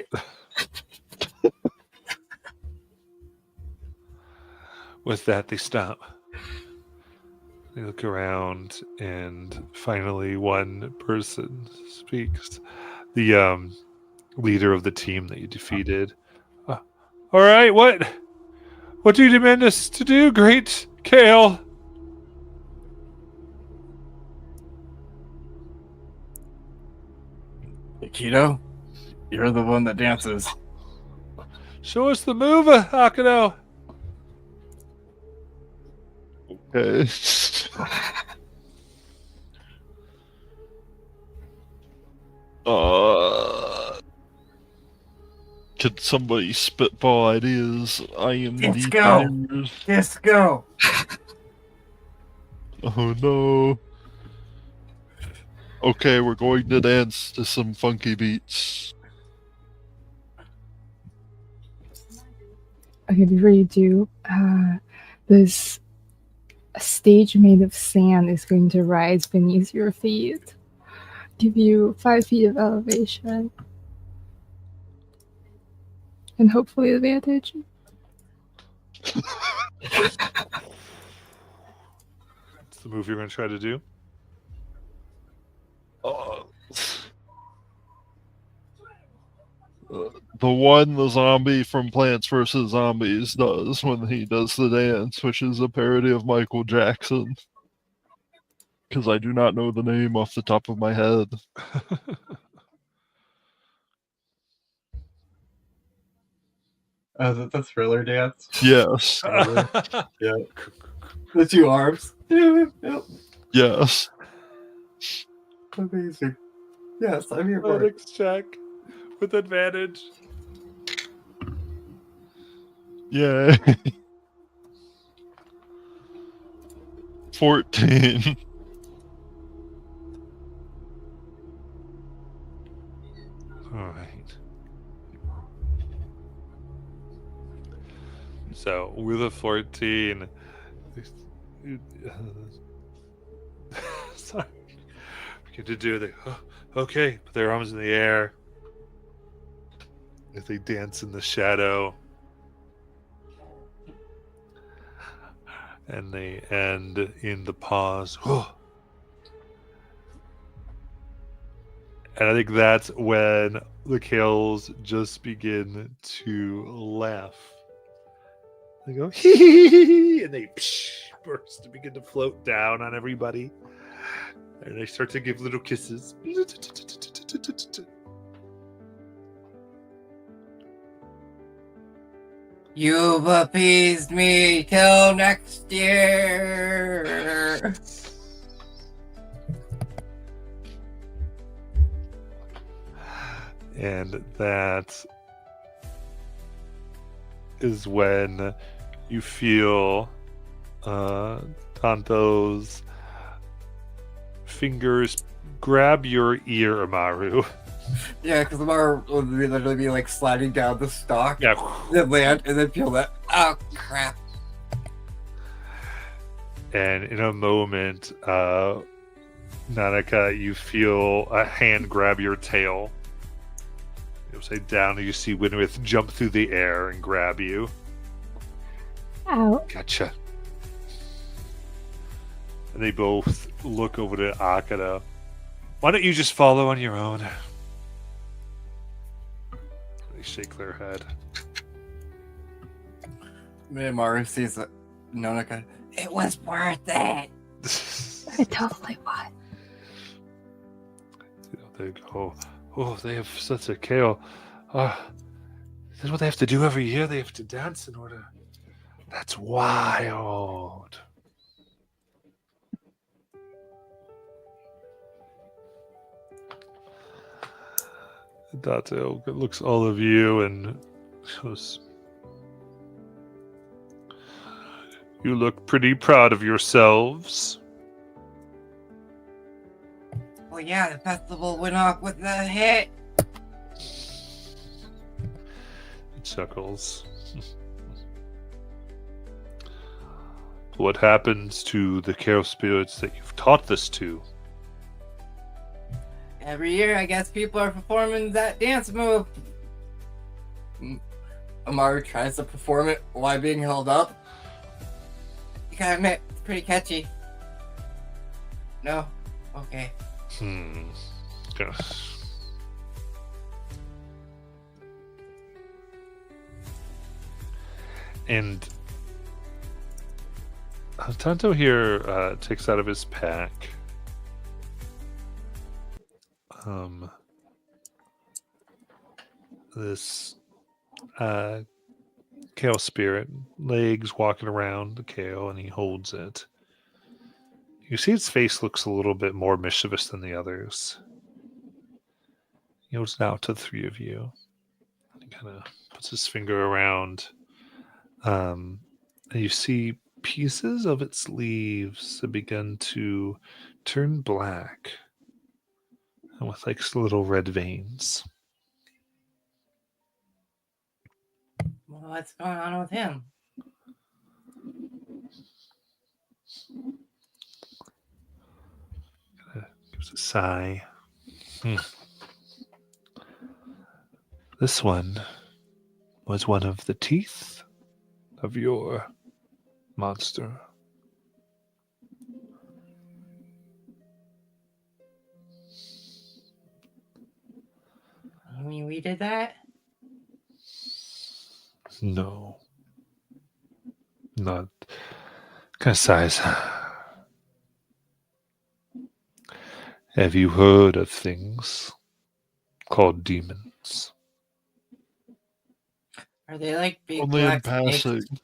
B: With that, they stop. They look around, and finally, one person speaks. The leader of the team that you defeated. All right, what do you demand us to do, Great Kale?
H: Aikido, you're the one that dances.
B: Show us the move, Akano.
F: Okay. Could somebody spitball ideas? I am
G: Let's
F: deep
G: go.
F: in yours.
G: Let's go.
F: Oh no. Okay, we're going to dance to some funky beats.
E: Okay, before you do, this stage made of sand is going to rise beneath your feet. Give you 5 feet of elevation. And hopefully advantage.
B: What's the move you're going to try to do?
F: The one the zombie from Plants vs. Zombies does when he does the dance, which is a parody of Michael Jackson. Because I do not know the name off the top of my head.
H: The thriller dance.
F: Yes.
H: Yeah. The 2 arms. Yep.
F: Yes.
H: Amazing. Yes, I'm here for it.
B: Athletics check with advantage.
F: Yay. 14.
B: All right. So with a 14, sorry, begin to do the okay, put their arms in the air as they dance in the shadow, and they end in the pause. And I think that's when the Kales just begin to laugh. They go, hee hee hee hee, and they burst to begin to float down on everybody. And they start to give little kisses.
G: You've appeased me till next year.
B: And that is when you feel Tanto's fingers grab your ear, Amaru.
D: Yeah, because Amara would literally be like sliding down the stalk,
B: Yeah.
D: then land, and then feel that.
G: Oh, crap.
B: And in a moment, Nanaka, you feel a hand grab your tail. Upside down, and you see Winwith jump through the air and grab you.
E: Ow.
B: Gotcha. And they both look over to Akata. Why don't you just follow on your own? They shake their head.
D: Maru sees that Nonaka.
G: It was worth it.
E: It totally was.
B: They go, oh, they have such a kale. Is that what they have to do every year? They have to dance in order. That's wild. Dato looks all of you and goes, you look pretty proud of yourselves.
G: Well, yeah, the festival went off with a hit.
B: He chuckles. What happens to the care spirits that you've taught this to?
G: Every year, I guess people are performing that dance move.
D: Amaru tries to perform it while being held up.
G: You gotta admit, it's pretty catchy. No? Okay.
B: Okay. And Tonto here takes out of his pack this kale spirit, legs walking around the kale, and he holds it. You see its face looks a little bit more mischievous than the others. He holds it out to the three of you. He kind of puts his finger around. And you see pieces of its leaves that begin to turn black and with like little red veins.
G: Well, what's going on with him?
B: Gives a sigh. This one was one of the teeth of your monster.
G: You mean we did that?
B: No. Not kind of size. Have you heard of things called demons?
G: Are they like big
F: Only in
G: black snakes
F: passing.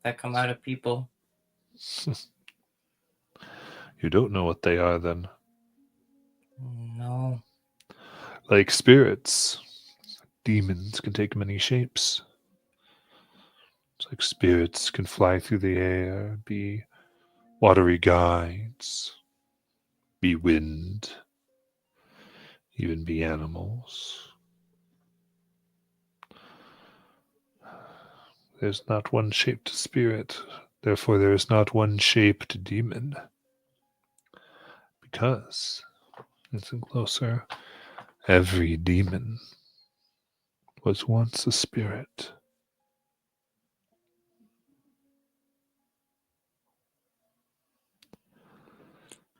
G: that come out of people?
B: You don't know what they are then.
G: No.
B: Like spirits, demons can take many shapes. It's like spirits can fly through the air, be watery guides, be wind, even be animals. There's not one shaped spirit, therefore there is not one shaped demon. Because, listen closer, every demon was once a spirit.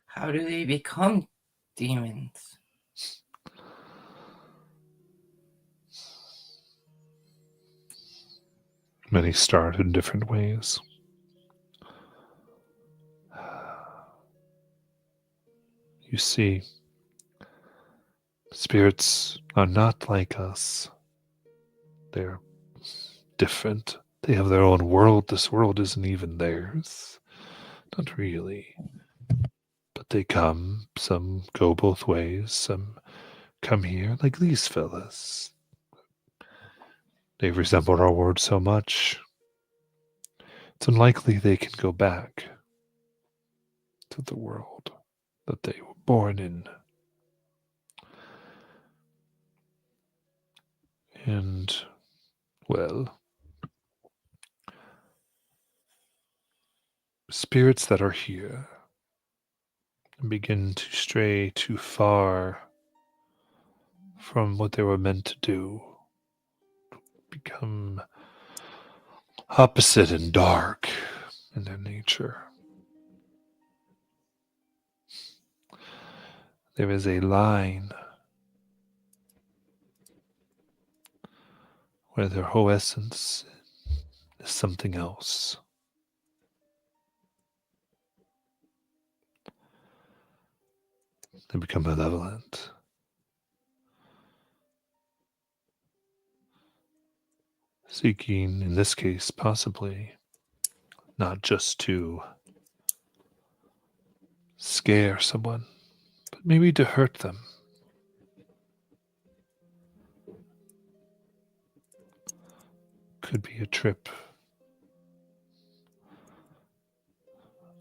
G: How do they become demons?
B: Many start in different ways. You see, spirits are not like us. They're different. They have their own world. This world isn't even theirs. Not really. But they come. Some go both ways. Some come here, like these fellas. They resemble our world so much. It's unlikely they can go back to the world that they were born in. And, well, spirits that are here begin to stray too far from what they were meant to do, become opposite and dark in their nature. There is a line where their whole essence is something else. They become malevolent. Seeking, in this case, possibly not just to scare someone, but maybe to hurt them. Could be a trip.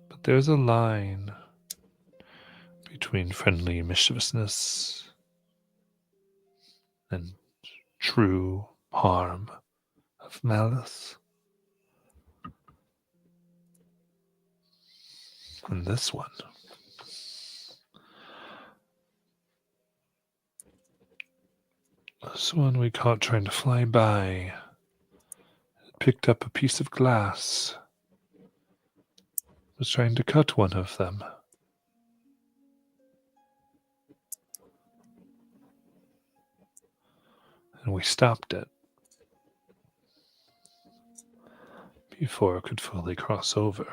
B: But there's a line between friendly mischievousness and true harm of malice. And this one This one we caught trying to fly by. It picked up a piece of glass. Was trying to cut one of them. And we stopped it before it could fully cross over.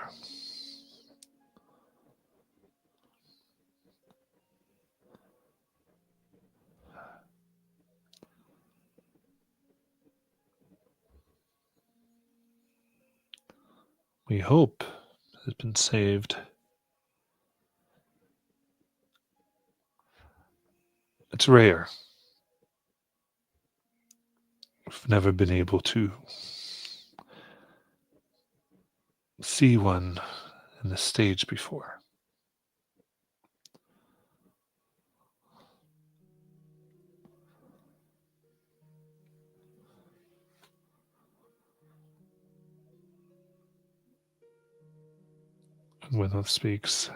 B: We hope it has been saved. It's rare. We've never been able to see one in this stage before. And Wyneth speaks.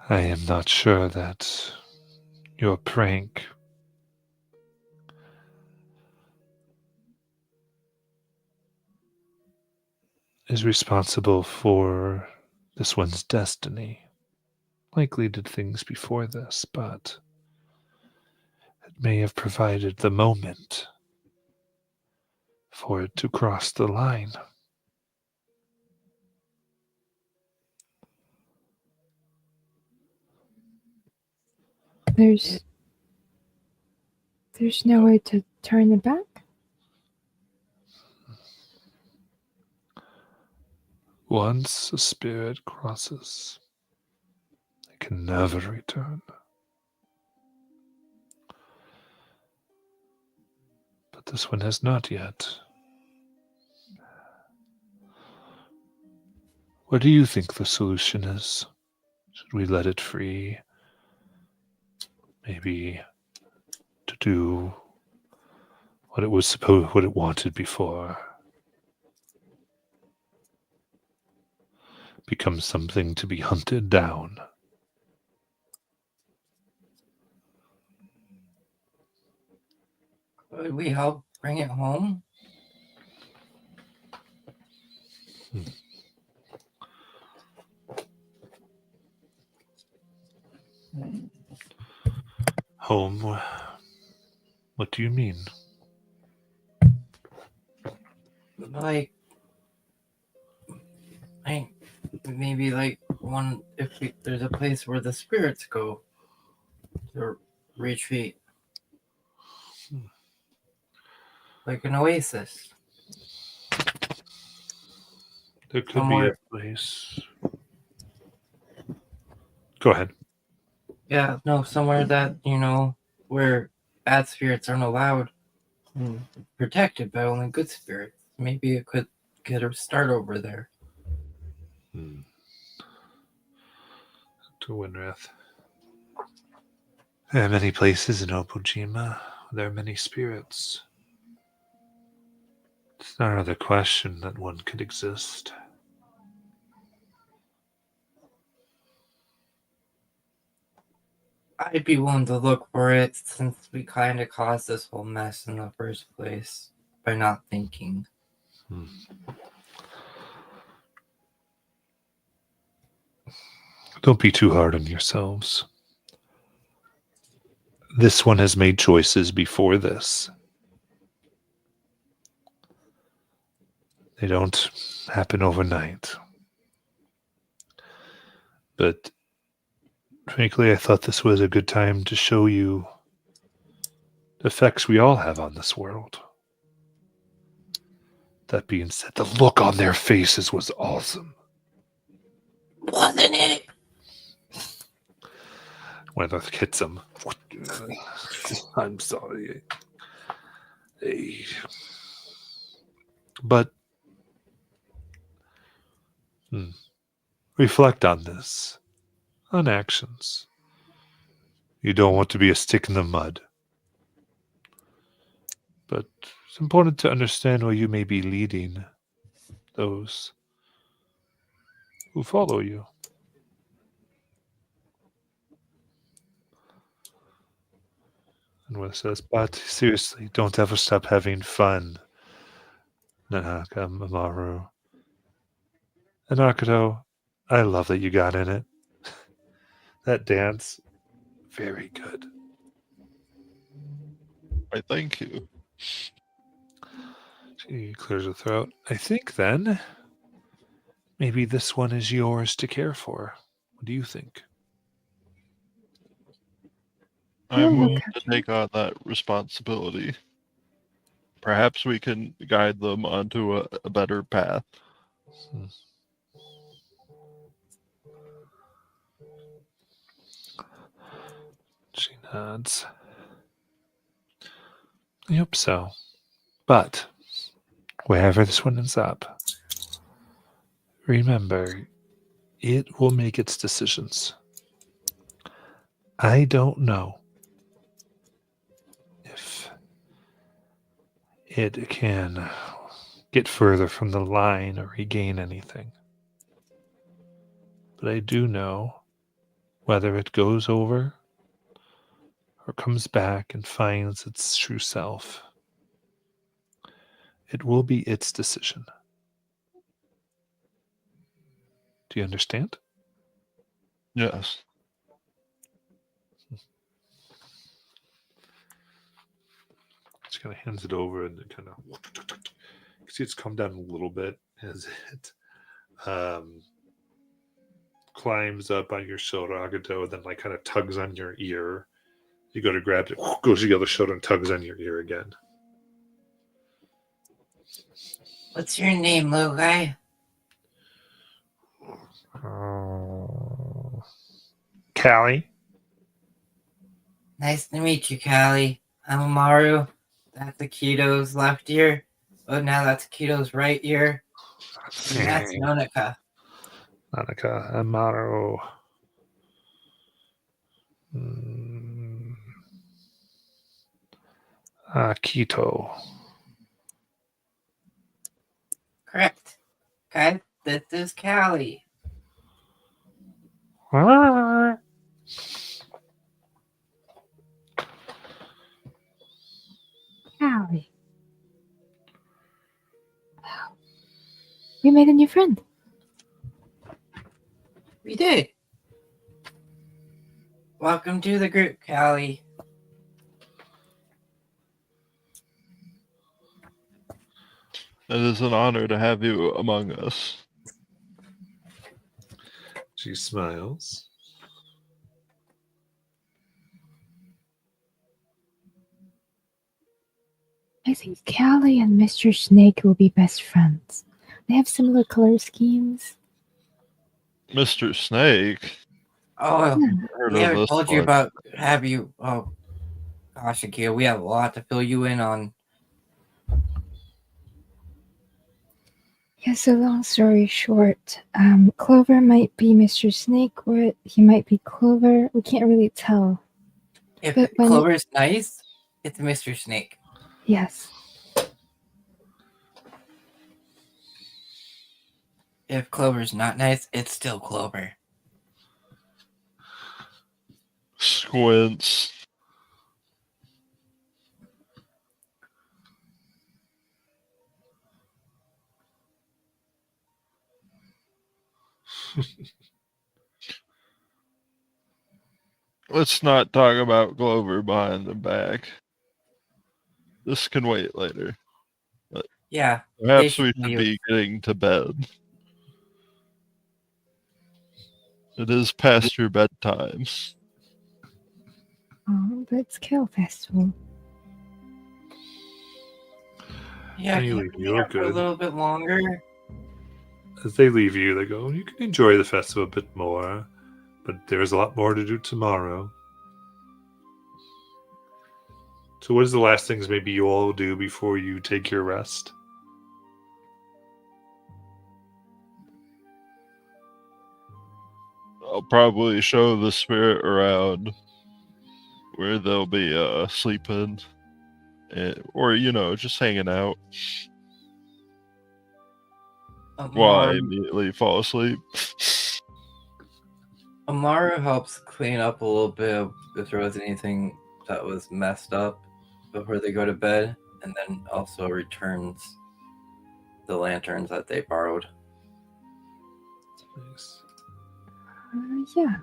B: I am not sure that your prank is responsible for this one's destiny. Likely did things before this, but it may have provided the moment for it to cross the line.
E: There's no way to turn it back?
B: Once a spirit crosses, it can never return. But this one has not yet. What do you think the solution is? Should we let it free? Maybe to do what it wanted before. Become something to be hunted down.
G: Would we help bring it home?
B: Home? What do you mean?
G: Like maybe like one there's a place where the spirits go to retreat, like an oasis.
B: There could
G: Somewhere.
B: be a place. Go ahead.
G: Yeah, no, somewhere that where bad spirits aren't allowed, protected by only good spirits. Maybe it could get a start over there.
B: To Winrath. There are many places in Opojima. There are many spirits. It's not another question that one could exist.
G: I'd be willing to look for it since we kind of caused this whole mess in the first place by not thinking.
B: Don't be too hard on yourselves. This one has made choices before this. They don't happen overnight. But frankly, I thought this was a good time to show you the effects we all have on this world. That being said, the look on their faces was awesome.
G: Wasn't it?
B: When the hits him. I'm sorry. But reflect on this, on actions. You don't want to be a stick in the mud. But it's important to understand where you may be leading those who follow you. And Will says, but seriously, don't ever stop having fun, Nanaka Maru. And Akuto, I love that you got in it. That dance, very good.
F: I thank you.
B: She clears her throat. I think then, maybe this one is yours to care for. What do you think?
F: I'm
E: look
F: willing to take on that responsibility. Perhaps we can guide them onto a better path.
B: Hmm. She nods. I hope so. But wherever this one ends up, remember, it will make its decisions. I don't know if it can get further from the line or regain anything. But I do know whether it goes over or comes back and finds its true self. It will be its decision. Do you understand?
F: Yes.
B: She kind of hands it over and it kind of, you see it's come down a little bit as it climbs up on your shoulder, Agato, and then like kind of tugs on your ear. You go to grab it, goes to the other shoulder and tugs on your ear again.
G: What's your name, little guy?
B: Callie?
G: Nice to meet you, Callie. I'm Amaru. That's Akito's left ear. Oh, now that's Akito's right ear. And that's Nonika.
B: Nanaka, Amaro. Akito.
G: Correct. Guys, this is Callie.
E: Callie. We made a new friend.
G: We did. Welcome to the group, Callie.
F: It is an honor to have you among us.
B: She smiles.
E: I think Callie and Mr. Snake will be best friends. They have similar color schemes.
F: Mr. Snake?
G: Oh,
F: Heard
G: we
F: of
G: haven't
F: this
G: told you
F: one.
G: about oh gosh, Akio, we have a lot to fill you in on.
E: Yeah, so long story short, Clover might be Mr. Snake, or he might be Clover. We can't really tell.
G: If
E: But when-
G: Clover's nice, it's Mr. Snake.
E: Yes.
G: If Clover's not nice, it's still Clover.
F: Squints. Let's not talk about Glover behind the back. This can wait later.
G: Yeah.
F: Perhaps we
G: basically,
F: should be getting to bed. It is past your bedtimes.
E: Oh, but it's Kale Festival.
G: Yeah,
B: They
G: can
B: leave
G: we
B: you.
G: be here for a
B: Good.
G: little bit longer?
B: As they leave you, they go, you can enjoy the festival a bit more, but there's a lot more to do tomorrow. So what is the last things maybe you all do before you take your rest?
F: I'll probably show the spirit around where they'll be sleeping, or just hanging out while I immediately fall asleep.
G: Amaru helps clean up a little bit if there was anything
D: that was messed up before they go to bed, and then also returns the lanterns that they borrowed.
B: Nice.
E: Yeah.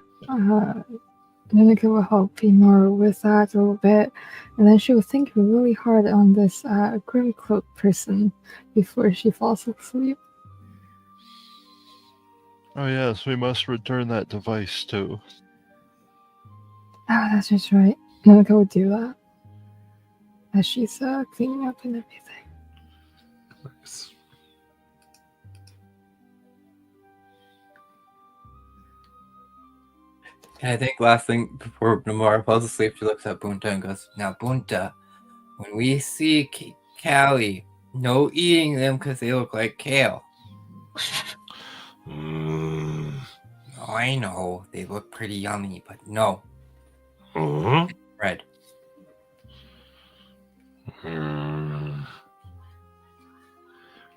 E: Danica will help Pinor with that a little bit, and then she will think really hard on this Grim Cloak person before she falls asleep.
F: Oh yes, we must return that device too.
E: Oh, that's just right. Danica will do that as she's cleaning up and everything.
B: Nice.
D: And I think last thing before Namara falls asleep, she looks at Bunta and goes, "Now, Bunta, when we see Callie, no eating them because they look like kale."
B: Mm.
G: Oh, I know. They look pretty yummy, but no.
B: Uh-huh.
G: Red.
B: Mm.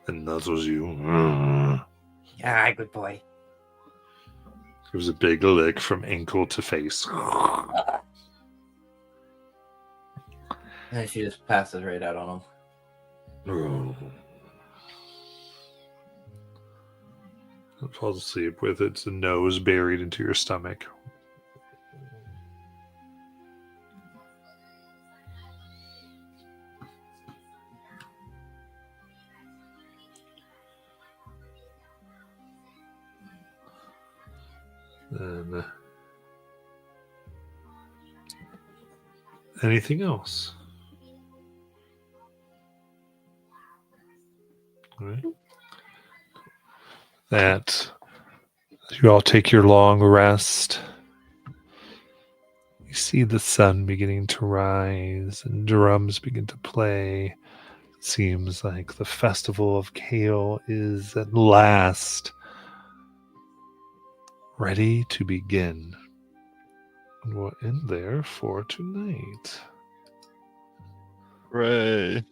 B: And that was you. Mm.
G: Yeah, good boy.
B: It was a big lick from ankle to face.
D: And then she just passes right out on him.
B: It falls asleep with its nose buried into your stomach. And anything else? All right. That you all take your long rest. You see the sun beginning to rise and drums begin to play. It seems like the festival of Kale is at last ready to begin. And we'll end there for tonight.
F: Hooray.